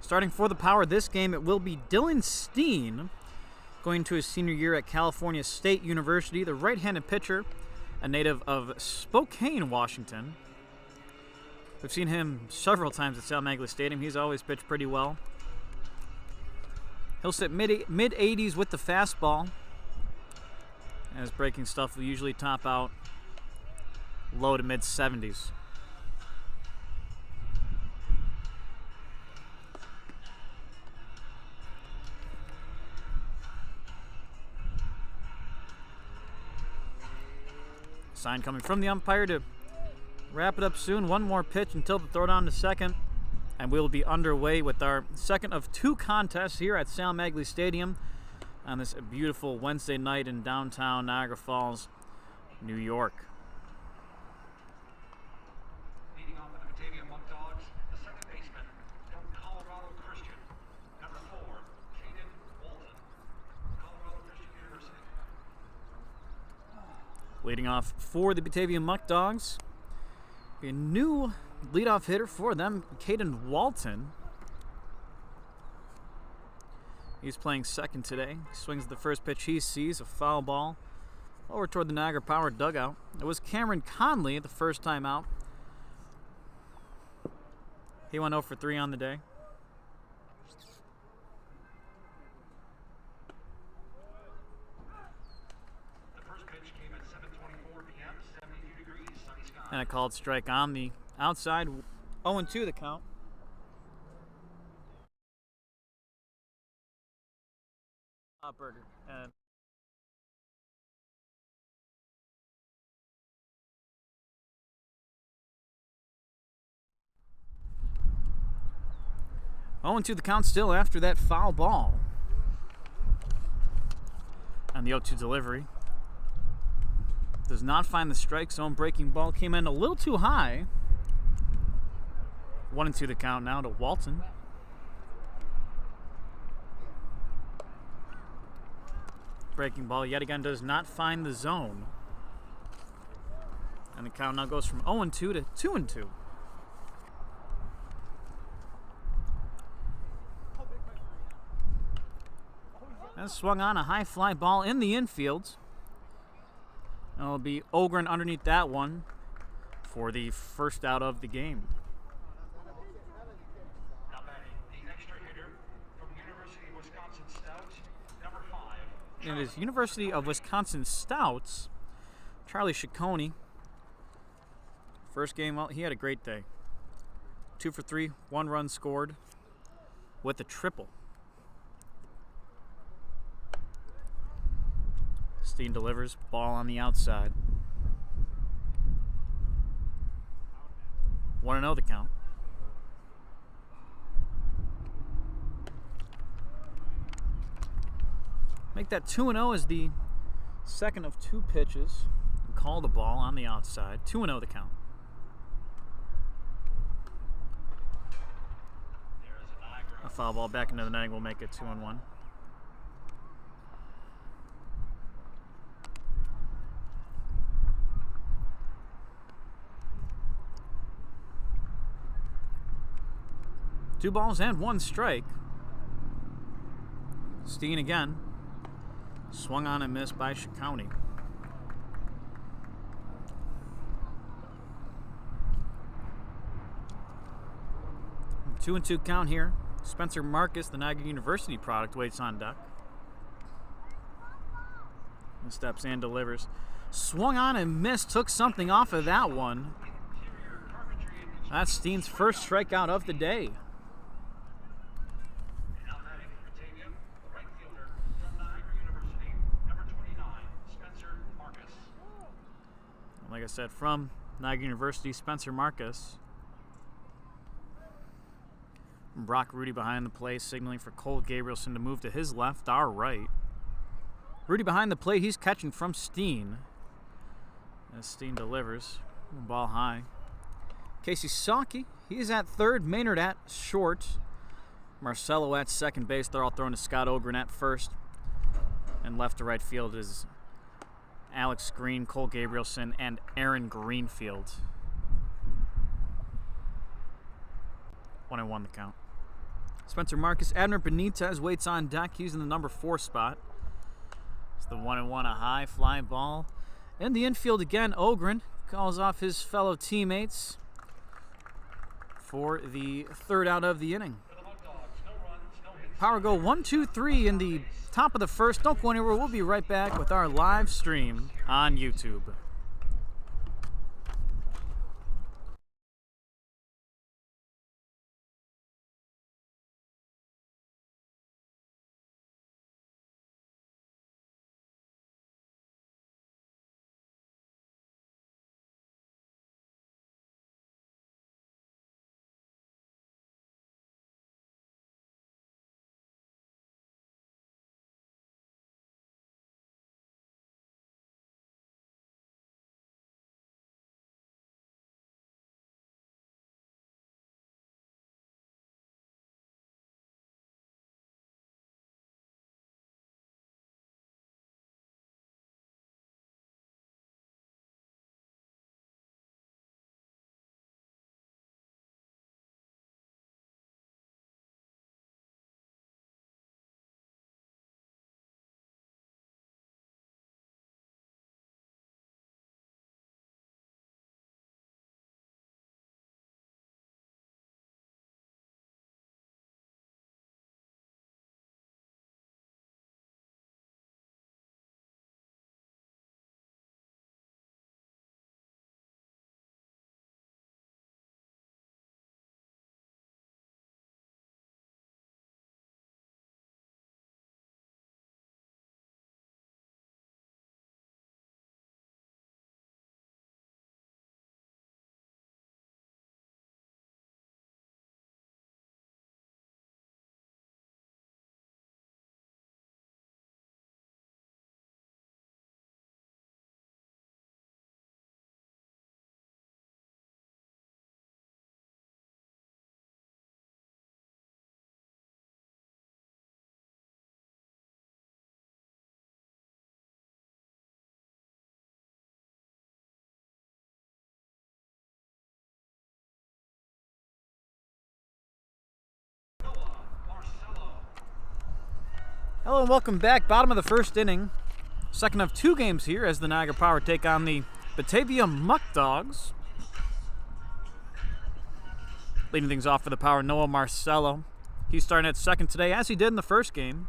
Starting for the Power this game, it will be Dylan Steen, going to his senior year at California State University, the right-handed pitcher, a native of Spokane, Washington. We've seen him several times at Sal Maglie Stadium. He's always pitched pretty well. He'll sit mid-80s with the fastball, and his breaking stuff will usually top out low to mid-70s. Sign coming from the umpire to wrap it up soon. One more pitch until the throw down to second. And we'll be underway with our second of 2 contests here at Sal Maglie Stadium on this beautiful Wednesday night in downtown Niagara Falls, New York. Leading off with the Batavia Muckdogs, the second baseman from Colorado Christian, number 4, Caden Walton, Colorado Christian University. Leading off for the Batavia Muckdogs, a new leadoff hitter for them, Caden Walton. He's playing second today. He swings the first pitch he sees, a foul ball over toward the Niagara Power dugout. It was Cameron Conley the first time out. He went 0 for 3 on the day. The first pitch came at 7:24 p.m., 72 degrees, sunny skies. And a called strike on the outside. 0-2 the count. Burger. And 0-2 the count still after that foul ball. And the 0-2 delivery does not find the strike zone. Breaking ball came in a little too high. 1-2 the count now to Walton. Breaking ball yet again does not find the zone. And the count now goes from 0-2 to 2-2. And swung on a high fly ball in the infield. And it'll be Ogren underneath that one for the first out of the game. Now batting, the extra hitter from University of Wisconsin Stouts, number 5. And it is University of Wisconsin Stouts, Charlie Ciccone. First game, well, he had a great day. 2 for 3, 1 run scored with a triple. Steen delivers, ball on the outside. 1-0 the count. Make that 2-0 as the second of 2 pitches. Call the ball on the outside. 2-0 the count. A foul ball back into the netting will make it 2-1. Two balls and 1 strike. Steen again. Swung on and missed by Ciccone. 2-2 count here. Spencer Marcus, the Niagara University product, waits on deck. And steps and delivers. Swung on and missed, took something off of that one. That's Steen's first strikeout of the day. Now batting for Batavia, the right fielder from Niagara University, number 29, Spencer Marcus. Like I said, from Niagara University, Spencer Marcus. Brock Rudy behind the plate, signaling for Cole Gabrielson to move to his left, our right. Rudy behind the plate, he's catching from Steen. As Steen delivers, ball high. Casey Saki, he's at third, Maynard at short. Marcelo at second base. They're all thrown to Scott Ogren at first. And left to right field is Alex Green, Cole Gabrielson, and Aaron Greenfield. 1-1 the count. Spencer Marcus, Abner Benitez waits on deck using the number 4 spot. It's the 1-1, a high fly ball. In the infield again, Ogren calls off his fellow teammates for the third out of the inning. Power go 1, 2, 3 in the top of the first. Don't go anywhere. We'll be right back with our live stream on YouTube. Hello and welcome back. Bottom of the first inning. Second of 2 games here as the Niagara Power take on the Batavia Muckdogs. Leading things off for the Power, Noah Marcelo. He's starting at second today, as he did in the first game.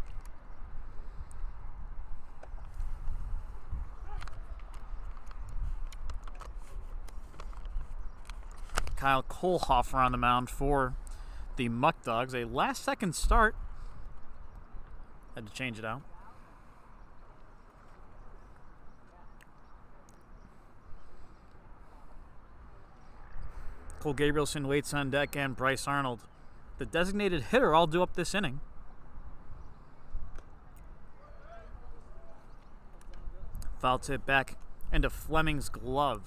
Kyle Kohlhofer on the mound for the Muckdogs. A last-second start. Had to change it out. Cole Gabrielson waits on deck, and Bryce Arnold, the designated hitter, all due up this inning. Foul tip back into Fleming's glove.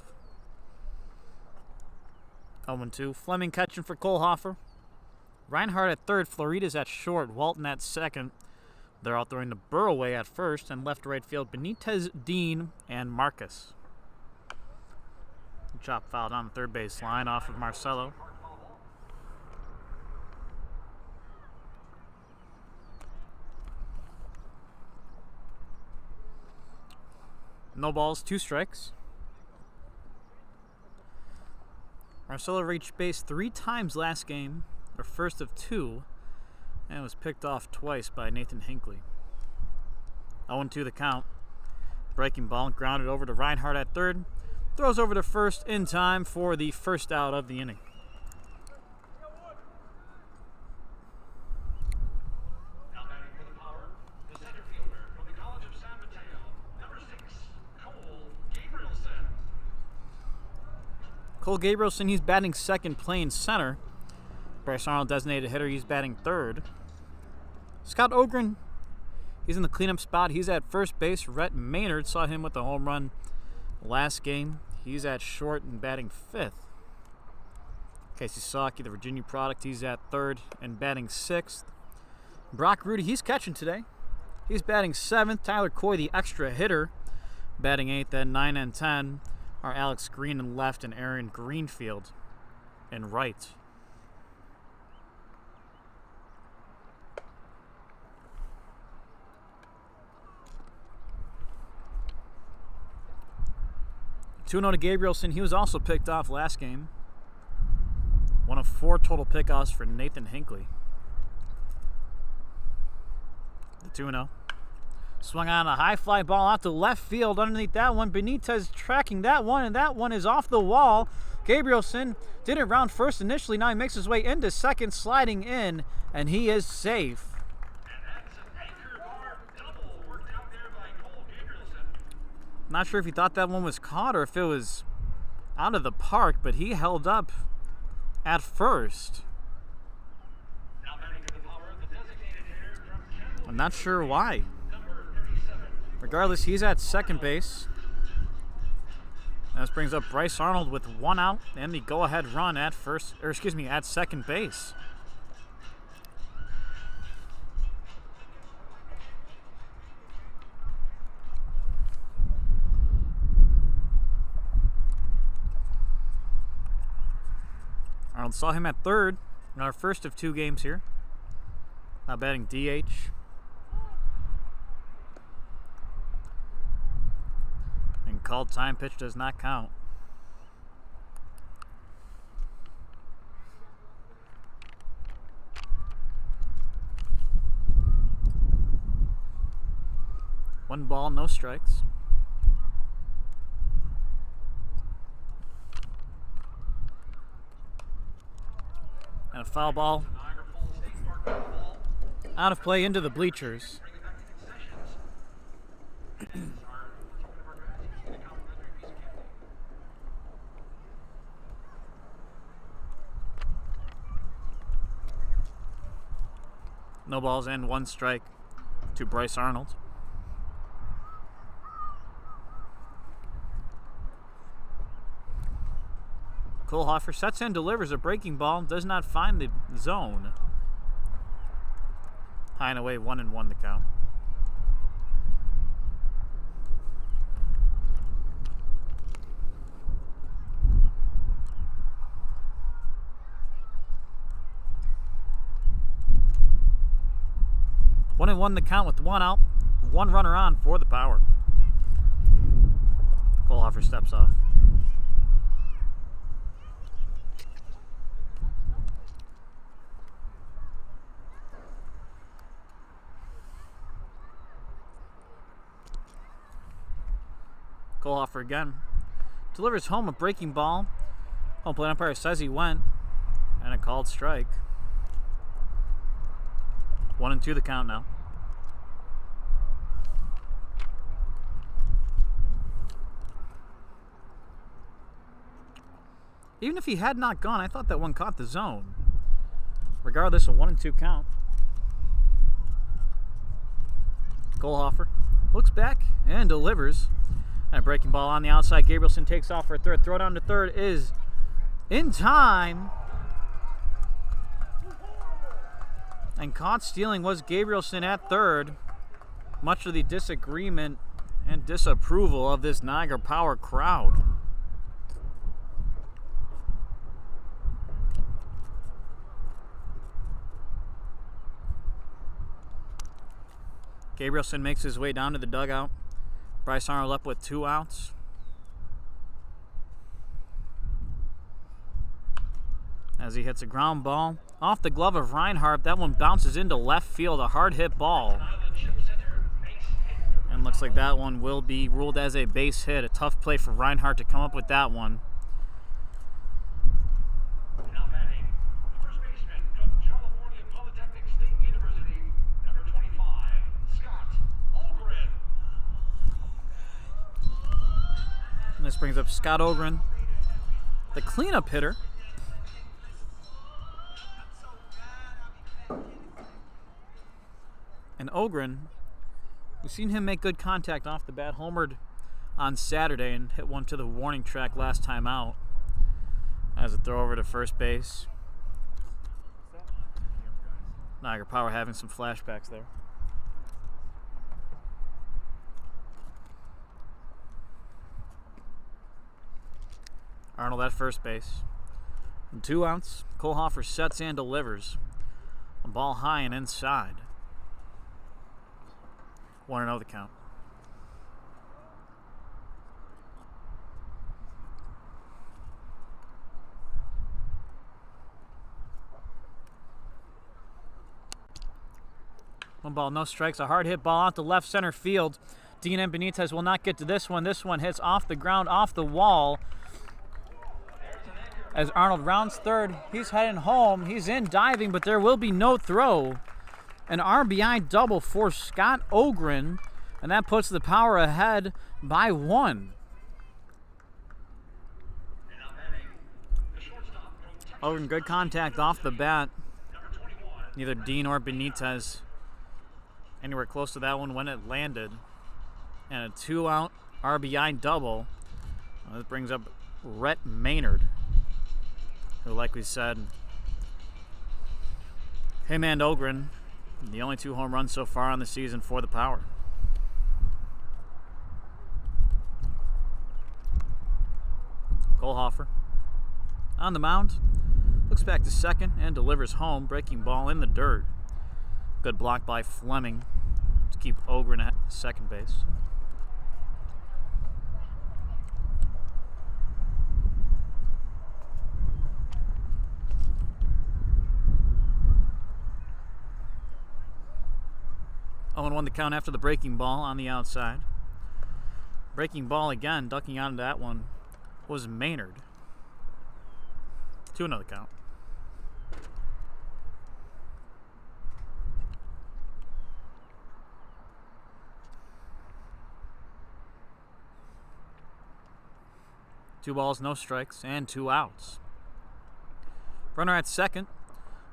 0-2. Fleming catching for Kohlhofer. Reinhardt at third. Florida's at short. Walton at second. They're all throwing the Burroway at first, and left to right field Benitez, Dean, and Marcus. Chop fouled on the third base line off of Marcelo. No balls, 2 strikes. Marcelo reached base 3 times last game, or first of 2, and was picked off twice by Nathan Hinckley. 0-2 the count. Breaking ball grounded over to Reinhardt at third. Throws over to first in time for the first out of the inning. Now batting for the Power, the center fielder from the College of San Mateo, number 6, Cole Gabrielson. Cole Gabrielson, he's batting second, playing center. Bryce Arnold, designated hitter, he's batting third. Scott Ogren, he's in the cleanup spot. He's at first base. Rhett Maynard, saw him with the home run last game. He's at short and batting fifth. Casey Saki, the Virginia product, he's at third and batting sixth. Brock Rudy, he's catching today. He's batting seventh. Tyler Coy, the extra hitter, batting eighth. Then 9 and 10 are Alex Green in left and Aaron Greenfield in right. Two-0 to Gabrielson. He was also picked off last game. One of 4 total pickoffs for Nathan Hinckley. The 2-0. Swung on a high fly ball out to left field underneath that one. Benitez tracking that one, and that one is off the wall. Gabrielson didn't round first initially. Now he makes his way into second, sliding in, and he is safe. And that's an anchor bar double worked out there by Cole Gabrielson. Not sure if he thought that one was caught or if it was out of the park, but he held up at first. Now batting for the Power, the designated hitter from Campbell. I'm not sure why. Number 37. Regardless, he's at second base. And this brings up Bryce Arnold with 1 out and the go-ahead run at at second base. Arnold saw him at third in our first of 2 games here. Now batting DH. And called time pitch does not count. One ball, no strikes. And a foul ball Niagara Falls State Park ball. out of play into the bleachers. Bring it back to concessions. Are talking about grass, you get a complimentary piece of candy. No balls and 1 strike to Bryce Arnold. Kohlhofer sets in, delivers a breaking ball, does not find the zone. High and away, 1-1 the count. One and one the count with 1 out, 1 runner on for the Power. Kohlhofer steps off. Kohlhofer again delivers home a breaking ball. Home plate umpire says he went, and a called strike. 1-2 the count now. Even if he had not gone, I thought that one caught the zone. Regardless, a 1-2 count. Kohlhofer looks back and delivers. And a breaking ball on the outside. Gabrielson takes off for third. Throw down to third is in time. And caught stealing was Gabrielson at third. Much of the disagreement and disapproval of this Niagara Power crowd. Gabrielson makes his way down to the dugout. Bryce Arnold up with 2 outs. As he hits a ground ball off the glove of Reinhardt. That one bounces into left field, a hard hit ball. And And looks like that one will be ruled as a base hit. A tough play for Reinhardt to come up with that one. Now batting, first baseman from California Polytechnic State University, number 25, Scott Olgren. And this brings up Scott Olgren, the cleanup hitter. And Ogren, we've seen him make good contact off the bat. Homered on Saturday and hit one to the warning track last time out. As a throw over to first base. Niagara Power having some flashbacks there. Arnold at first base. And 2 outs. Kohlhofer sets and delivers. A ball high and inside. 1-0 the count. One ball, no strikes. A hard hit ball out to left center field. Dean and Benitez will not get to this one. This one hits off the ground, off the wall. As Arnold rounds third, he's heading home. He's in diving, but there will be no throw. An RBI double for Scott Ogren, and that puts the Power ahead by 1. Ogren, good contact off the bat. Neither Dean or Benitez anywhere close to that one when it landed. And a 2-out RBI double. This brings up Rhett Maynard, who, like we said, him and Ogren, the only 2 home runs so far on the season for the Power. Kohlhofer on the mound, looks back to second and delivers home. Breaking ball in the dirt. Good block by Fleming to keep Ogren at second base. Owen won the count after the breaking ball on the outside. Breaking ball again, ducking onto that one was Maynard. 2-0 the count. Two balls, no strikes, and 2 outs. Runner at second.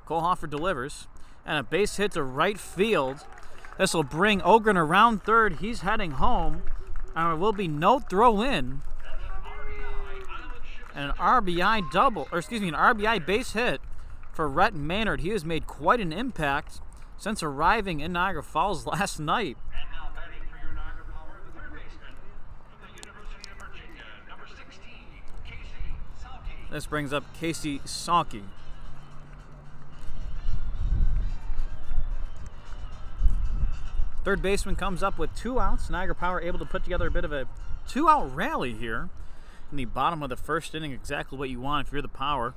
Kohlhofer delivers, and a base hit to right field. This will bring Ogren around third. He's heading home, and there will be no throw in. And an RBI double, or excuse me, an RBI base hit for Rhett Maynard. He has made quite an impact since arriving in Niagara Falls last night. And now batting for your Niagara Power, the third baseman from the University of Virginia, number 16, Casey Salke. This brings up Casey Salke. Third baseman comes up with 2 outs. Niagara Power able to put together a bit of a 2-out rally here in the bottom of the first inning. Exactly what you want if you're the Power.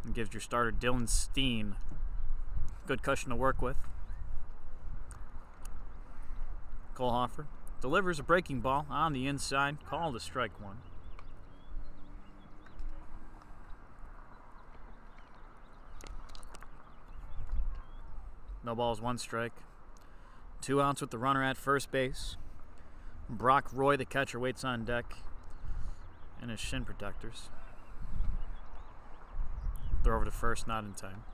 And gives your starter Dylan Steen good cushion to work with. Kohlhofer delivers a breaking ball on the inside. Called a strike 1. No balls, 1 strike. 2 outs with the runner at first base. Brock Roy, the catcher, waits on deck in his shin protectors. Throw over to first, not in time.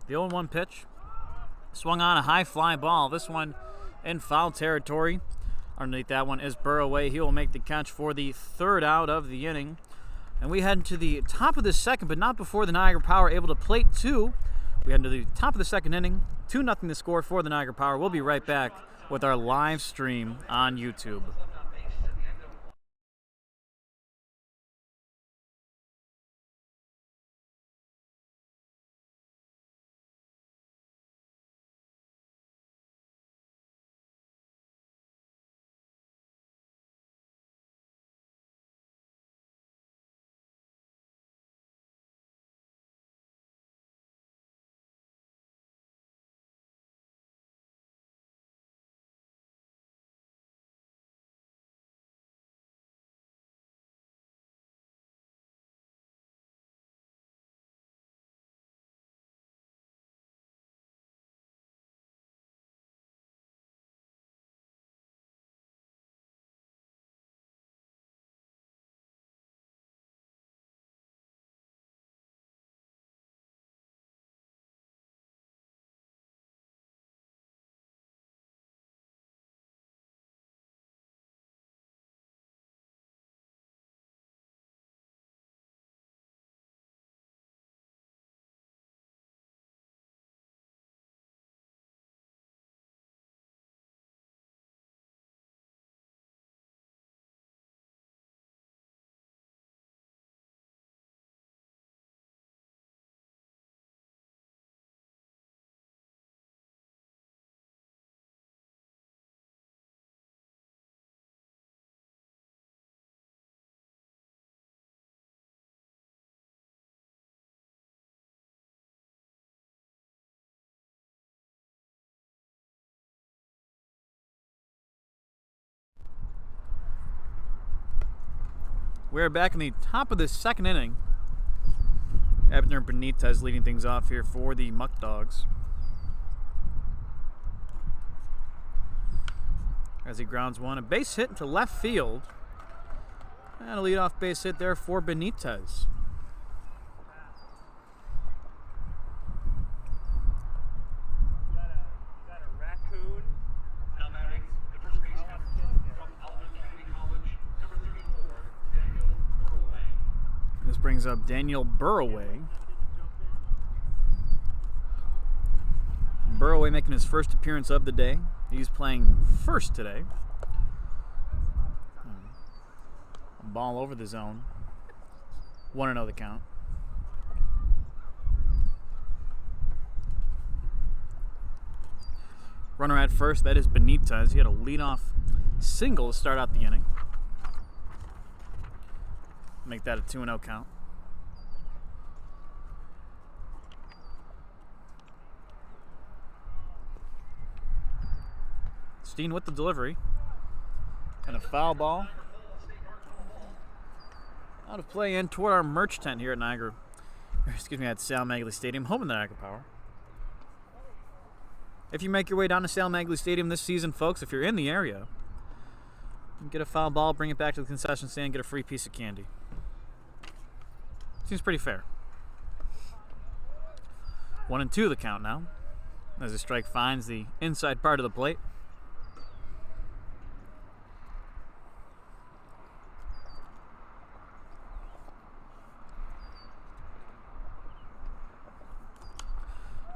The 0-1 pitch. Swung on a high fly ball. This one in foul territory. Underneath that one is Burroway. He will make the catch for the 3rd out of the inning. And we head to the top of the second, but not before the Niagara Power able to plate 2. We head to the top of the second inning. 2-0 the score for the Niagara Power. We'll be right back with our live stream on YouTube. We're back in the top of the second inning. Abner Benitez leading things off here for the Muckdogs. As he grounds one, a base hit to left field. And a leadoff base hit there for Benitez. This brings up Daniel Burroway. Burroway making his first appearance of the day. He's playing first today. Ball over the zone. 1-0 the count. Runner at first, that is Benitez. He had a leadoff single to start out the inning. Make that a 2-0 count. Steen with the delivery. And a foul ball. Out of play in toward our merch tent here at Niagara. Excuse me, at Sal Maglie Stadium, home of the Niagara Power. If you make your way down to Sal Maglie Stadium this season, folks, if you're in the area, get a foul ball, bring it back to the concession stand, get a free piece of candy. Seems pretty fair. 1-2 the count now. As the strike finds the inside part of the plate.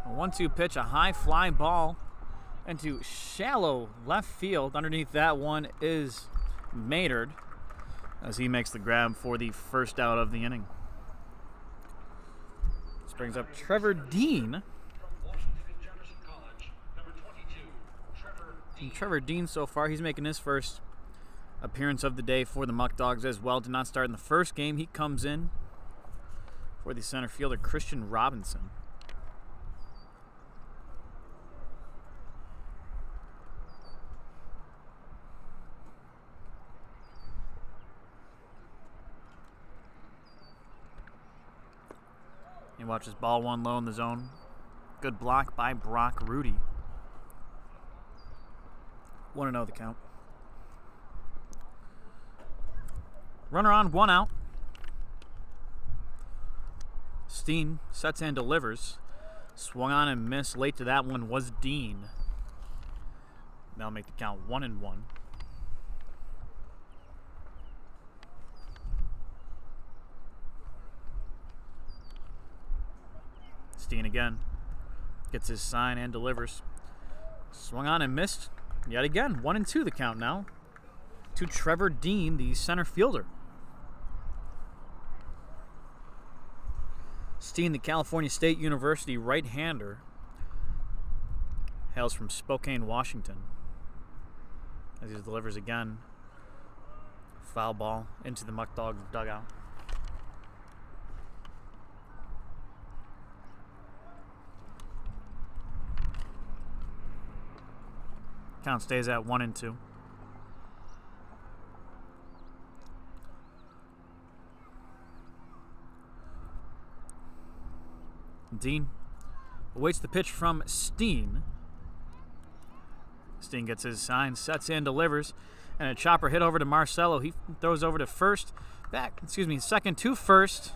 A 1-2 pitch, a high fly ball into shallow left field. Underneath that one is Maynard as he makes the grab for the first out of the inning. This brings up Trevor Dean. And Trevor Dean so far, he's making his first appearance of the day for the Muckdogs as well. Did not start in the first game. He comes in for the center fielder, Christian Robinson. He watches ball one low in the zone. Good block by Brock Rudy. 1-0 the count. Runner on, 1 out. Steen sets and delivers. Swung on and missed. Late to that one was Dean. That'll make the count 1-1. Steen again. Gets his sign and delivers. Swung on and missed. Yet again, 1-2 the count now. To Trevor Dean, the center fielder. Steen, the California State University right-hander. Hails from Spokane, Washington. As he delivers again. Foul ball into the Muckdog dugout. Count stays at 1-2. Dean awaits the pitch from Steen. Steen gets his sign, sets in, delivers, and a chopper hit over to Marcelo. He throws over to second to first,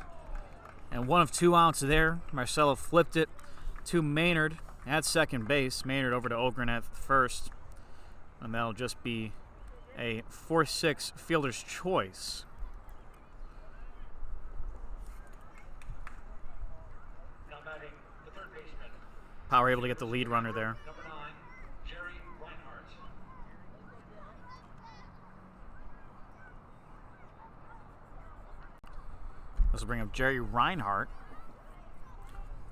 and 1 of 2 outs there. Marcelo flipped it to Maynard at second base. Maynard over to Ogren at first. And that'll just be a 4-6 fielder's choice. Now batting the third baseman. Power able to get the lead runner there. Number 9, Jerry Reinhardt. This will bring up Jerry Reinhardt.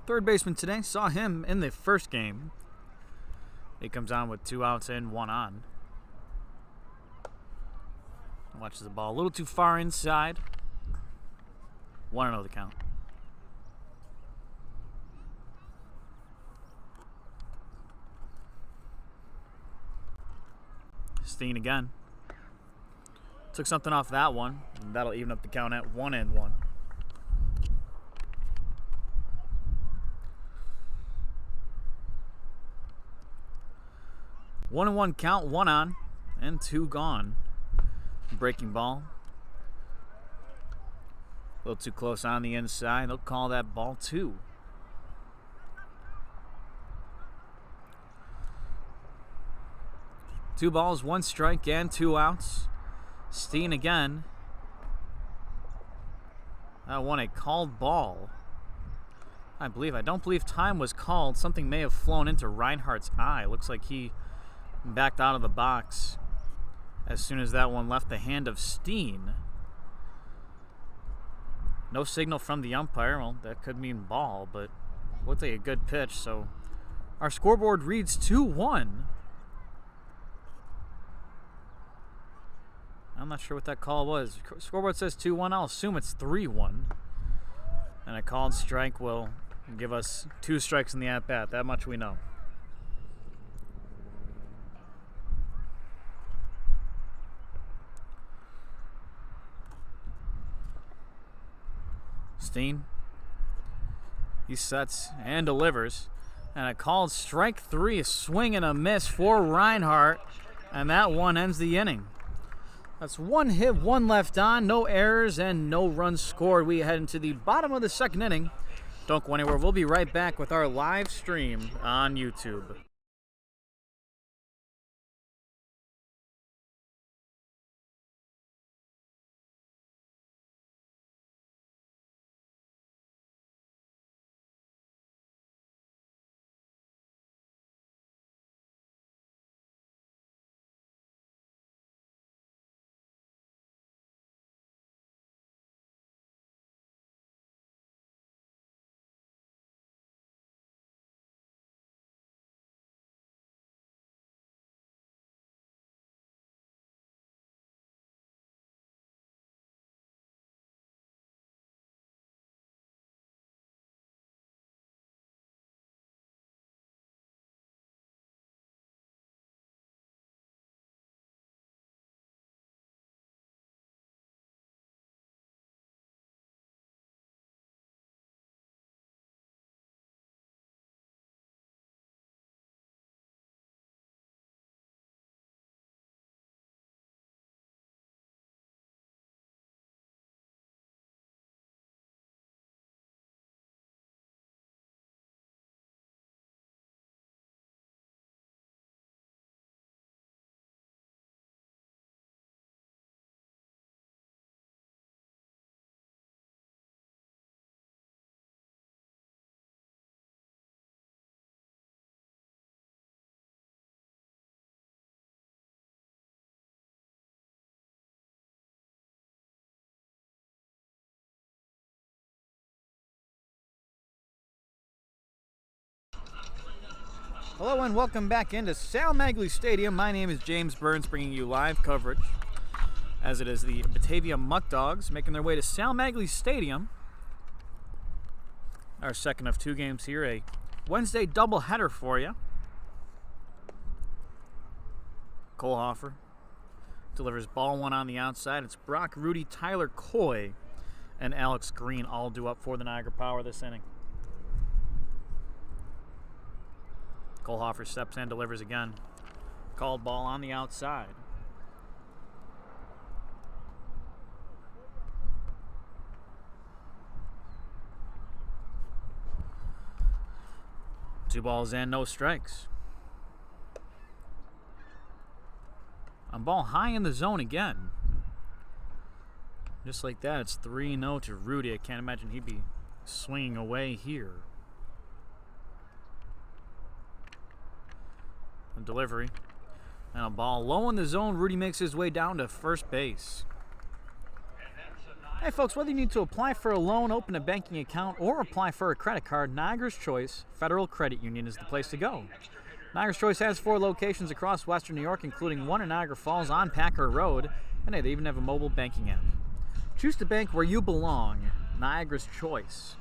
Third baseman today. Saw him in the first game. He comes on with 2 outs in, 1 on. Watches the ball a little too far inside. 1-0 the count. Steen again. Took something off that one, and that'll even up the count at 1-1. One and one count, 1 on and 2 gone. Breaking ball. A little too close on the inside. They'll call that ball 2. Two balls, 1 strike, and 2 outs. Steen again. That one a called ball. I don't believe time was called. Something may have flown into Reinhardt's eye. Looks like he backed out of the box as soon as that one left the hand of Steen. No signal from the umpire. Well, that could mean ball, but looked like a good pitch. So our scoreboard reads 2-1. I'm not sure what that call was. Scoreboard says 2-1. I'll assume it's 3-1. And a called strike will give us 2 strikes in the at-bat. That much we know. Steen. He sets and delivers. And a called strike 3. A swing and a miss for Reinhardt. And that one ends the inning. That's 1 hit, 1 left on, no errors, and no runs scored. We head into the bottom of the 2nd inning. Don't go anywhere. We'll be right back with our live stream on YouTube. Hello and welcome back into Sal Maglie Stadium. My name is James Burns, bringing you live coverage as it is the Batavia Muckdogs making their way to Sal Maglie Stadium. Our second of 2 games here, a Wednesday doubleheader for you. Kohlhofer delivers ball 1 on the outside. It's Brock Rudy, Tyler Coy, and Alex Green all due up for the Niagara Power this inning. Kohlhofer steps in, delivers again. Called ball on the outside. Two balls and no strikes. A ball high in the zone again. Just like that, it's 3-0 to Rudy. I can't imagine he'd be swinging away here. A delivery and a ball low in the zone. Rudy makes his way down to first base. Hey folks, whether you need to apply for a loan, open a banking account, or apply for a credit card, Niagara's Choice Federal Credit Union is the place to go. Niagara's Choice has 4 locations across Western New York, including 1 in Niagara Falls on Packer Road, and hey, they even have a mobile banking app. Choose to bank where you belong. Niagara's Choice.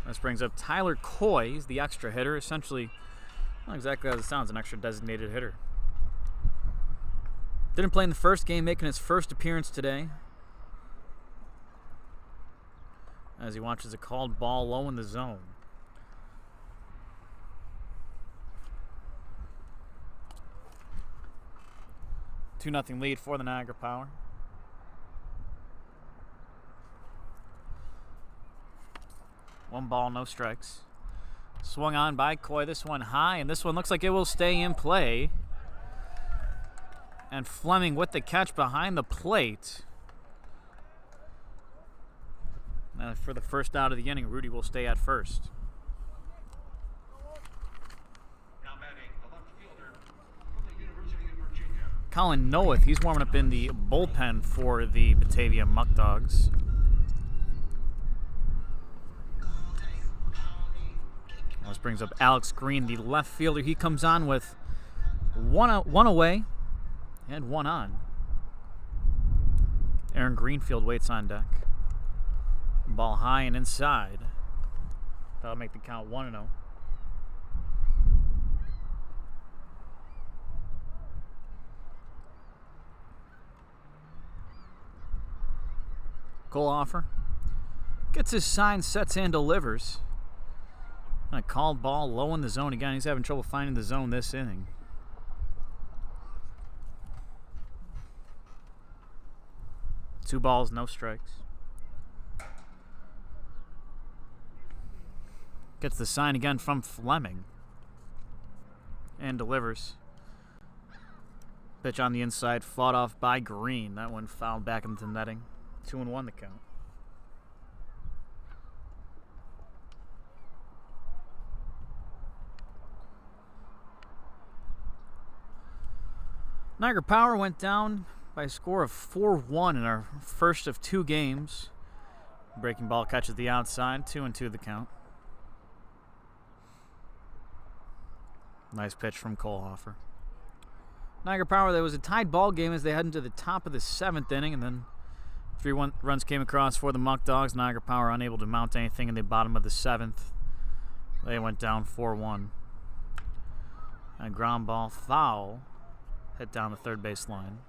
This brings up Tyler Coy. He's the extra hitter, essentially, not exactly as it sounds, an extra designated hitter. Didn't play in the first game, making his first appearance today. As he watches a called ball low in the zone. Two 2-0 lead for the Niagara Power. One ball, no strikes. Swung on by Coy. This one high, and this one looks like it will stay in play. And Fleming with the catch behind the plate. For the first out of the inning, Rudy will stay at first. Now batting, the left fielder from the University of Virginia. Colin Noeth, he's warming up in the bullpen for the Batavia Muckdogs. This brings up Alex Green, the left fielder. He comes on with one away and one on. Aaron Greenfield waits on deck. Ball high and inside. That'll make the count 1-0. Kohlhofer gets his sign, sets and delivers. And a called ball low in the zone again. He's having trouble finding the zone this inning. Two balls, no strikes. Gets the sign again from Fleming. And delivers. Pitch on the inside, fought off by Green. That one fouled back into the netting. 2-1 the count. Niagara Power went down by a score of 4-1 in our first of two games. Breaking ball catches the outside, 2-2 the count. Nice pitch from Kohlhofer. Niagara Power, there was a tied ball game as they head into the top of the 7th inning, and then 3 runs came across for the Muckdogs. Niagara Power unable to mount anything in the bottom of the 7th. They went down 4-1. A ground ball foul hit down the third base line.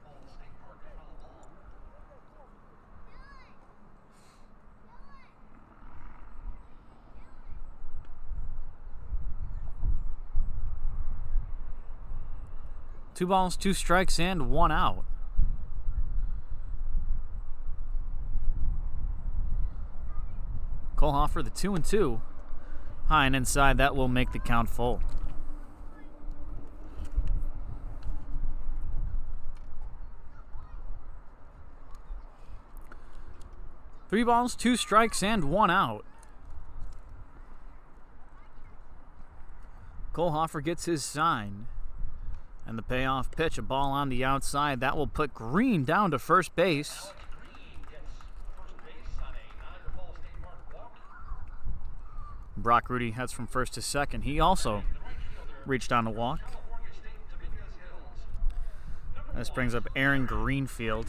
Two balls, two strikes, and one out. Kohlhofer, the 2-2. High and inside, that will make the count full. Three balls, two strikes, and one out. Kohlhofer gets his sign. And the payoff pitch, a ball on the outside. That will put Green down to first base. Brock Rudy heads from first to second. He also reached on the walk. This brings up Aaron Greenfield.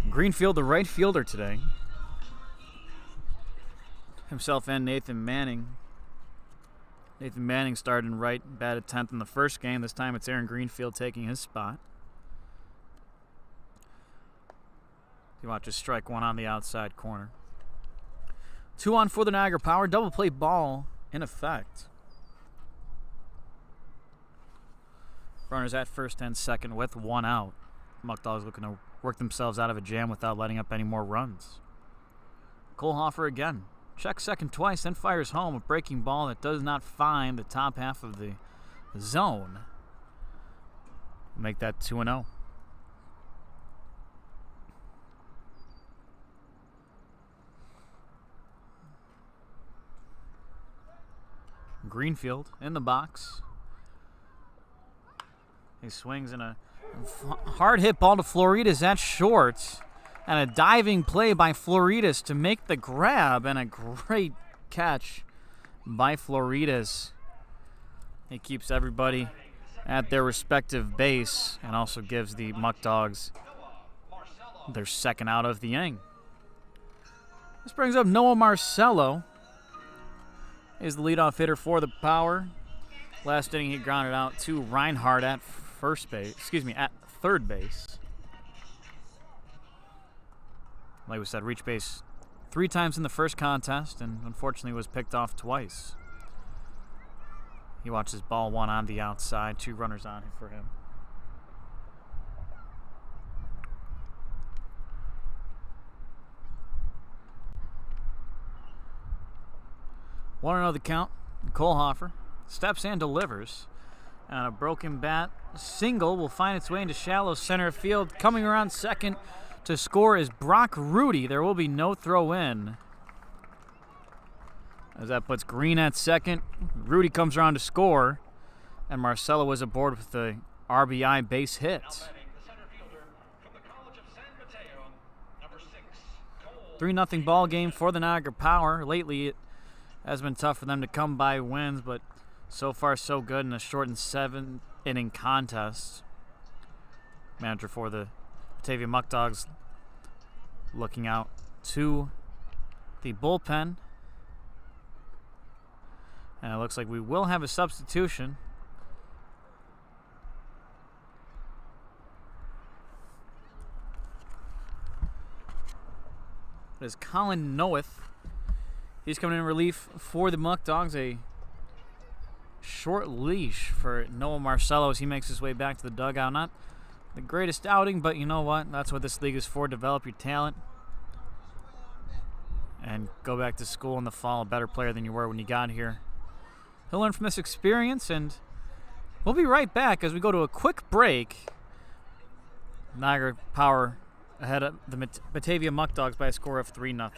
Greenfield, the right fielder today. Himself and Nathan Manning. Nathan Manning started in right, batted 10th in the first game. This time it's Aaron Greenfield taking his spot. You watch us strike one on the outside corner. 2 on for the Niagara Power. Double play ball in effect. Runners at first and second with one out. Muckdogs looking to work themselves out of a jam without letting up any more runs. Kohlhofer again. Checks second twice, then fires home a breaking ball that does not find the top half of the zone. Make that 2-0. Greenfield in the box. He swings in a hard hit ball to Floridas at short. And a diving play by Floridas to make the grab, and a great catch by Floridas. He keeps everybody at their respective base and also gives the Muckdogs their second out of the inning. This brings up Noah Marcello. is the leadoff hitter for the Power. Last inning, he grounded out to Reinhardt at at third base. Like we said, reached base 3 times in the first contest, and unfortunately was picked off twice. He watches ball 1 on the outside, 2 runners on for him. Want to know the count? Cole Hoffer steps and delivers. And a broken bat single will find its way into shallow center field. Coming around second to score is Brock Rudy. There will be no throw in. As that puts Green at second. Rudy comes around to score. And Marcelo is aboard with the RBI base hit. 3-0 ball game for the Niagara Power. Lately, it has been tough for them to come by wins, but so far so good in a shortened 7-inning contest. Manager for the Batavia Muckdogs looking out to the bullpen. And it looks like we will have a substitution. It is Colin Noeth. He's coming in relief for the Muckdogs. A short leash for Noah Marcelo as he makes his way back to the dugout. Not the greatest outing, but you know what? That's what this league is for. Develop your talent and go back to school in the fall a better player than you were when you got here. He'll learn from this experience, and we'll be right back as we go to a quick break. Niagara Power ahead of the Batavia Muckdogs by a score of 3-0.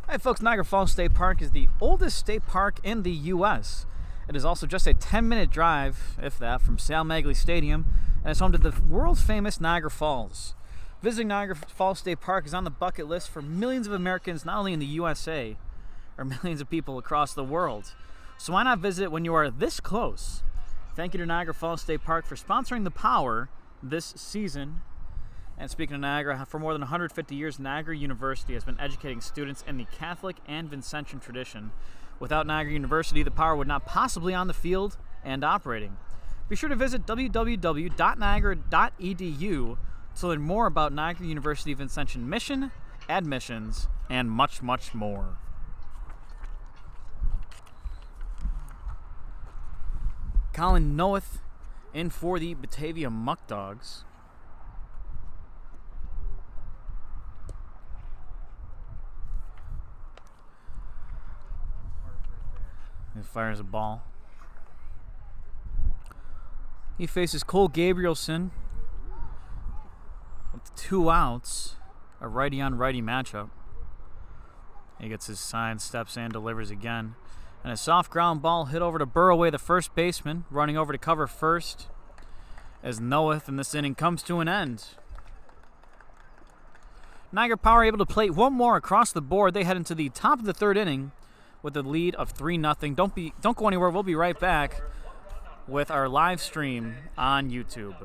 Hi folks, Niagara Falls State Park is the oldest state park in the U.S. It is also just a 10-minute drive, if that, from Sal Maglie Stadium, and it's home to the world famous Niagara Falls. Visiting Niagara Falls State Park is on the bucket list for millions of Americans, not only in the USA, or millions of people across the world. So why not visit it when you are this close? Thank you to Niagara Falls State Park for sponsoring the Power this season. And speaking of Niagara, for more than 150 years, Niagara University has been educating students in the Catholic and Vincentian tradition. Without Niagara University, the Power would not possibly on the field and operating. Be sure to visit www.niagara.edu to learn more about Niagara University Vincentian mission, admissions, and much, much more. Colin Noeth in for the Batavia Muckdogs. He fires a ball. He faces Cole Gabrielson with 2 outs. A righty-on-righty matchup. He gets his sign, steps in, delivers again. And a soft ground ball hit over to Burroway, the first baseman, running over to cover first as Noeth in this inning comes to an end. Niagara Power able to plate one more across the board. They head into the top of the 3rd inning with a lead of 3-0. Don't go anywhere. We'll be right back with our live stream on YouTube.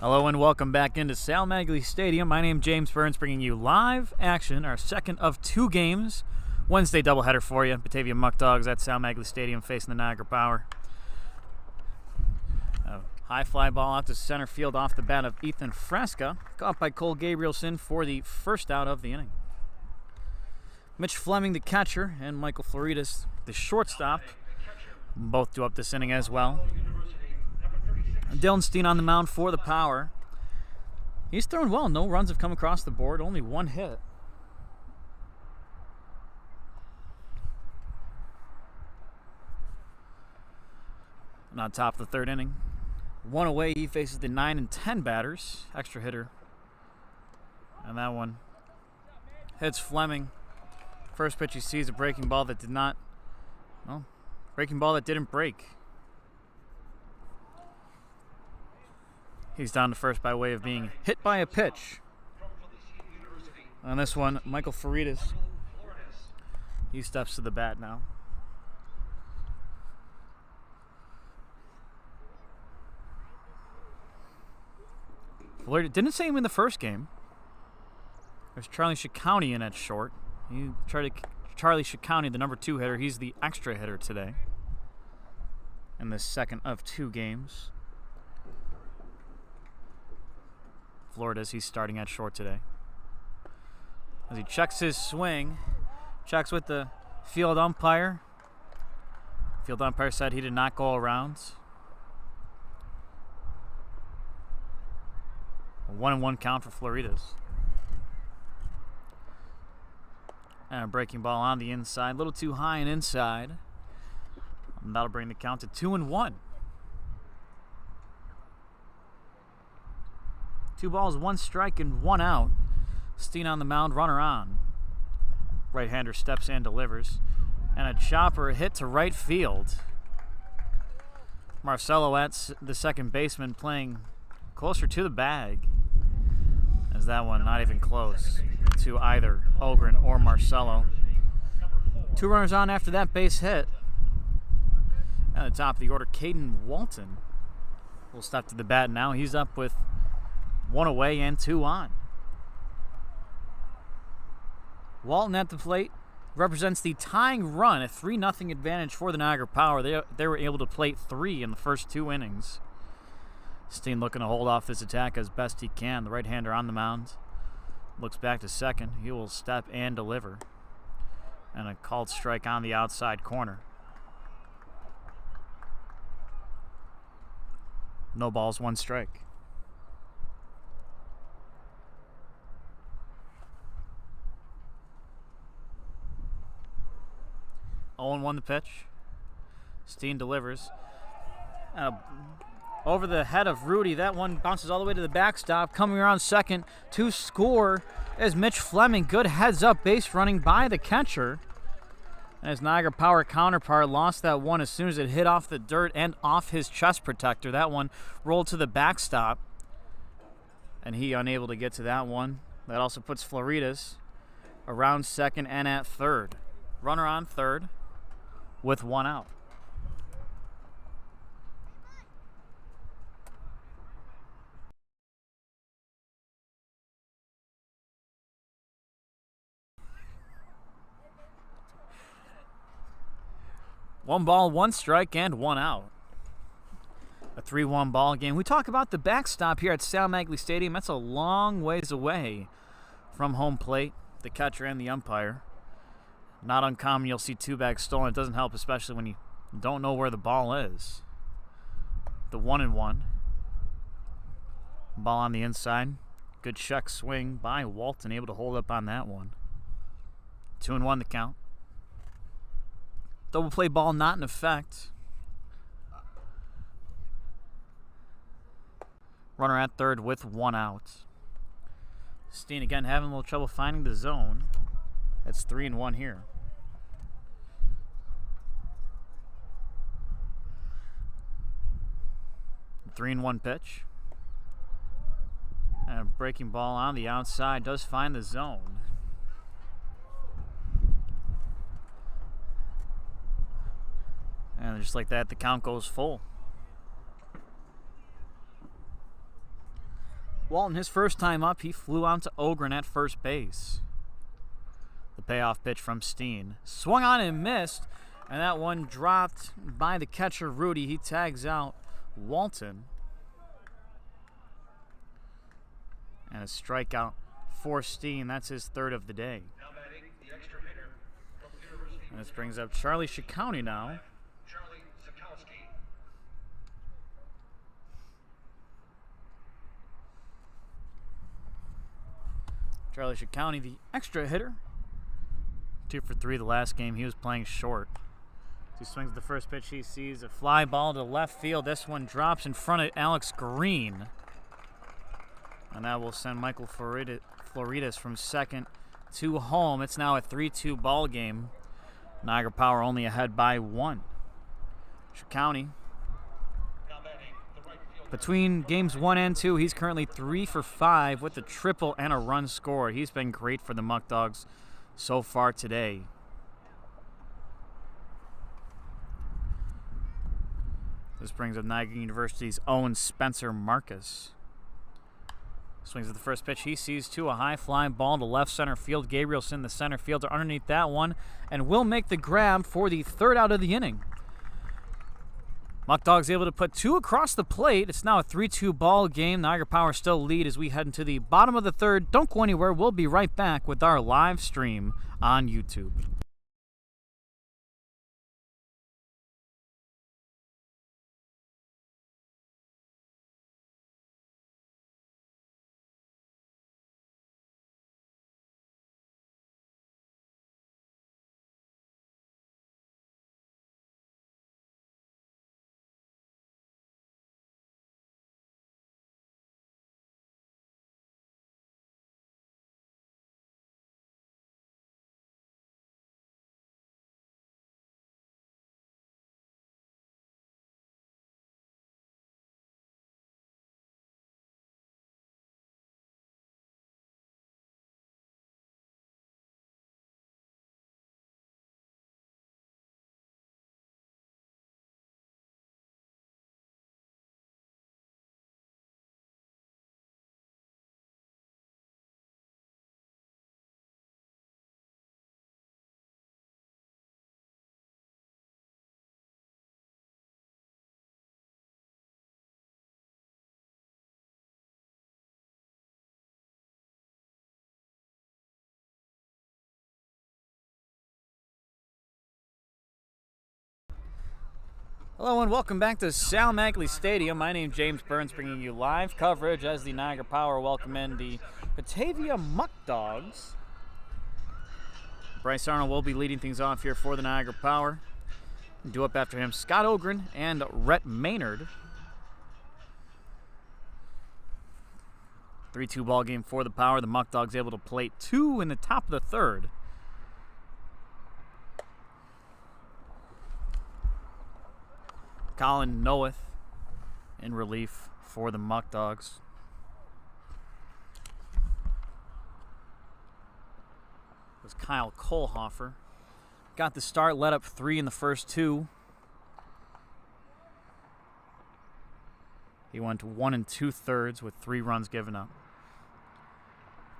Hello and welcome back into Sal Maglie Stadium. My name is James Burns, bringing you live action, our second of two games. Wednesday doubleheader for you. Batavia Muckdogs at Sal Maglie Stadium facing the Niagara Power. A high fly ball out to center field off the bat of Ethan Fresca. Caught by Cole Gabrielson for the first out of the inning. Mitch Fleming, the catcher, and Michael Floridas, the shortstop, both do up this inning as well. Dylan Steen on the mound for the Power. He's thrown well. No runs have come across the board. Only one hit. And on top of the third inning, one away, he faces the 9 and 10 batters. Extra hitter. And that one hits Fleming. First pitch he sees, a breaking ball that did not, well, breaking ball that didn't break. He's down to first by way of being hit by a pitch. On this one, Michael Floridas, he steps to the bat now. Floridas didn't see him in the first game. There's Charlie Ciccone in at short. Charlie Ciccone, the number 2 hitter, he's the extra hitter today in the second of 2 games. Floridas, he's starting at short today. As he checks his swing, checks with the field umpire. Field umpire said he did not go around. A 1-1 count for Floridas. And a breaking ball on the inside, a little too high and inside. And that'll bring the count to 2-1. 2 balls, 1 strike, and 1 out. Steen on the mound, runner on. Right-hander steps and delivers. And a chopper hit to right field. Marcelo at the second baseman, playing closer to the bag. As that one not even close to either Ogren or Marcelo. 2 runners on after that base hit. At the top of the order, Caden Walton will step to the bat now. He's up with 1 away and 2 on. Walton at the plate represents the tying run, a 3-0 advantage for the Niagara Power. They were able to plate 3 in the first 2 innings. Steen looking to hold off this attack as best he can. The right-hander on the mound. Looks back to second. He will step and deliver. And a called strike on the outside corner. No balls, 1 strike. 0-1 the pitch. Steen delivers. Over the head of Rudy. That one bounces all the way to the backstop. Coming around second to score is Mitch Fleming. Good heads-up base running by the catcher. And his Niagara Power counterpart lost that one as soon as it hit off the dirt and off his chest protector. That one rolled to the backstop. And he unable to get to that one. That also puts Floridas around second and at third. Runner on third with 1 out. One ball, 1 strike, and 1 out. A 3-1 ball game. We talk about the backstop here at Sal Maglie Stadium. That's a long ways away from home plate, the catcher and the umpire. Not uncommon, you'll see 2 bags stolen. It doesn't help, especially when you don't know where the ball is. The 1-1. Ball on the inside. Good check swing by Walton, able to hold up on that one. 2-1 the count. Double play ball not in effect. Runner at third with 1 out. Steen again having a little trouble finding the zone. That's 3-1 here. A 3-1 pitch. And a breaking ball on the outside does find the zone. And just like that, the count goes full. Walton, his first time up, he flew out to Ogren at first base. The payoff pitch from Steen. Swung on and missed, and that one dropped by the catcher, Rudy. He tags out Walton. And a strikeout for Steen. That's his third of the day. Now batting the extra hitter from the University And this brings up Charlie Ciccone now. Charlie Sikowski. Charlie Ciccone, the extra hitter. 2 for 3 the last game. He was playing short. He swings the first pitch. He sees a fly ball to left field. This one drops in front of Alex Green. And that will send Michael Floridas from second to home. It's now a 3-2 ball game. Niagara Power only ahead by 1. Ciccone. Between games 1 and 2, he's currently 3 for 5 with a triple and a run scored. He's been great for the Muckdogs so far today. This brings up Niagara University's own Spencer Marcus. Swings at the first pitch. He sees two. A high flying ball to left center field. Gabrielson, the center fielder, underneath that one, and will make the grab for the third out of the inning. Muckdogs able to put 2 across the plate. It's now a 3-2 ball game. Niagara Power still lead as we head into the bottom of the third. Don't go anywhere. We'll be right back with our live stream on YouTube. Hello and welcome back to Sal Maglie Stadium. My name is James Burns, bringing you live coverage as the Niagara Power welcome in the Batavia Muckdogs. Bryce Arnold will be leading things off here for the Niagara Power. Due up after him, Scott Ogren and Rhett Maynard. 3-2 ball game for the Power. The Muckdogs able to plate 2 in the top of the third. Colin Noeth in relief for the Muckdogs. It was Kyle Kohlhofer. Got the start, led up 3 in the first 2. He went 1 2/3 with 3 runs given up.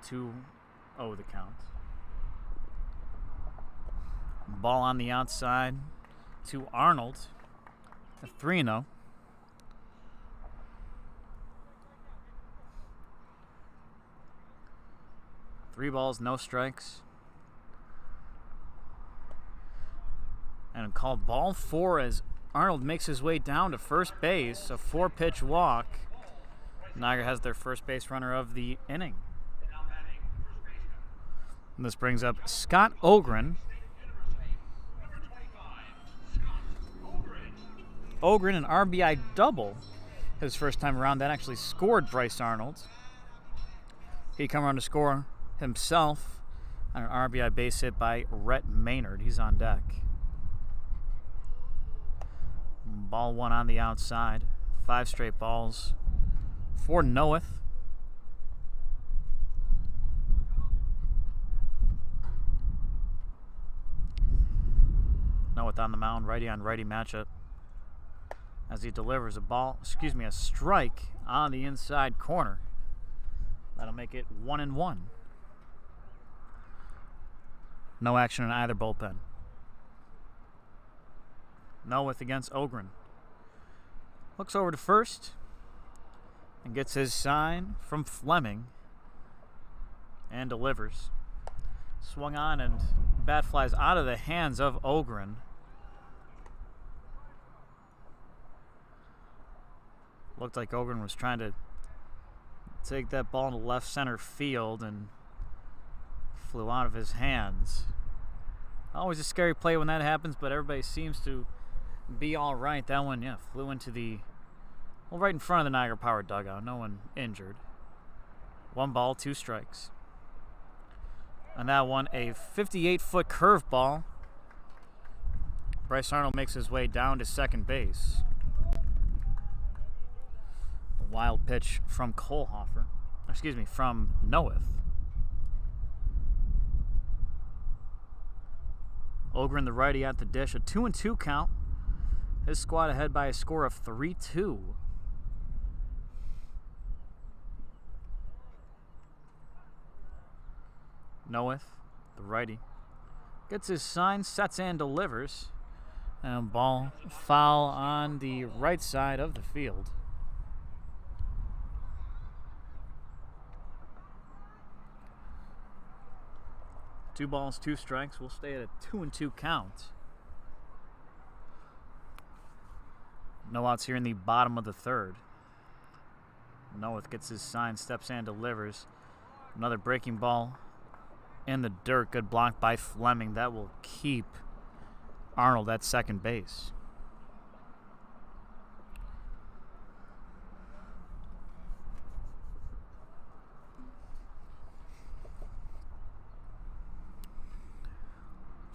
2-0 the count. Ball on the outside to Arnold. 3-0. Three balls, no strikes. And called ball 4 as Arnold makes his way down to first base. A 4-pitch walk. Niagara has their first base runner of the inning. And this brings up Scott Ogren. Ogren, an RBI double his first time around. That actually scored Bryce Arnold. He come around to score himself on an RBI base hit by Rhett Maynard. He's on deck. Ball 1 on the outside. 5 straight balls for Noeth. Noeth on the mound, righty on righty matchup. As he delivers a strike on the inside corner. That'll make it 1-1. No action in either bullpen. Noeth against Ogren. Looks over to first and gets his sign from Fleming and delivers. Swung on and bat flies out of the hands of Ogren. Looked like Ogren was trying to take that ball into left center field and flew out of his hands. Always a scary play when that happens, but everybody seems to be all right. That one, yeah, flew into the, well, right in front of the Niagara Power dugout. No one injured. 1 ball, 2 strikes. And that one, a 58-foot curveball. Bryce Arnold makes his way down to second base. A wild pitch from from Noeth. Ogren, the righty, at the dish. A 2-2 count. His squad ahead by a score of 3-2. Noeth, the righty, gets his sign, sets and delivers. And ball foul on the right side of the field. Two balls, 2 strikes. We'll stay at a 2-2 count. No outs here in the bottom of the third. Noeth gets his sign, steps and delivers. Another breaking ball in the dirt. Good block by Fleming. That will keep Arnold at second base.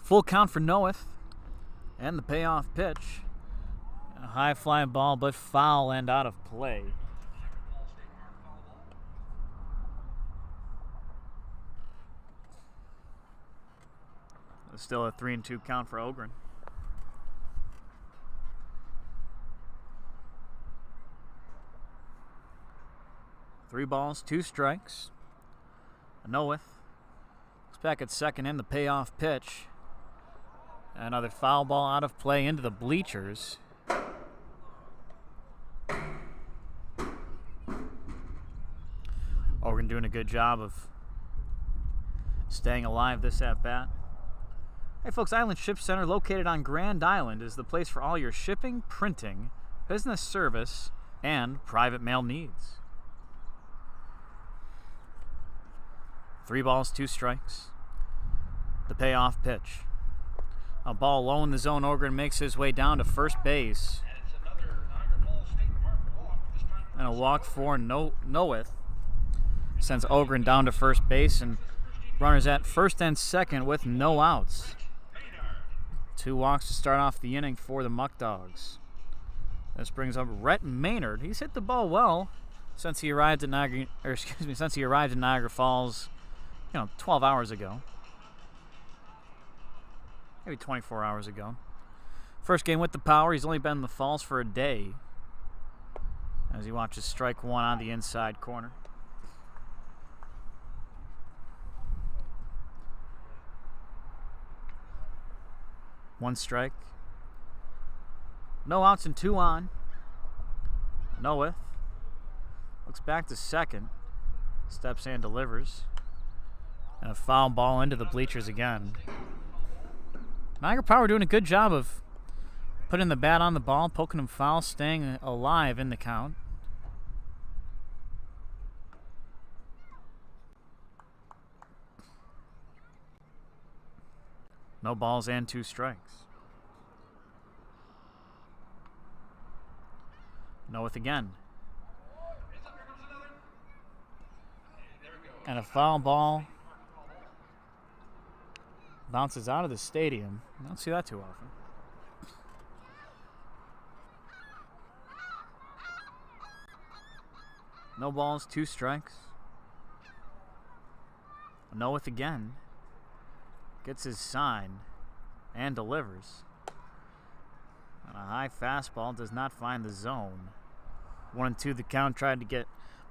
Full count for Noeth. And the payoff pitch. A high flying ball, but foul and out of play. Still a 3-2 count for Ogren. Three balls, 2 strikes. Noeth looks back at second in the payoff pitch. Another foul ball out of play into the bleachers. Ogren doing a good job of staying alive this at-bat. Hey folks, Island Ship Center, located on Grand Island, is the place for all your shipping, printing, business service, and private mail needs. 3 balls, 2 strikes. The payoff pitch. A ball low in the zone. Ogren makes his way down to first base. And a walk for Noeth sends Ogren down to first base, and runners at first and second with no outs. 2 walks to start off the inning for the Muckdogs. This brings up Rhett Maynard. He's hit the ball well since he arrived at Niagara Falls, 12 hours ago. Maybe 24 hours ago. First game with the Power. He's only been in the Falls for a day as he watches strike 1 on the inside corner. One strike. No outs and 2 on. Noeth looks back to second. Steps and delivers. And a foul ball into the bleachers again. Niagara Power doing a good job of putting the bat on the ball, poking him foul, staying alive in the count. No balls and 2 strikes. Noeth again. And a foul ball bounces out of the stadium. I don't see that too often. No balls, 2 strikes. Noeth again. Gets his sign and delivers. And a high fastball does not find the zone. 1-2 the count. Tried to get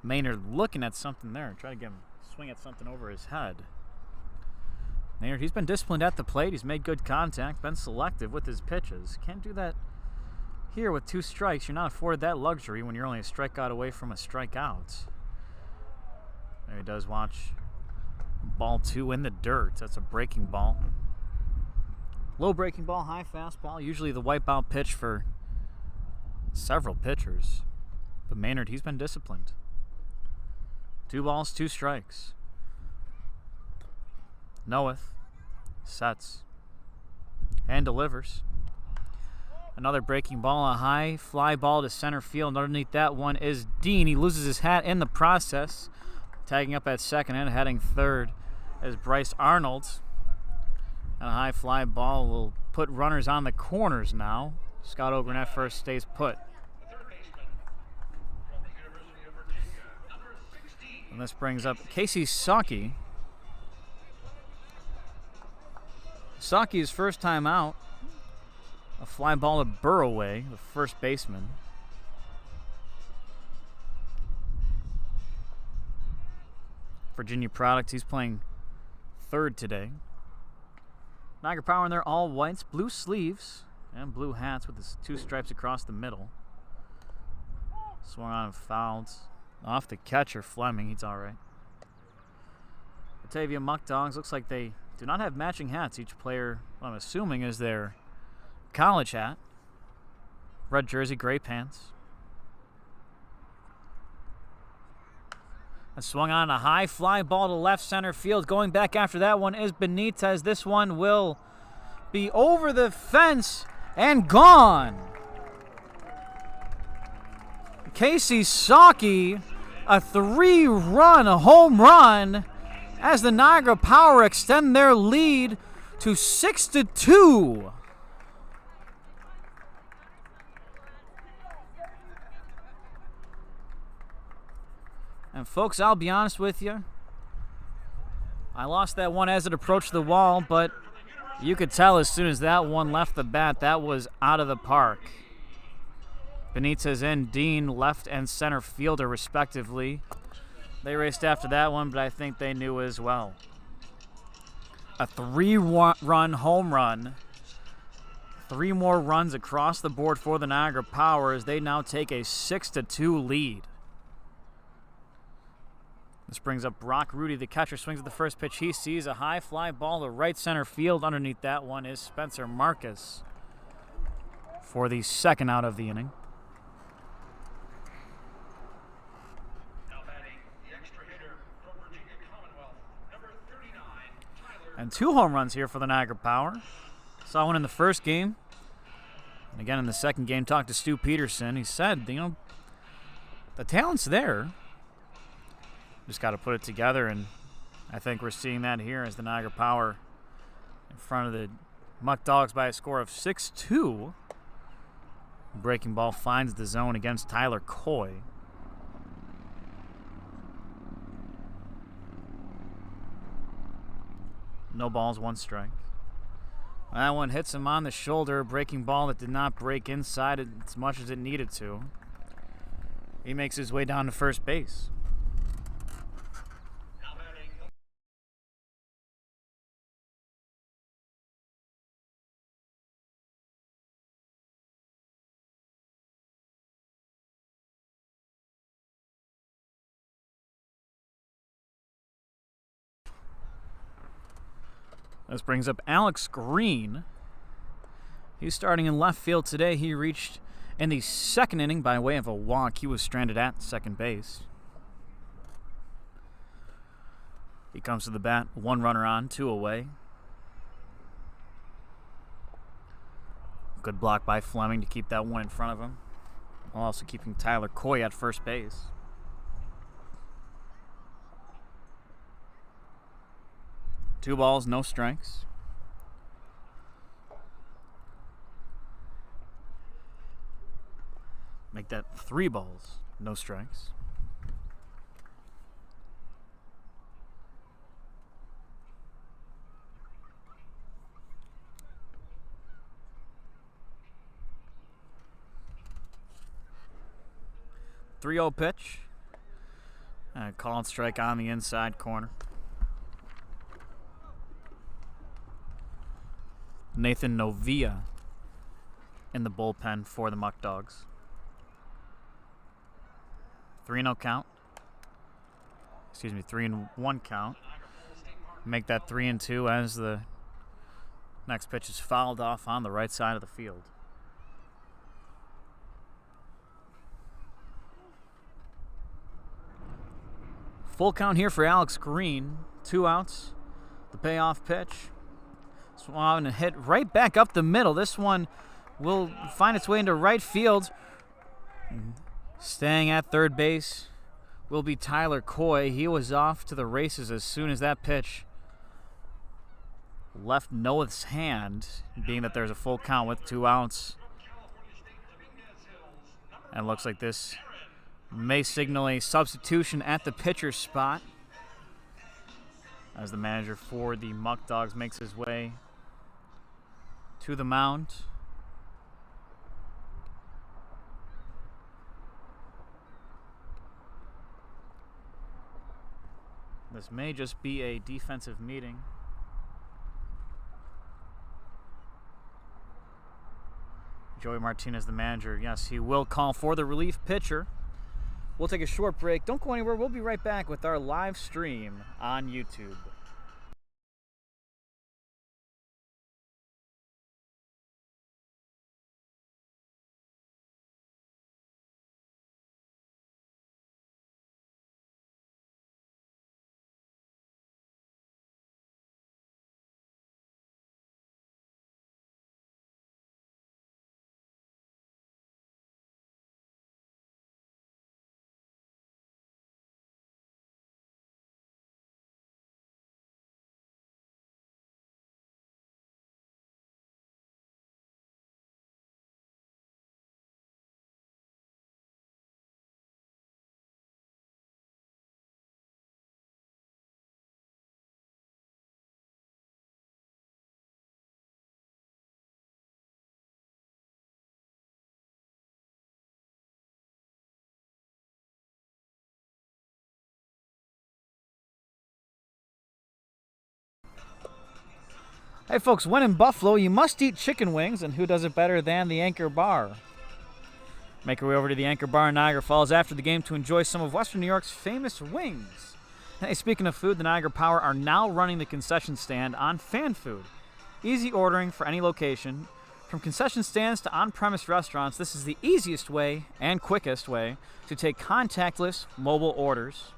Maynard looking at something there. Try to get him swing at something over his head. Maynard, he's been disciplined at the plate. He's made good contact, been selective with his pitches. Can't do that here with 2 strikes. You're not afforded that luxury when you're only a strikeout away from a strikeout. There he does watch ball 2 in the dirt. That's a breaking ball. Low breaking ball, high fastball. Usually the wipeout pitch for several pitchers. But Maynard, he's been disciplined. 2 balls, 2 strikes. Knoweth, sets, and delivers. Another breaking ball, a high fly ball to center field. Underneath that one is Dean. He loses his hat in the process. Tagging up at second and heading third is Bryce Arnold. And a high fly ball will put runners on the corners now. Scott Ogren at first stays put. And this brings up Casey Saki. Saki's first time out. A fly ball to Burroway, the first baseman. Virginia product, he's playing third today. Niagara Power in their all whites, blue sleeves, and blue hats with his 2 stripes across the middle. Swung on and fouled. Off the catcher, Fleming, he's all right. Batavia Muckdogs, looks like they do not have matching hats. Each player, what I'm assuming, is their college hat. Red jersey, gray pants. And swung on a high fly ball to left center field. Going back after that one is Benitez. This one will be over the fence and gone. Casey Saki, a 3-run home run as the Niagara Power extend their lead to 6-2. And folks, I'll be honest with you. I lost that one as it approached the wall, but you could tell as soon as that one left the bat, that was out of the park. Benitez and Dean, left and center fielder respectively. They raced after that one, but I think they knew as well. A 3-run home run. 3 more runs across the board for the Niagara Power as they now take a 6-2 lead. This brings up Brock Rudy. The catcher swings at the first pitch. He sees a high fly ball to right center field. Underneath that one is Spencer Marcus for the second out of the inning. Now batting, the extra hitter from Virginia Commonwealth, number 39, Tyler. And 2 home runs here for the Niagara Power. Saw one in the first game. And again in the second game, talked to Stu Peterson. He said, the talent's there. Just got to put it together, and I think we're seeing that here as the Niagara Power in front of the Muckdogs by a score of 6-2. Breaking ball finds the zone against Tyler Coy. No balls, 1 strike. That one hits him on the shoulder. Breaking ball that did not break inside as much as it needed to. He makes his way down to first base. This brings up Alex Green. He's starting in left field today. He reached in the second inning by way of a walk. He was stranded at second base. He comes to the bat, 1 runner on, 2 away. Good block by Fleming to keep that one in front of him, while also keeping Tyler Coy at first base. Two balls, no strikes. Make that 3 balls, no strikes. .30 pitch. Called strike on the inside corner. Nathan Novia in the bullpen for the Muckdogs. 3-0 count. Excuse me, 3-1 count. Make that 3-2 as the next pitch is fouled off on the right side of the field. Full count here for Alex Green. 2 outs. The payoff pitch. Swung and hit right back up the middle. This one will find its way into right field. Staying at third base will be Tyler Coy. He was off to the races as soon as that pitch left Noah's hand, being that there's a full count with 2 outs. And looks like this may signal a substitution at the pitcher's spot as the manager for the Muckdogs makes his way to the mound. This may just be a defensive meeting. Joey Martinez, the manager, yes, he will call for the relief pitcher. We'll take a short break. Don't go anywhere. We'll be right back with our live stream on YouTube. Hey folks, when in Buffalo, you must eat chicken wings, and who does it better than the Anchor Bar? Make our way over to the Anchor Bar in Niagara Falls after the game to enjoy some of Western New York's famous wings. Hey, speaking of food, the Niagara Power are now running the concession stand on Fan Food. Easy ordering for any location. From concession stands to on-premise restaurants, this is the easiest way and quickest way to take contactless mobile orders.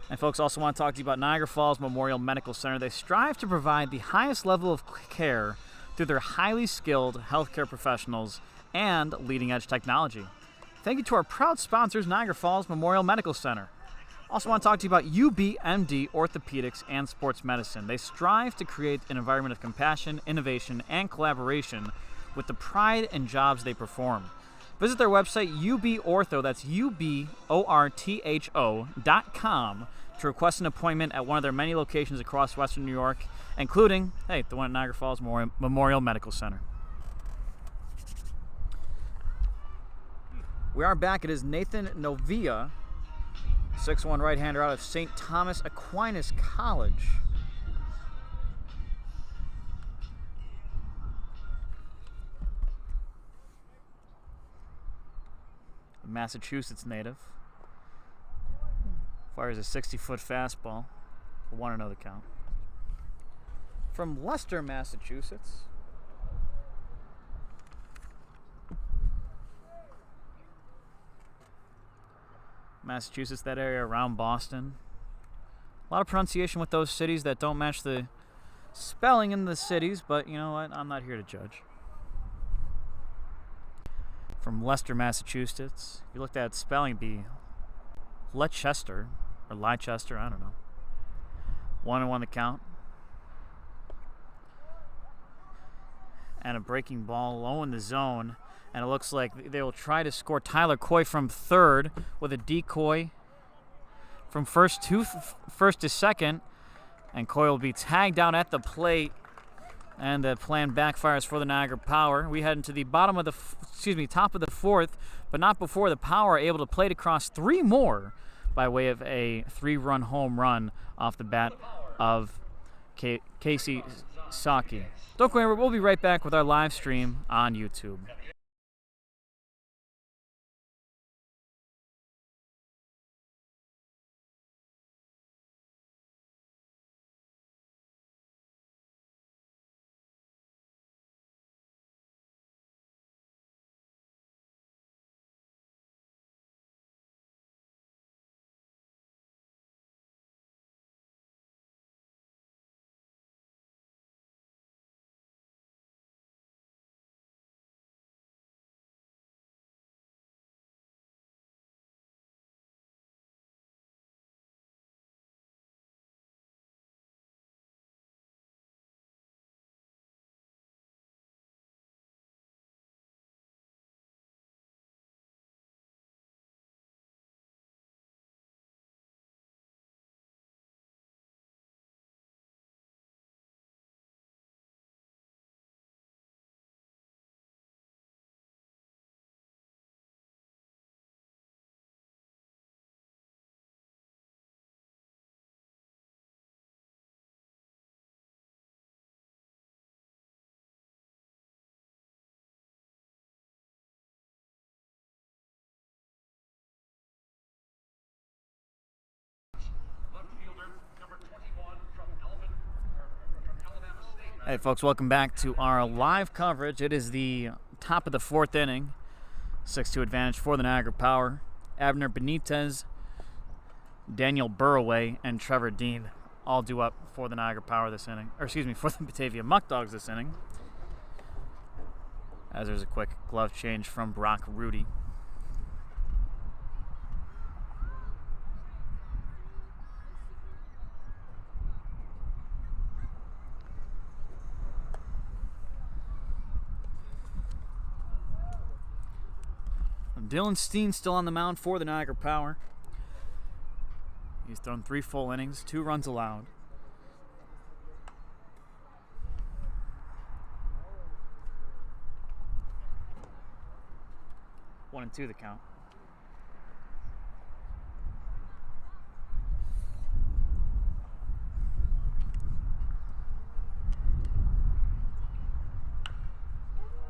And folks, also want to talk to you about Niagara Falls Memorial Medical Center. They strive to provide the highest level of care through their highly skilled healthcare professionals and leading-edge technology. Thank you to our proud sponsors, Niagara Falls Memorial Medical Center. Also want to talk to you about UBMD Orthopedics and Sports Medicine. They strive to create an environment of compassion, innovation, and collaboration with the pride and jobs they perform. Visit their website, UBOrtho, that's UBORTHO.com, to request an appointment at one of their many locations across Western New York, including, the one at Niagara Falls Memorial Medical Center. We are back. It is Nathan Novia, 6'1" right-hander out of St. Thomas Aquinas College. Massachusetts native. Fires a 60-foot fastball. 1-0 the count. From Leicester, Massachusetts. Massachusetts, that area around Boston. A lot of pronunciation with those cities that don't match the spelling in the cities, but you know what? I'm not here to judge. From Leicester, Massachusetts. If you looked at spelling, it'd be Leicester or Leicester, I don't know. 1-1 the count. And a breaking ball low in the zone. And it looks like they will try to score Tyler Coy from third with a decoy from first to second. And Coy will be tagged down at the plate And the plan backfires for the Niagara Power. We head into the top of the fourth, but not before the Power are able to plate across 3 more by way of a 3-run home run off the bat of Casey Saki. Don't go anywhere. We'll be right back with our live stream on YouTube. Hey folks, welcome back to our live coverage. It is the top of the 4th inning. 6-2 advantage for the Niagara Power. Abner Benitez, Daniel Burroway, and Trevor Dean all due up for the Niagara Power this inning. Or excuse me, for the Batavia Muckdogs this inning. As there's a quick glove change from Brock Rudy. Dylan Steen still on the mound for the Niagara Power. He's thrown 3 full innings, 2 runs allowed. One and 2 the count.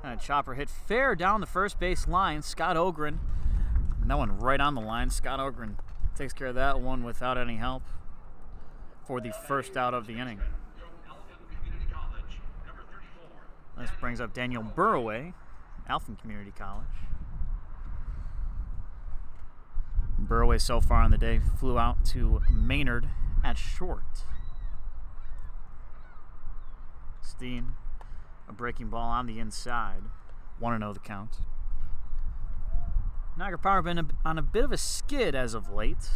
And a chopper hit fair down the first base line. Scott Ogren. And that one right on the line. Scott Ogren takes care of that one without any help for the first out of the inning. This brings up Daniel Burroway, Alphen Community College. Burroway so far on the day flew out to Maynard at short. Steen. A breaking ball on the inside. 1-0 the count. Niagara Power been on a bit of a skid as of late.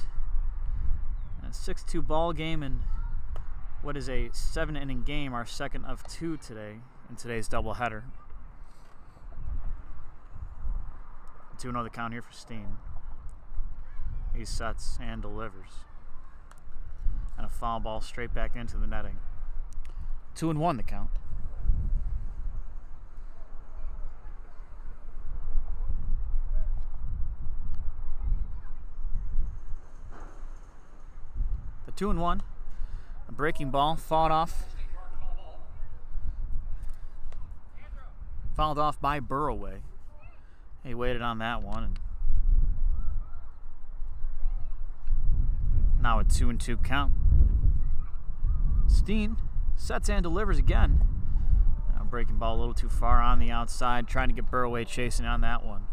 A 6-2 ball game in what is a 7-inning game, our second of 2 today in today's doubleheader. 2-0 the count here for Steen. He sets and delivers. And a foul ball straight back into the netting. 2-1 the count. The 2-1. A breaking ball fouled off by Burroway. He waited on that one. And now a 2-2 count. Steen sets and delivers again. Now breaking ball a little too far on the outside, trying to get Burroway chasing on that one.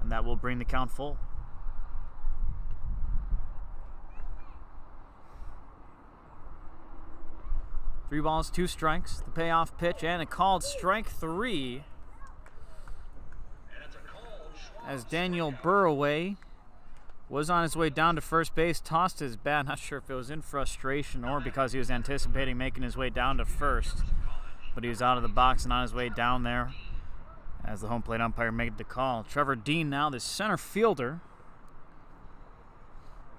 And that will bring the count full. Three balls, 2 strikes, the payoff pitch, and a called strike 3. As Daniel Burroway was on his way down to first base, tossed his bat. Not sure if it was in frustration or because he was anticipating making his way down to first. But he was out of the box and on his way down there as the home plate umpire made the call. Trevor Dean now the center fielder.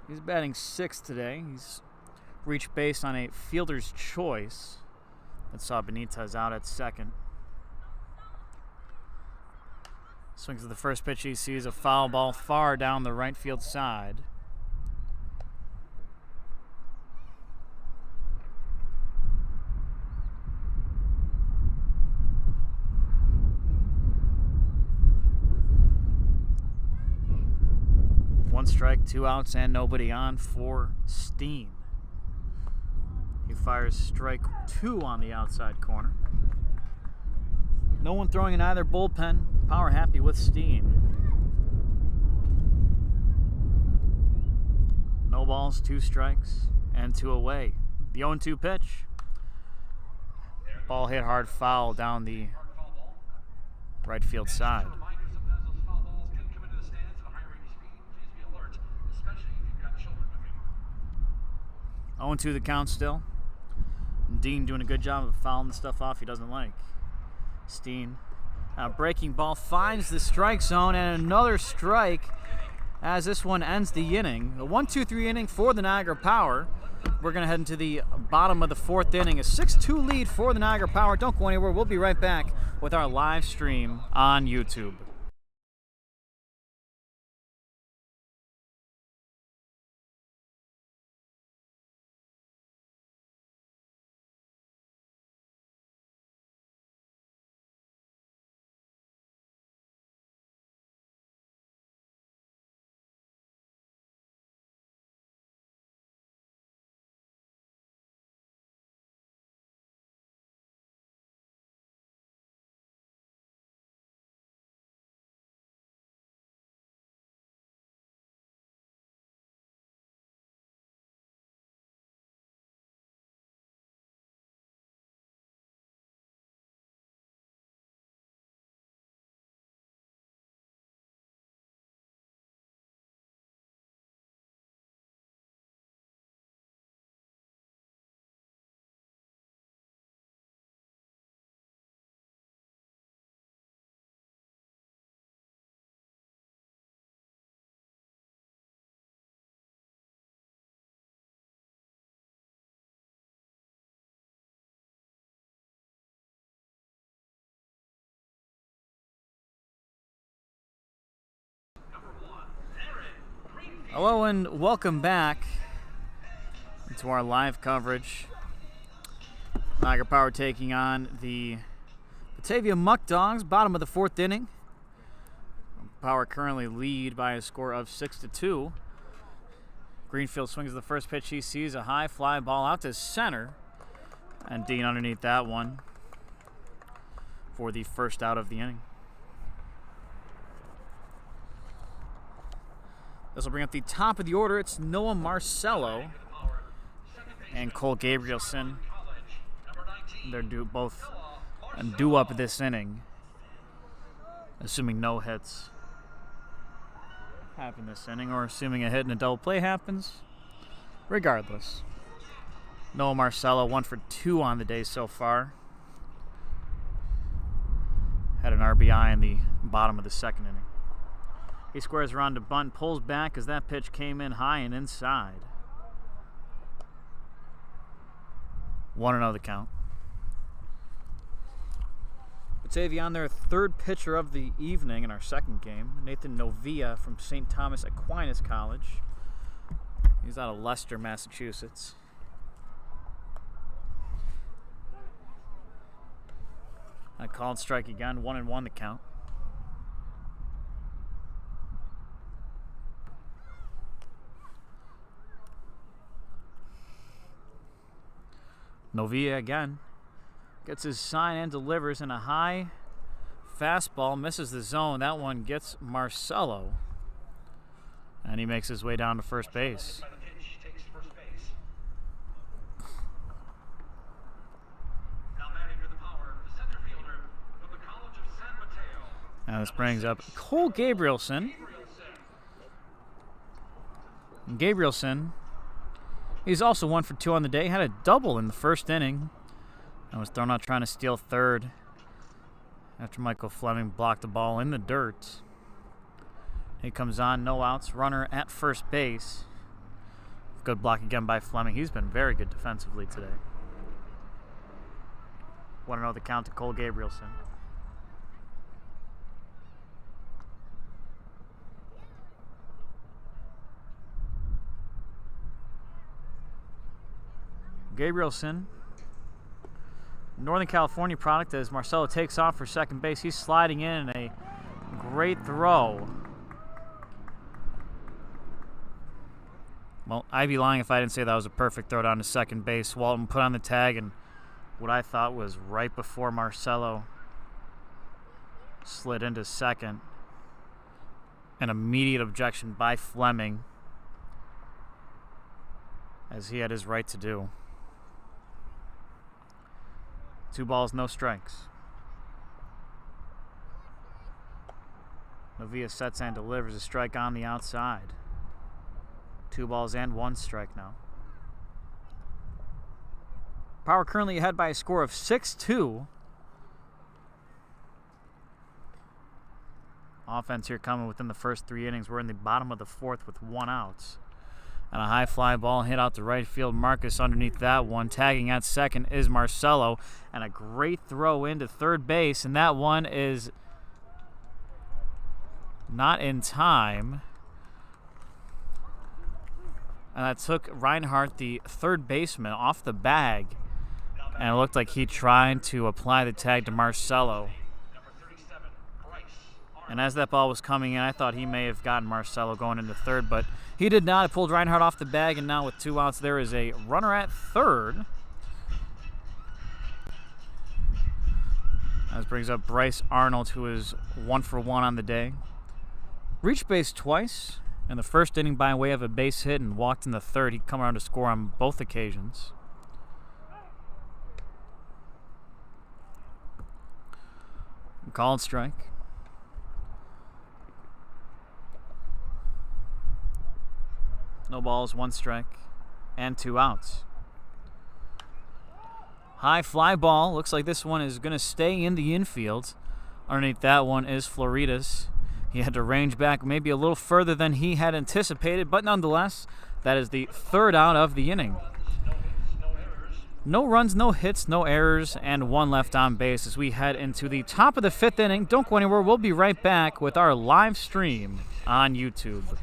He's batting 6th today. He's reached base on a fielder's choice. That saw Benitez out at second. Swings at the first pitch. He sees a foul ball far down the right field side. One strike, 2 outs, and nobody on for Steen. He fires strike 2 on the outside corner. No one throwing in either bullpen. Power happy with Steen. No balls, 2 strikes, and 2 away. The 0-2 pitch. Ball hit hard foul down the right field side. 0-2 the count still. Dean doing a good job of fouling the stuff off he doesn't like. Steen, breaking ball, finds the strike zone, and another strike as this one ends the inning. A 1-2-3 inning for the Niagara Power. We're going to head into the bottom of the 4th inning. A 6-2 lead for the Niagara Power. Don't go anywhere. We'll be right back with our live stream on YouTube. Hello and welcome back to our live coverage. Niagara Power taking on the Batavia Muckdogs, bottom of the 4th inning. Power currently lead by a score of 6-2. Greenfield swings the first pitch. He sees a high fly ball out to center, and Dean underneath that one for the first out of the inning. This will bring up the top of the order. It's Noah Marcello and Cole Gabrielson. They're both due up this inning, assuming no hits happen this inning, or assuming a hit and a double play happens. Regardless, Noah Marcello 1 for 2 on the day so far. Had an RBI in the bottom of the 2nd inning. He squares around to bunt, pulls back as that pitch came in high and inside. 1-0 the count. Batavia on their 3rd pitcher of the evening in our 2nd game, Nathan Novia from St. Thomas Aquinas College. He's out of Leicester, Massachusetts. A called strike again, 1-1 the count. Novia again gets his sign and delivers in a high fastball, misses the zone. That one gets Marcello, and he makes his way down to first base. Now this brings up Cole Gabrielson. Gabrielson, he's also 1 for 2 on the day. Had a double in the 1st inning. And was thrown out trying to steal 3rd after Michael Fleming blocked the ball in the dirt. He comes on, no outs, runner at first base. Good block again by Fleming. He's been very good defensively today. Want to know the count to Cole Gabrielson. Gabrielson, Northern California product, as Marcelo takes off for second base. He's sliding in a great throw. Well, I'd be lying if I didn't say that was a perfect throw down to second base. Walton put on the tag, and what I thought was right before Marcelo slid into second. An immediate objection by Fleming, as he had his right to do. 2 balls, no strikes. Novia sets and delivers a strike on the outside. 2 balls and 1 strike now. Power currently ahead by a score of 6-2. Offense here coming within the first 3 innings. We're in the bottom of the 4th with 1 out. And a high fly ball hit out to right field. Marcus underneath that one. Tagging at second is Marcelo. And a great throw into third base. And that one is not in time. And that took Reinhardt, the third baseman, off the bag. And it looked like he tried to apply the tag to Marcelo. And as that ball was coming in, I thought he may have gotten Marcelo going into third, but he did not. It pulled Reinhardt off the bag, and now with 2 outs, there is a runner at third. That brings up Bryce Arnold, who is 1 for 1 on the day. Reached base twice in the first inning by way of a base hit and walked in the third. He'd come around to score on both occasions. Called strike. No balls, 1 strike, and 2 outs. High fly ball. Looks like this one is going to stay in the infield. Underneath that one is Floridas. He had to range back maybe a little further than he had anticipated, but nonetheless, that is the 3rd out of the inning. No runs, no hits, no errors, and 1 left on base as we head into the top of the 5th inning. Don't go anywhere. We'll be right back with our live stream on YouTube.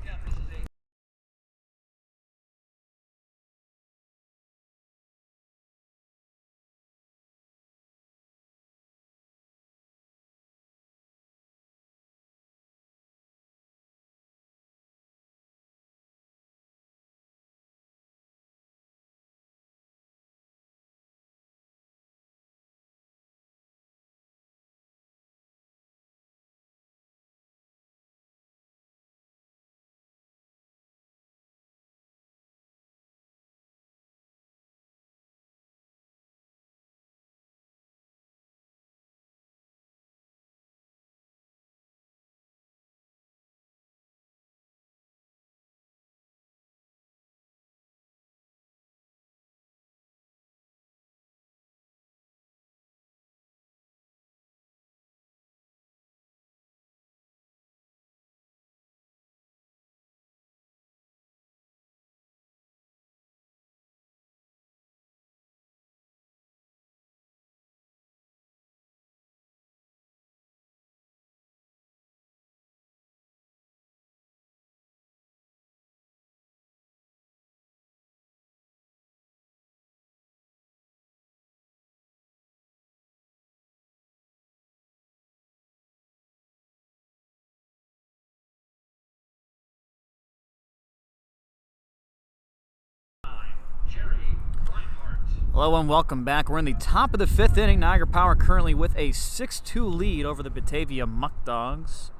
Hello and welcome back. We're in the top of the 5th inning. Niagara Power currently with a 6-2 lead over the Batavia Muckdogs.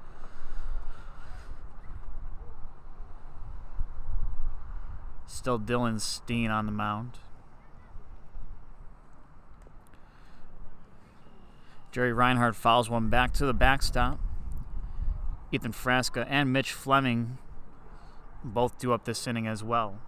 Still Dylan Steen on the mound. Jerry Reinhardt fouls one back to the backstop. Ethan Frasca and Mitch Fleming both due up this inning as well.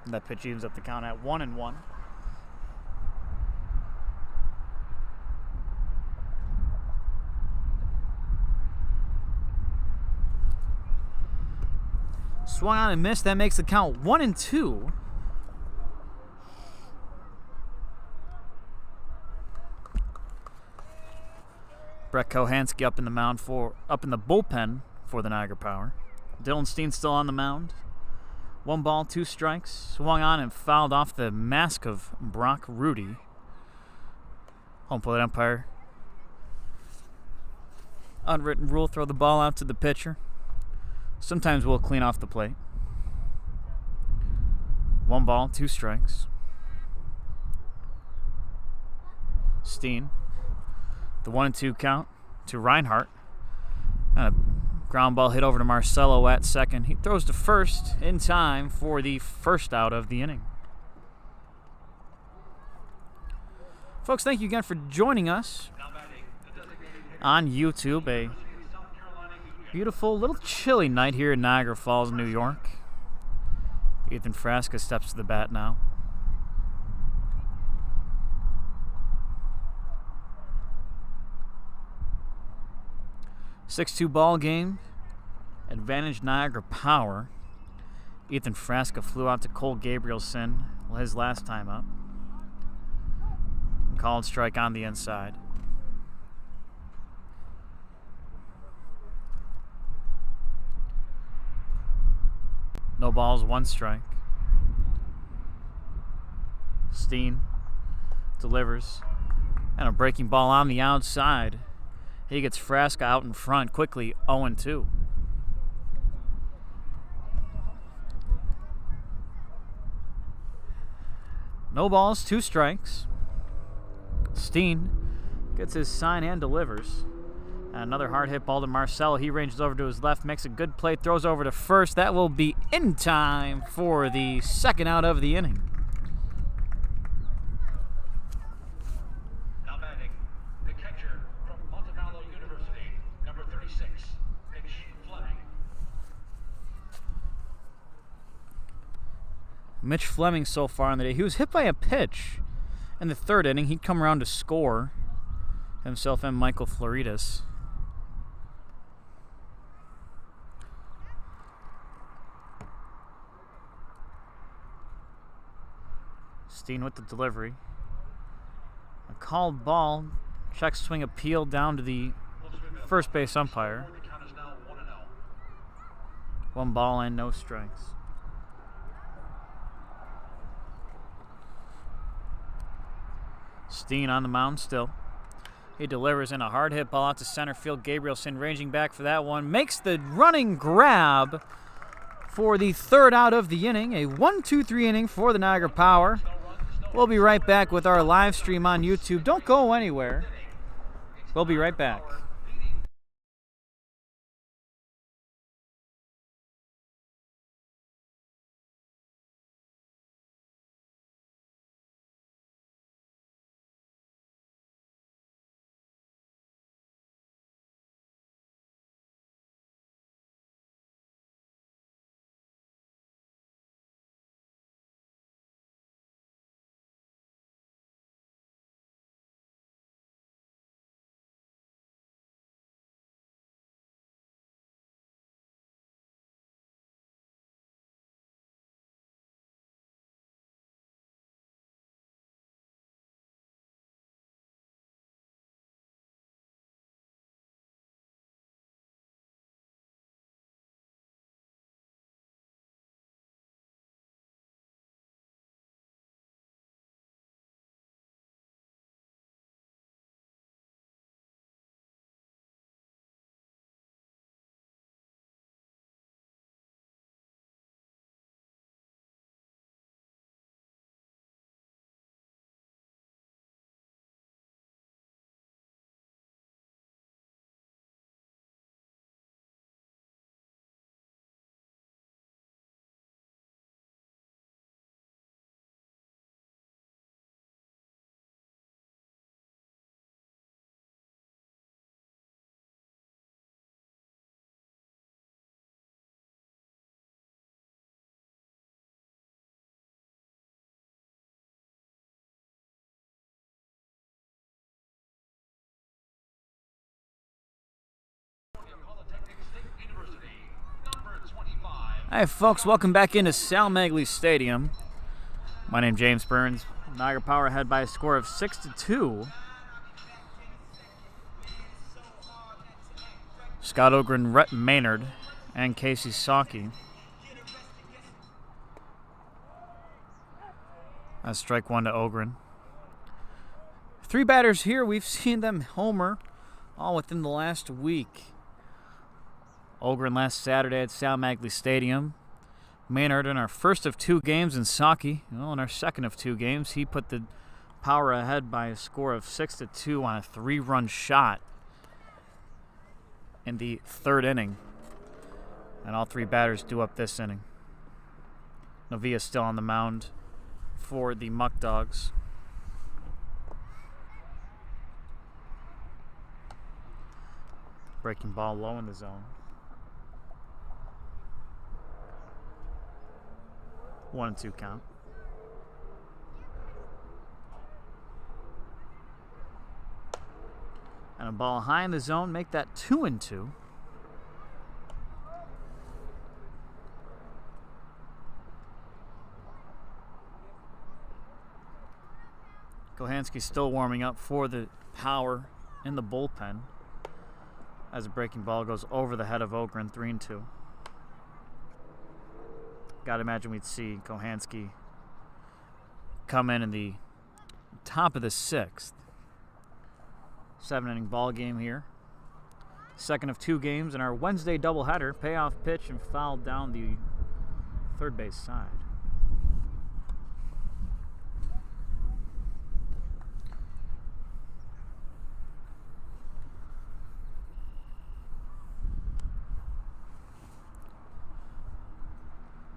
That pitch evens up the count at 1-1. Swung on and missed. That makes the count 1-2. Brett Kohansky up in the bullpen for the Niagara Power. Dylan Steen still on the mound. 1 ball, 2 strikes. Swung on and fouled off the mask of Brock Rudy. Home plate umpire. Unwritten rule, throw the ball out to the pitcher. Sometimes we'll clean off the plate. 1 ball, 2 strikes. Steen. The 1-2 count to Reinhardt. And a ground ball hit over to Marcelo at second. He throws to first in time for the first out of the inning. Folks, thank you again for joining us on YouTube. A beautiful, little chilly night here in Niagara Falls, New York. Ethan Frasca steps to the bat now. (6-2) ball game. Advantage Niagara Power. Ethan Frasca flew out to Cole Gabrielson his last time up. Called strike on the inside. No balls, 1 strike. Steen delivers. And a breaking ball on the outside. He gets Frasca out in front quickly, 0-2. No balls, 2 strikes. Steen gets his sign and delivers. And another hard hit ball to Marcelo. He ranges over to his left, makes a good play, throws over to first. That will be in time for the second out of the inning. Now batting, the catcher from Batavia University, number 36, Mitch Fleming. Mitch Fleming so far in the day. He was hit by a pitch in the 3rd inning. He'd come around to score himself and Michael Floridas. Steen with the delivery. A called ball. Check swing appeal down to the first base umpire. The count is now 1-0. 1 ball and no strikes. Steen on the mound still. He delivers in a hard hit ball out to center field. Gabrielson ranging back for that one. Makes the running grab for the 3rd out of the inning. A 1-2-3 inning for the Niagara Power. We'll be right back with our live stream on YouTube. Don't go anywhere. We'll be right back. Hi folks, welcome back into Sal Maglie Stadium. My name's James Burns. Niagara Power ahead by a score of 6-2. Scott Ogren, Rhett Maynard, and Casey Saki. That's strike one to Ogren. Three batters here. We've seen them homer all within the last week. Ogren last Saturday at Sal Maglie Stadium. Maynard in our first of two games, and Saki, in our second of two games, he put the Power ahead by a score of 6-2 on a 3-run shot in the third inning. And all three batters due up this inning. Novia still on the mound for the Muckdogs. Breaking ball low in the zone. 1-2 count. And a ball high in the zone, make that 2-2. Kohanski still warming up for the Power in the bullpen as a breaking ball goes over the head of Ogren, 3-2. Gotta imagine we'd see Kohanski come in the top of the 6th. 7-inning ball game here. Second of two games in our Wednesday doubleheader. Payoff pitch and foul down the third base side.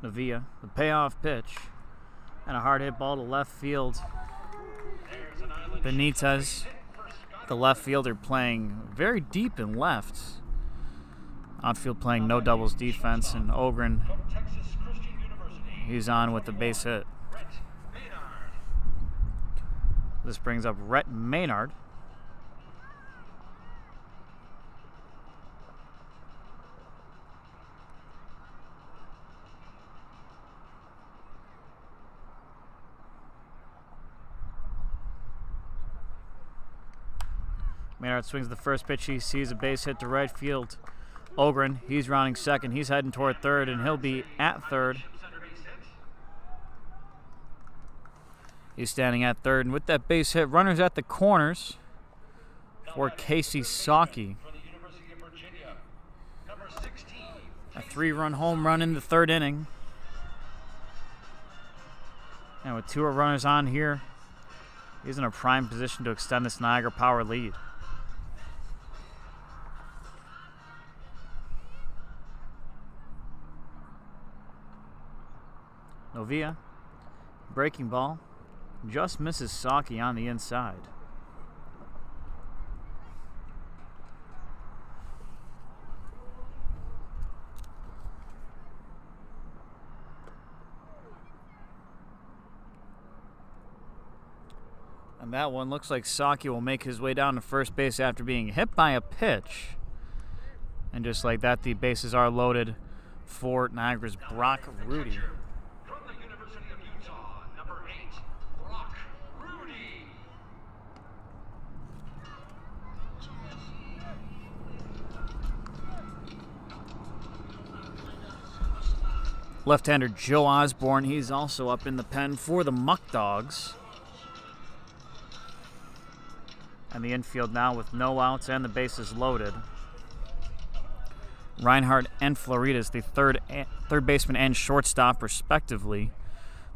Novia, the payoff pitch, and a hard hit ball to left field. Benitez, the left fielder, playing very deep in left. Outfield playing no doubles defense, and Ogren, he's on with the base hit. This brings up Rhett Maynard. Maynard swings the first pitch. He sees a base hit to right field. Ogren, he's rounding second. He's heading toward third, and he'll be at third. He's standing at third, and with that base hit, runners at the corners for Casey Saki. A 3-run home run in the third inning. And with 2 runners on here, he's in a prime position to extend this Niagara Power lead. Novia, breaking ball, just misses Saki on the inside. And that one looks like Saki will make his way down to first base after being hit by a pitch. And just like that, the bases are loaded for Niagara's Brock Rudy. Left-hander Joe Osborne, he's also up in the pen for the Muckdogs. And the infield now with no outs and the bases loaded. Reinhardt and Floridas, the third baseman and shortstop respectively.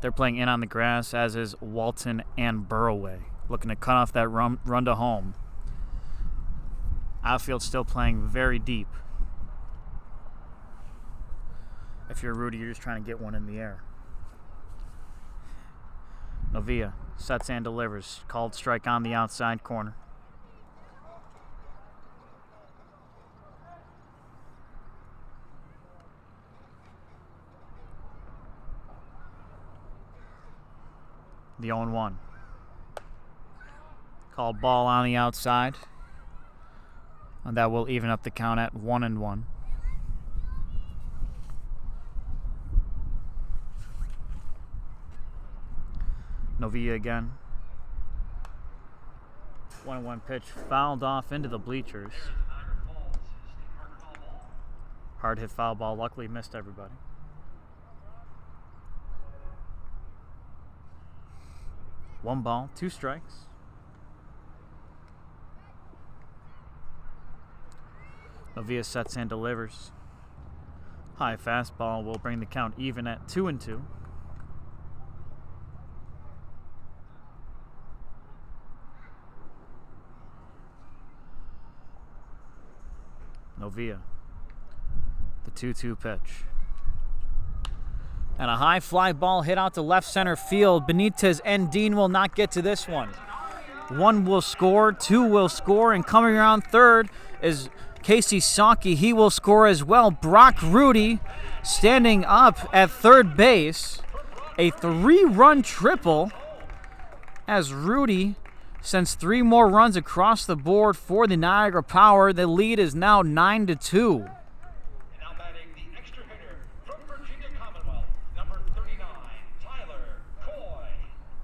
They're playing in on the grass, as is Walton and Burroway, looking to cut off that run to home. Outfield still playing very deep. If you're Rudy, you're just trying to get one in the air. Novia sets and delivers. Called strike on the outside corner. The 0-1. Called ball on the outside. And that will even up the count at 1-1. Novia again. 1-1 pitch fouled off into the bleachers. Hard hit foul ball. Luckily missed everybody. One ball, 2 strikes. Novia sets and delivers. High fastball will bring the count even at 2-2. Novia. The 2-2 pitch. And a high fly ball hit out to left center field. Benitez and Dean will not get to this one. 1 will score, 2 will score, and coming around third is Casey Saki. He will score as well. Brock Rudy standing up at third base. A 3-run triple as Rudy sends 3 more runs across the board for the Niagara Power. The lead is now 9-2.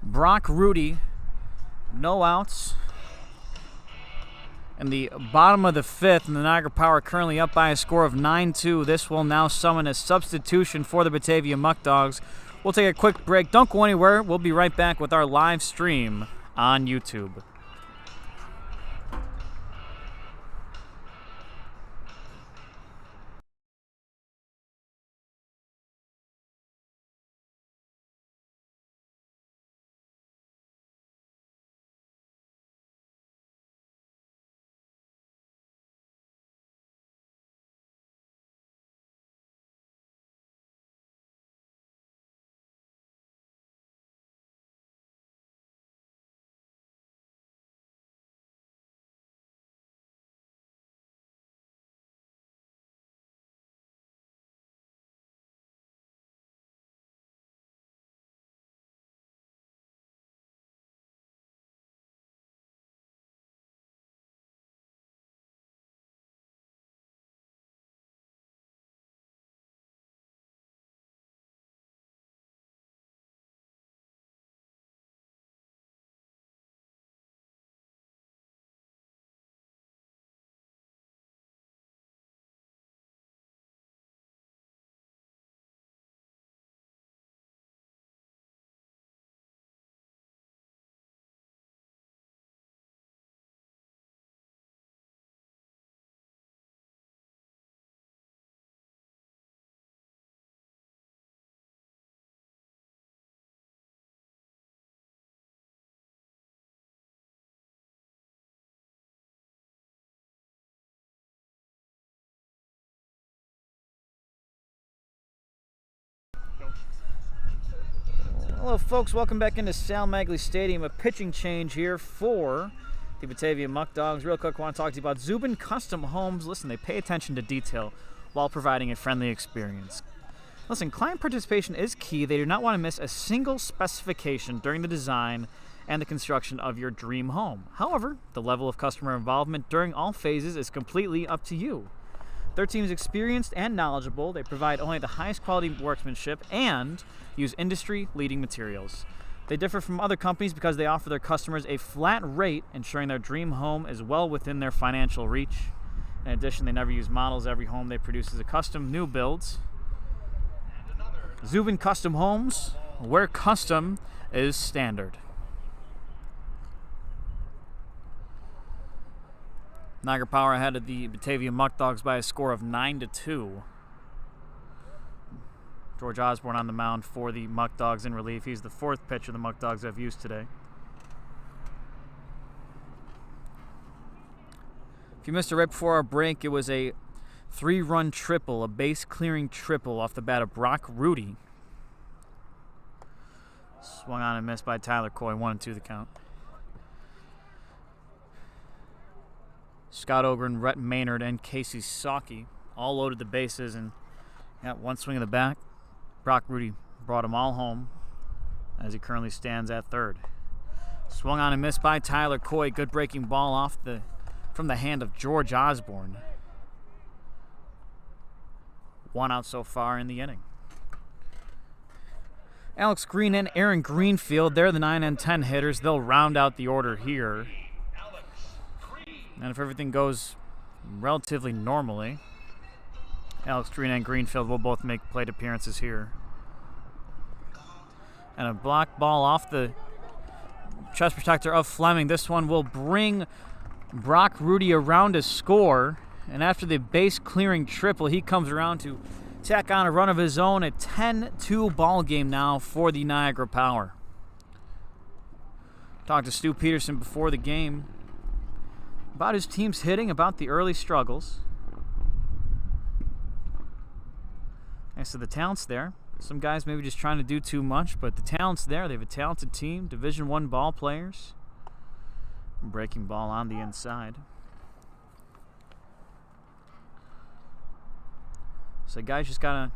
Brock Rudy, no outs. In the bottom of the 5th, and the Niagara Power currently up by a score of 9-2. This will now summon a substitution for the Batavia Muckdogs. We'll take a quick break. Don't go anywhere. We'll be right back with our live stream on YouTube. Hello folks, welcome back into Sal Maglie Stadium. A pitching change here for the Batavia Muckdogs. Real quick, I want to talk to you about Zubin Custom Homes. Listen, they pay attention to detail while providing a friendly experience. Listen, client participation is key. They do not want to miss a single specification during the design and the construction of your dream home. However, the level of customer involvement during all phases is completely up to you. Their team is experienced and knowledgeable. They provide only the highest quality workmanship and use industry-leading materials. They differ from other companies because they offer their customers a flat rate, ensuring their dream home is well within their financial reach. In addition, they never use models. Every home they produce is a custom new build. Zubin Custom Homes, where custom is standard. Niagara Power ahead of the Batavia Muckdogs by a score of 9-2. George Osborne on the mound for the Muckdogs in relief. He's the 4th pitcher the Muckdogs have used today. If you missed it right before our break, it was a 3-run triple, a base-clearing triple off the bat of Brock Rudy. Swung on and missed by Tyler Coy, 1-2 the count. Scott Ogren, Rhett Maynard, and Casey Saki all loaded the bases and got one swing in the back. Brock Rudy brought them all home as he currently stands at third. Swung on and missed by Tyler Coy. Good breaking ball from the hand of George Osborne. 1 out so far in the inning. Alex Green and Aaron Greenfield, they're the 9 and 10 hitters. They'll round out the order here. And if everything goes relatively normally, Alex Green and Greenfield will both make plate appearances here. And a block ball off the chest protector of Fleming. This one will bring Brock Rudy around to score. And after the base clearing triple, he comes around to tack on a run of his own. A 10-2 ball game now for the Niagara Power. Talked to Stu Peterson before the game about his team's hitting, about the early struggles. I said the talent's there. Some guys maybe just trying to do too much, but the talent's there. They have a talented team, Division I ball players. Breaking ball on the inside. So guys just gotta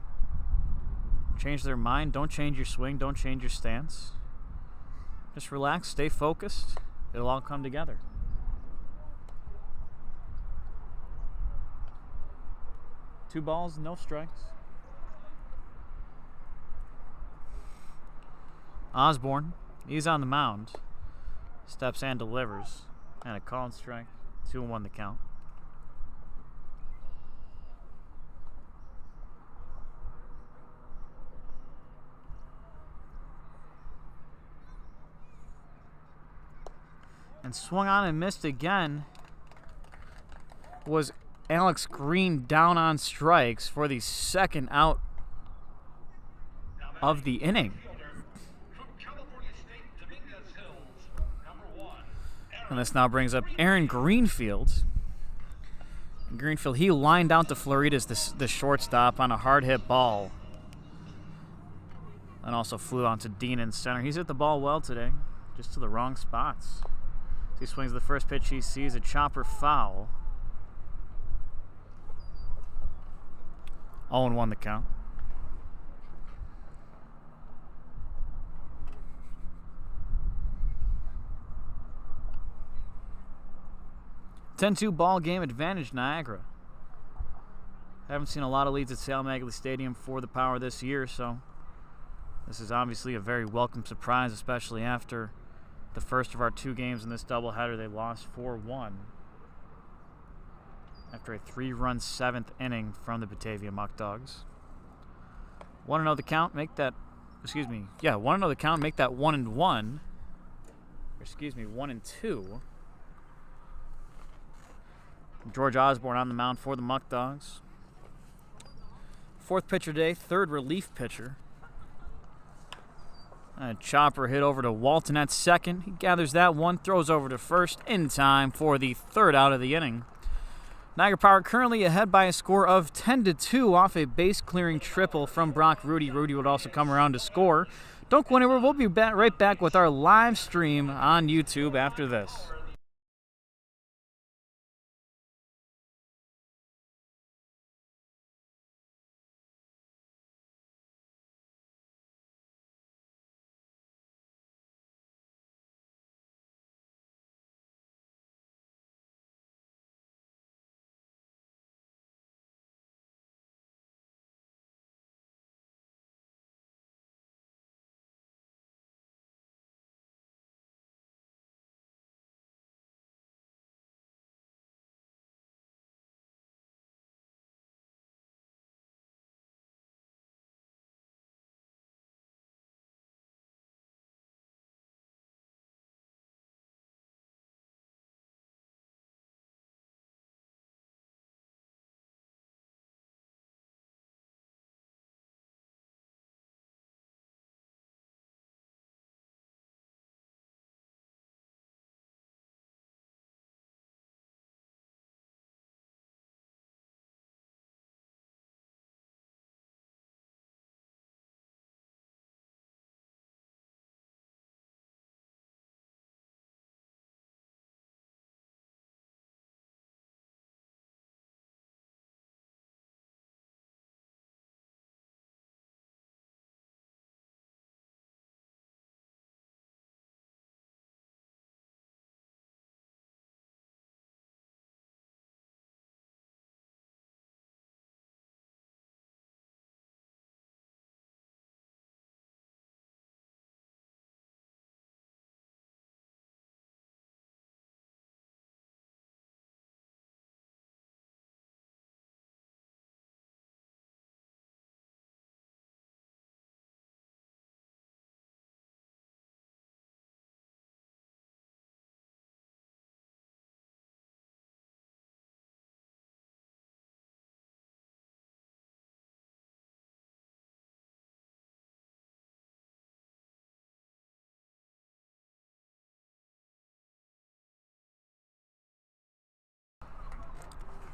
change their mind. Don't change your swing. Don't change your stance. Just relax, stay focused. It'll all come together. Two balls, no strikes. Osborne, he's on the mound. Steps and delivers. And a called strike. 2-1 the count. And swung on and missed again was Alex Green, down on strikes for the second out of the inning. And this now brings up Aaron Greenfield. Greenfield, he lined out to Floridas, the shortstop, on a hard hit ball. And also flew onto Dean in center. He's hit the ball well today, just to the wrong spots. He swings the first pitch he sees, a chopper foul. 0-1 the count. (10-2) ball game, advantage Niagara. Haven't seen a lot of leads at Sal Maglie Stadium for the Power this year, so this is obviously a very welcome surprise, especially after the first of our two games in this doubleheader. They lost 4-1 after a 3-run 7th inning from the Batavia Muckdogs. 1-0 the count, make that, 1-0 the count, make that 1-1. Excuse me, 1-2. George Osborne on the mound for the Muckdogs. Fourth pitcher today, third relief pitcher. A chopper hit over to Walton at second. He gathers that one, throws over to first in time for the third out of the inning. Niagara Power currently ahead by a score of 10-2 off a base clearing triple from Brock Rudy. Rudy would also come around to score. Don't go anywhere. We'll be right back with our live stream on YouTube after this.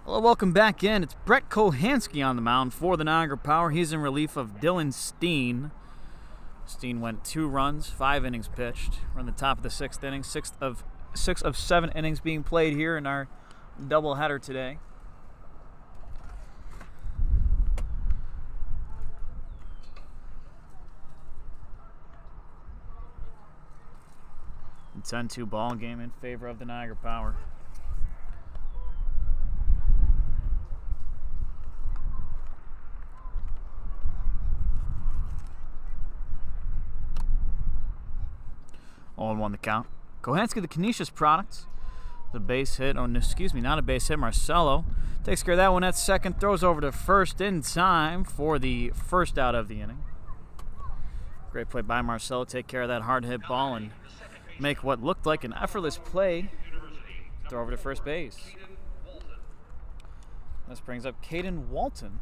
Hello, welcome back in. It's Brett Kohanski on the mound for the Niagara Power. He's in relief of Dylan Steen. Steen went 2 runs, 5 innings pitched. We're in the top of the 6th inning, 6 of 7 innings being played here in our doubleheader today. A 10-2 ball game in favor of the Niagara Power. All in 1 the count. Kohanski, the Canisius product. The base hit. Oh, no, excuse me, not a base hit. Marcelo takes care of that one at second. Throws over to first in time for the first out of the inning. Great play by Marcelo. Take care of that hard hit ball and make what looked like an effortless play. Throw over to first base. This brings up Caden Walton.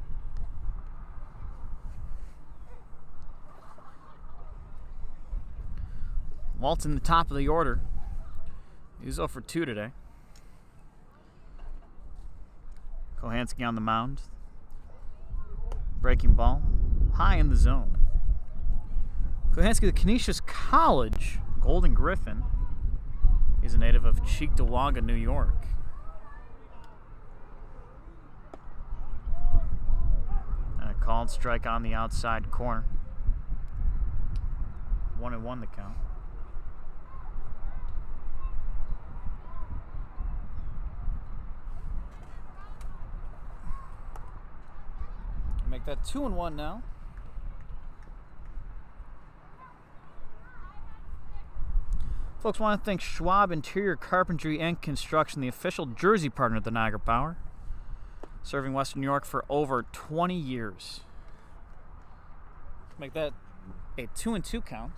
Walton, the top of the order. He's 0 for 2 today. Kohanski on the mound. Breaking ball. High in the zone. Kohanski, the Canisius College Golden Griffin. He's a native of Cheektowaga, New York. And a called strike on the outside corner. 1-1 the count. Make that 2-1 now. Folks, want to thank Schwab Interior Carpentry and Construction, the official jersey partner of the Niagara Power, serving Western New York for over 20 years. Make that a 2-2 count.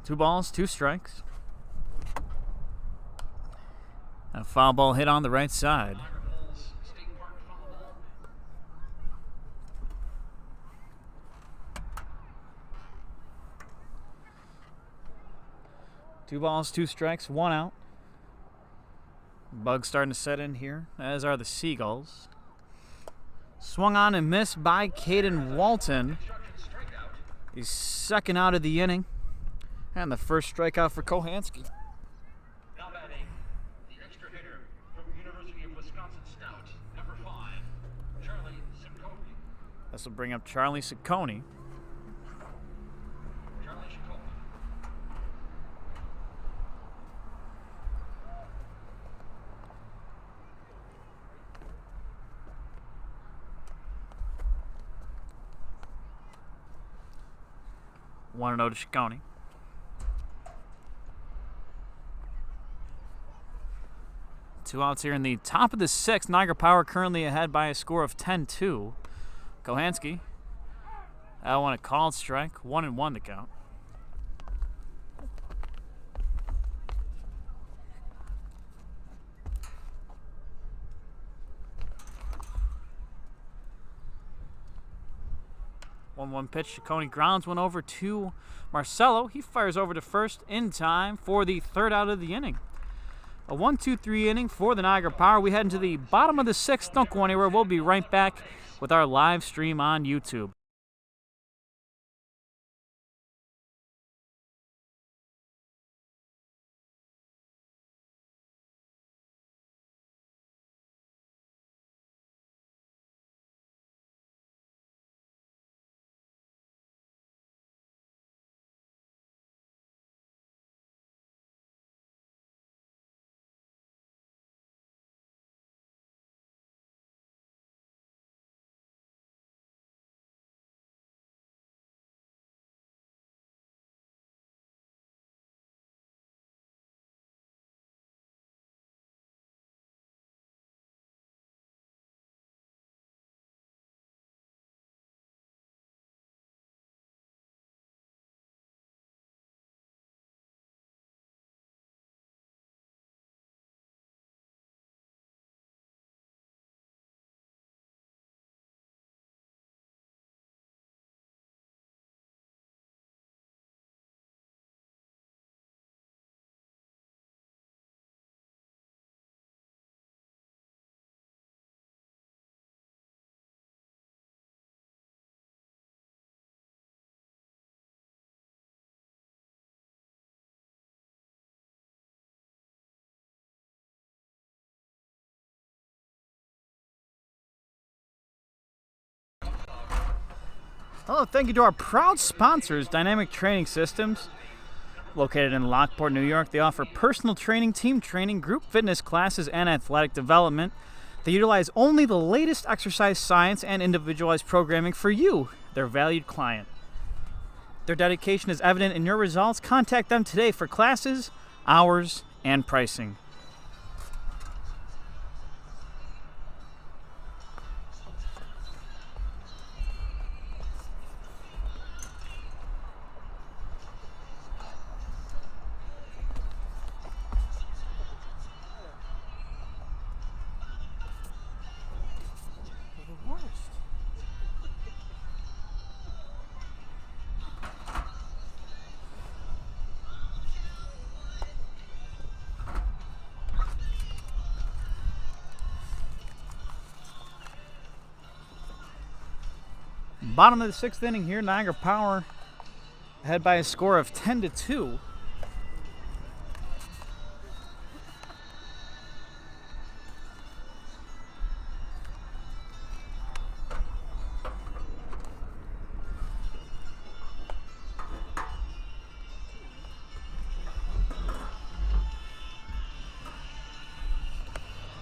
Two balls, 2 strikes. A foul ball hit on the right side. Two balls, 2 strikes, 1 out. Bugs starting to set in here, as are the Seagulls. Swung on and missed by Caden Walton. He's second out of the inning. And the first strikeout for Kohanski. Now batting, the extra hitter from University of Wisconsin Stout, number 5, Charlie Ciccone. This will bring up Charlie Ciccone. Charlie Ciccone. One and 0 to Ciccone. Two outs here in the top of the 6th. Niagara Power currently ahead by a score of 10-2. Kohanski. That one a called strike. 1-1 the count. One pitch. Ciccone grounds one over to Marcelo. He fires over to first in time for the 3rd out of the inning. A 1-2-3 inning for the Niagara Power. We head into the bottom of the 6th. Don't go anywhere. We'll be right back with our live stream on YouTube. Hello, thank you to our proud sponsors, Dynamic Training Systems. Located in Lockport, New York, they offer personal training, team training, group fitness classes, and athletic development. They utilize only the latest exercise science and individualized programming for you, their valued client. Their dedication is evident in your results. Contact them today for classes, hours, and pricing. Bottom of the sixth inning here, Niagara Power ahead by a score of 10-2.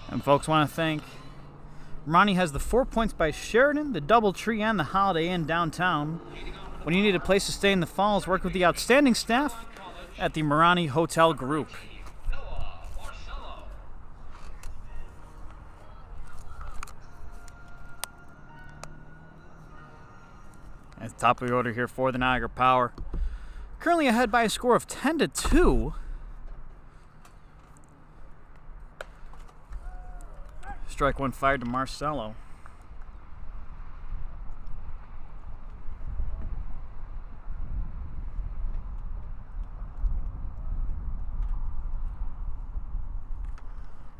And folks, want to thank Ronnie has the 4 Points by Sheridan, the Doubletree, and the Holiday Inn downtown. When you need a place to stay in the Falls, work with the outstanding staff at the Marani Hotel Group. At the top of the order here for the Niagara Power. Currently ahead by a score of 10-2. Strike one fired to Marcelo.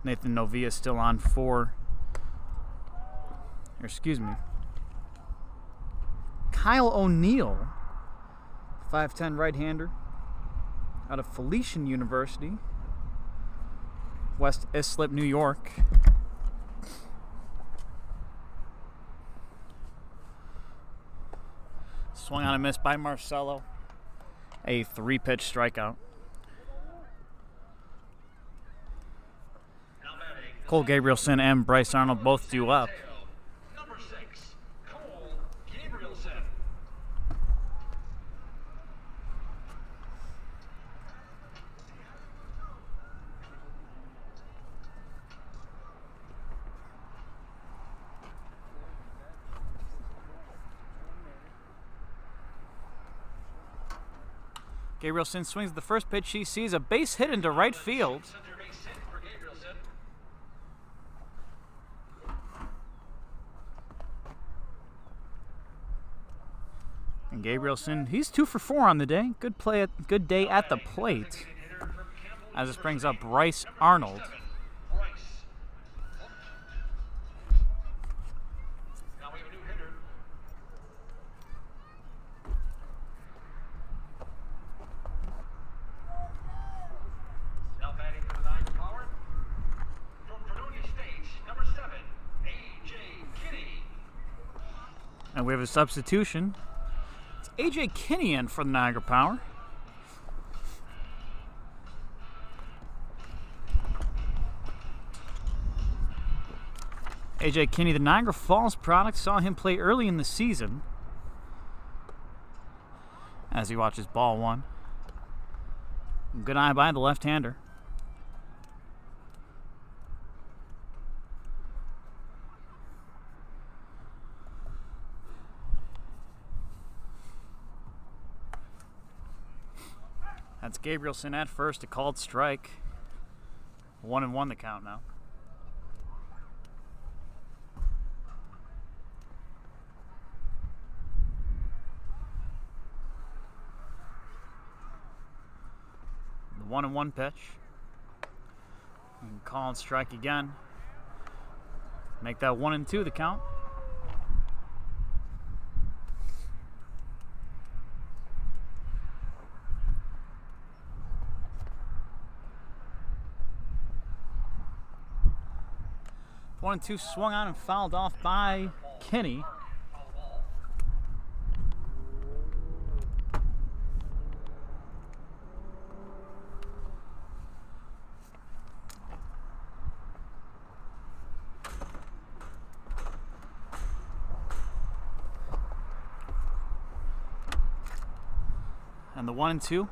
Nathan Novia still on Kyle O'Neill, 5'10" right-hander out of Felician University, West Islip, New York. Swung on a miss by Marcelo. A 3-pitch strikeout. Cole Gabrielson and Bryce Arnold both due up. Number 6, Cole Gabrielson. Gabrielson swings the first pitch he sees, a base hit into right field. Center base hit for Gabrielson. And Gabrielson, he's 2 for 4 on the day. Good day at the plate. As this brings up Bryce Arnold. Bryce. Now we have a new hitter. Now batting for the Niagara Power. From Fredonia State, number 7, A.J. Kinney. And we have a substitution. It's A.J. Kinney in for the Niagara Power. A.J. Kinney, the Niagara Falls product, saw him play early in the season. As he watches ball one. Good eye by the left-hander. That's Gabrielson at first, a called strike. 1-1 the count now. The 1-1 pitch. And called strike again. Make that 1-2 the count. One and two swung on and fouled off by Kinney. And the 1-2.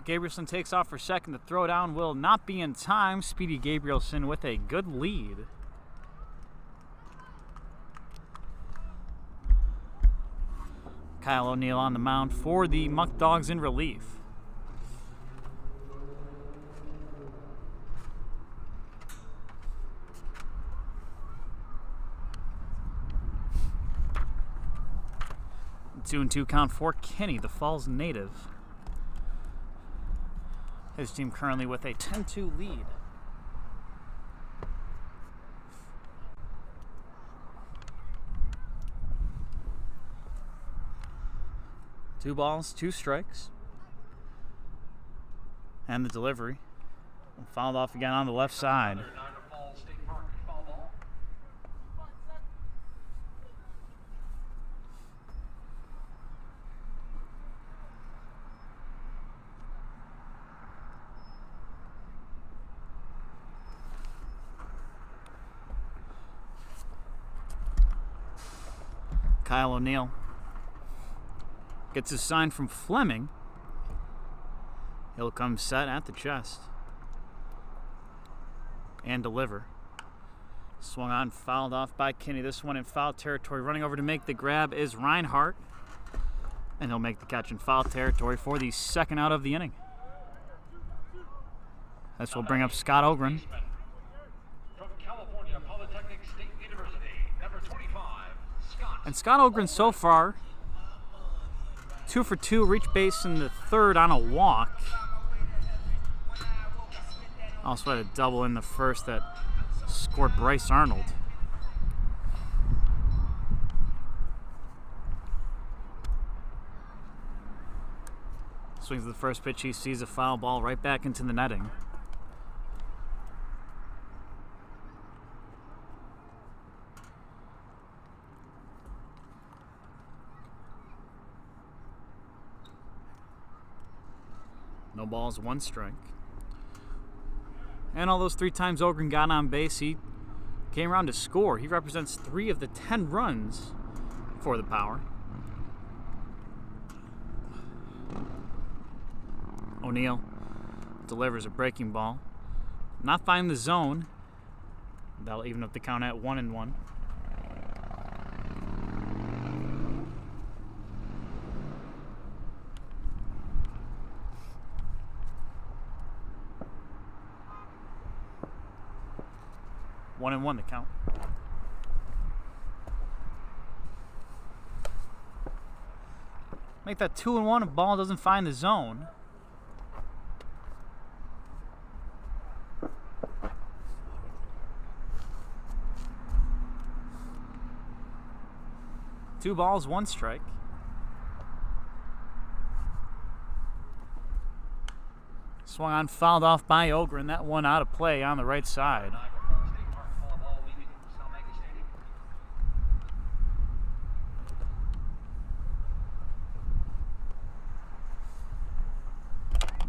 Gabrielson takes off for second. The throw down will not be in time. Speedy Gabrielson with a good lead. Kyle O'Neill on the mound for the Muckdogs in relief. The 2-2 count for Kenny, the Falls native. His team currently with a 10-2 lead. Two balls, two strikes. And the delivery. Fouled off again on the left side. Kyle O'Neill gets a sign from Fleming. He'll come set at the chest and deliver. Swung on, fouled off by Kinney. This one in foul territory. Running over to make the grab is Reinhardt, and he'll make the catch in foul territory for the second out of the inning. This will bring up Scott Ogren. And Scott Ogren so far, 2 for 2, reached base in the third on a walk. Also had a double in the first that scored Bryce Arnold. Swings the first pitch, he sees a foul ball right back into the netting. No balls, one strike. And all those 3 times Ogren got on base, he came around to score. He represents 3 of the 10 runs for the Power. O'Neill delivers a breaking ball. Not finding the zone. That'll even up the count at 1-1. One and one the count. Make that 2-1 if ball doesn't find the zone. Two balls, one strike. Swung on, fouled off by Ogren. That one out of play on the right side.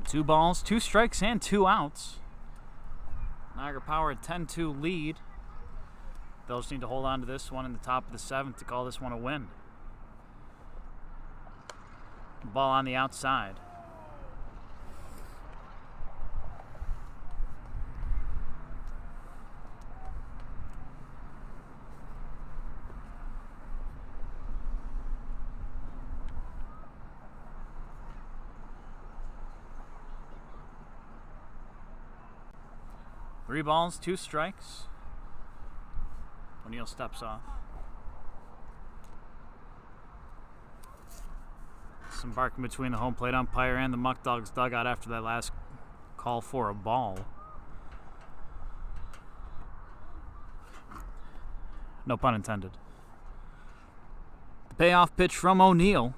2 balls, 2 strikes, and 2 outs. Niagara Power a 10-2 lead. They'll just need to hold on to this one in the top of the 7th to call this one a win. Ball on the outside. Three balls, 2 strikes. O'Neill steps off. Some barking between the home plate umpire and the Muckdogs dugout after that last call for a ball. No pun intended. The payoff pitch from O'Neill.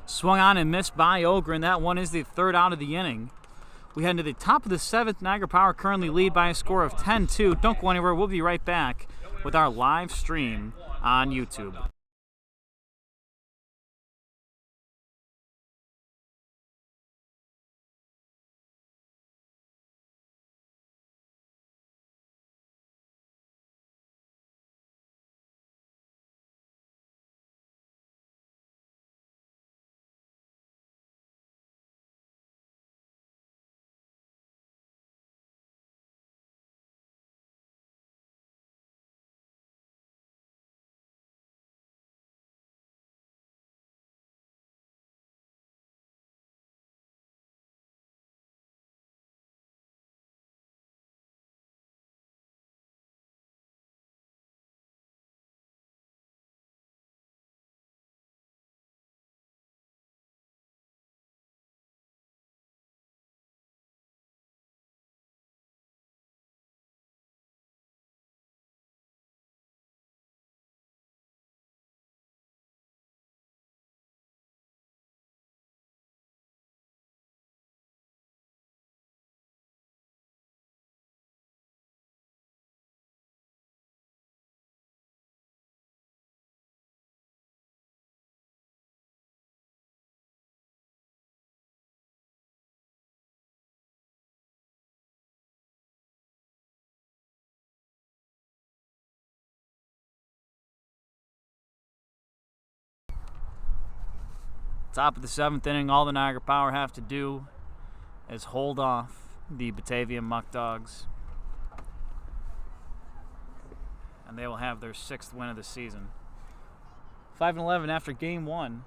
Swung on and missed by Ogren. That one is the 3rd out of the inning. We head to the top of the 7th. Niagara Power currently lead by a score of 10-2. Don't go anywhere. We'll be right back with our live stream on YouTube. Top of the 7th inning, all the Niagara Power have to do is hold off the Batavia Muckdogs, and they will have their 6th win of the season. 5-11 after game 1,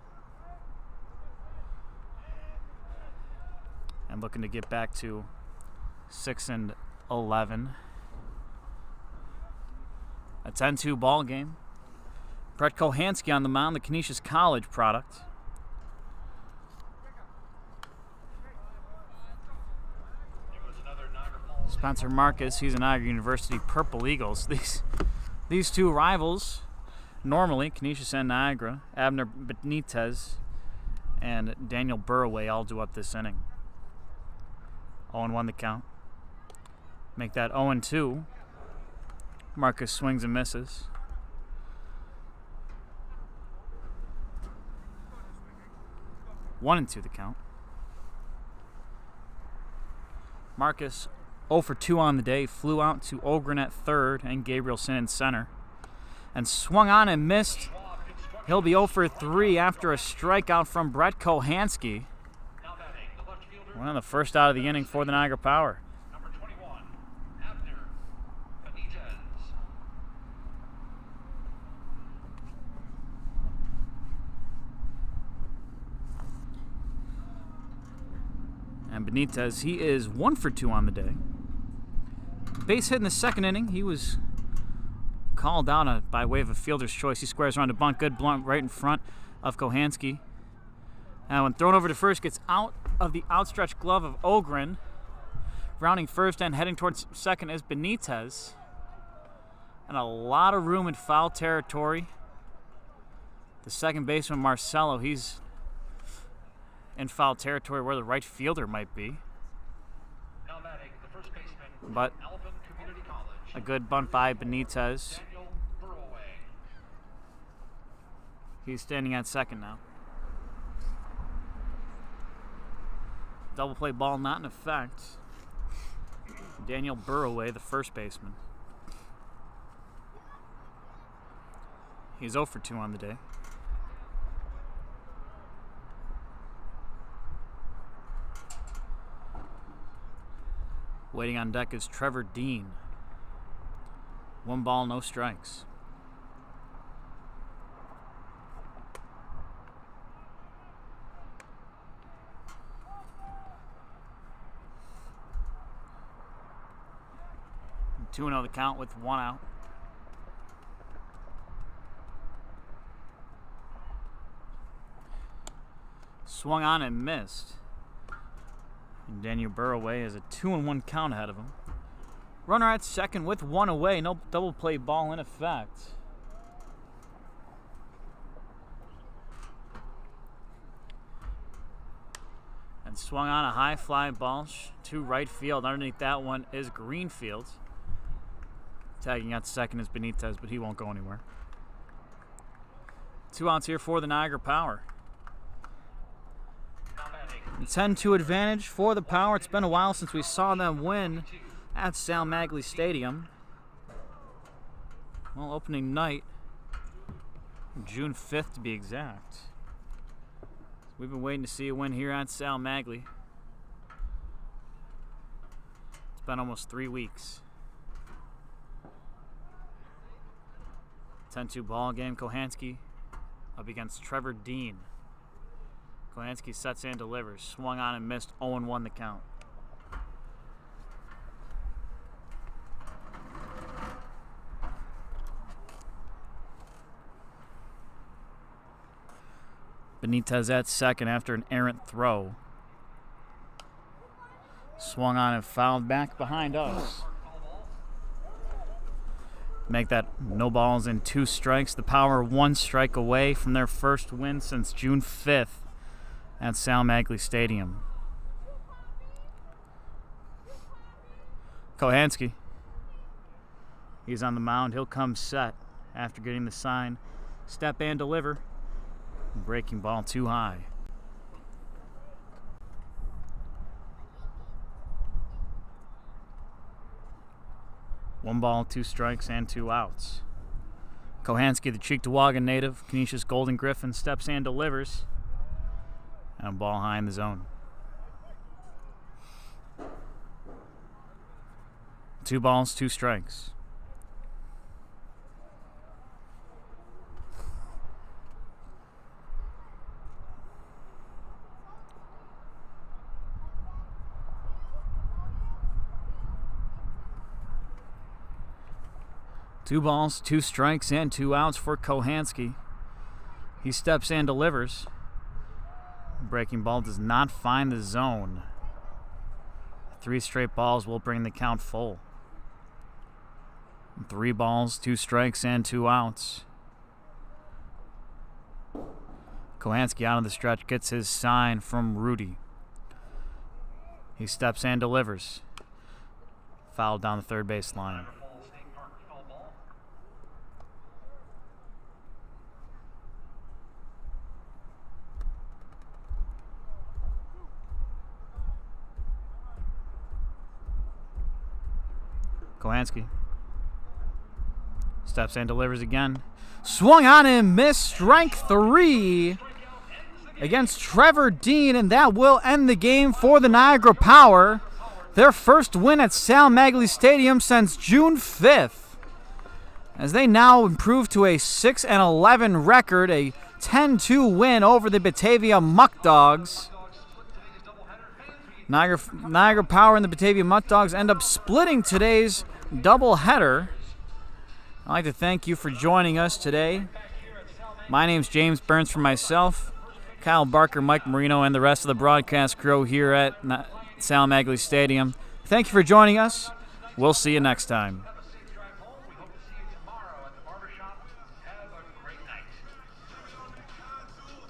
and looking to get back to 6-11. A 10-2 ball game. Brett Kohanski on the mound, the Canisius College product. Spencer Marcus, he's an Niagara University Purple Eagles. These two rivals, normally, Canisius and Niagara, Abner Benitez and Daniel Burraway all do up this inning. 0-1 the count. Make that 0-2. Marcus swings and misses. 1-2 the count. Marcus 0 for 2 on the day, flew out to Ogren at third and Gabrielson in center. And swung on and missed. He'll be 0 for 3 after a strikeout from Brett Kohanski. One of the first out of the inning for the Niagara Power. Number 21, Abner Benitez. And Benitez, he is 1 for 2 on the day. Base hit in the 2nd inning. He was called out by way of a fielder's choice. He squares around a bunt, good blunt right in front of Kohanski. And when thrown over to first, gets out of the outstretched glove of Ogren. Rounding first and heading towards second is Benitez. And a lot of room in foul territory. The second baseman, Marcelo, he's in foul territory where the right fielder might be. Now batting, the first baseman, But Alvin Community College. a good bunt by Benitez. Daniel Burraway. He's standing at second now. Double play ball not in effect. Daniel Burraway, the first baseman. He's 0 for 2 on the day. Waiting on deck is Trevor Dean. 1 ball, no strikes. And 2-0 the count with 1 out. Swung on and missed. And Daniel Burraway has a 2-1 count ahead of him. Runner at second with 1 away. No double play ball in effect. And swung on a high fly ball to right field. Underneath that one is Greenfield. Tagging out second is Benitez, but he won't go anywhere. 2 outs here for the Niagara Power. 10-2 advantage for the Power. It's been a while since we saw them win at Sal Maglie Stadium. Well, opening night, June 5th to be exact. We've been waiting to see a win here at Sal Maglie. It's been almost 3 weeks. 10-2 ball game. Kohanski up against Trevor Dean. Kohanski sets and delivers. Swung on and missed. 0-1 the count. Benitez at second after an errant throw. Swung on and fouled back behind us. Make that no balls and 2 strikes. The Power 1 strike away from their first win since June 5th. At Sal Maglie Stadium. Kohanski. He's on the mound. He'll come set after getting the sign. Step and deliver. Breaking ball too high. One ball, 2 strikes, and 2 outs. Kohanski, the Cheektowaga native, Canisius Golden Griffin, steps and delivers. And a ball high in the zone. 2 balls, 2 strikes. Two balls, 2 strikes, and 2 outs for Kohanski. He steps and delivers. Breaking ball does not find the zone. 3 straight balls will bring the count full. 3 balls, 2 strikes, and 2 outs. Kohanski out of the stretch gets his sign from Rudy. He steps and delivers. Foul down the third base line. Kohanski steps and delivers again. Swung on and missed. Strike 3 against Trevor Dean, and that will end the game for the Niagara Power. Their first win at Sal Maglie Stadium since June 5th, as they now improve to a 6-11 record, a 10-2 win over the Batavia Muckdogs. Niagara Power and the Batavia Muckdogs end up splitting today's doubleheader. I'd like to thank you for joining us today. My name's James Burns for myself, Kyle Barker, Mike Marino, and the rest of the broadcast crew here at Sal Maglie Stadium. Thank you for joining us. We'll see you next time.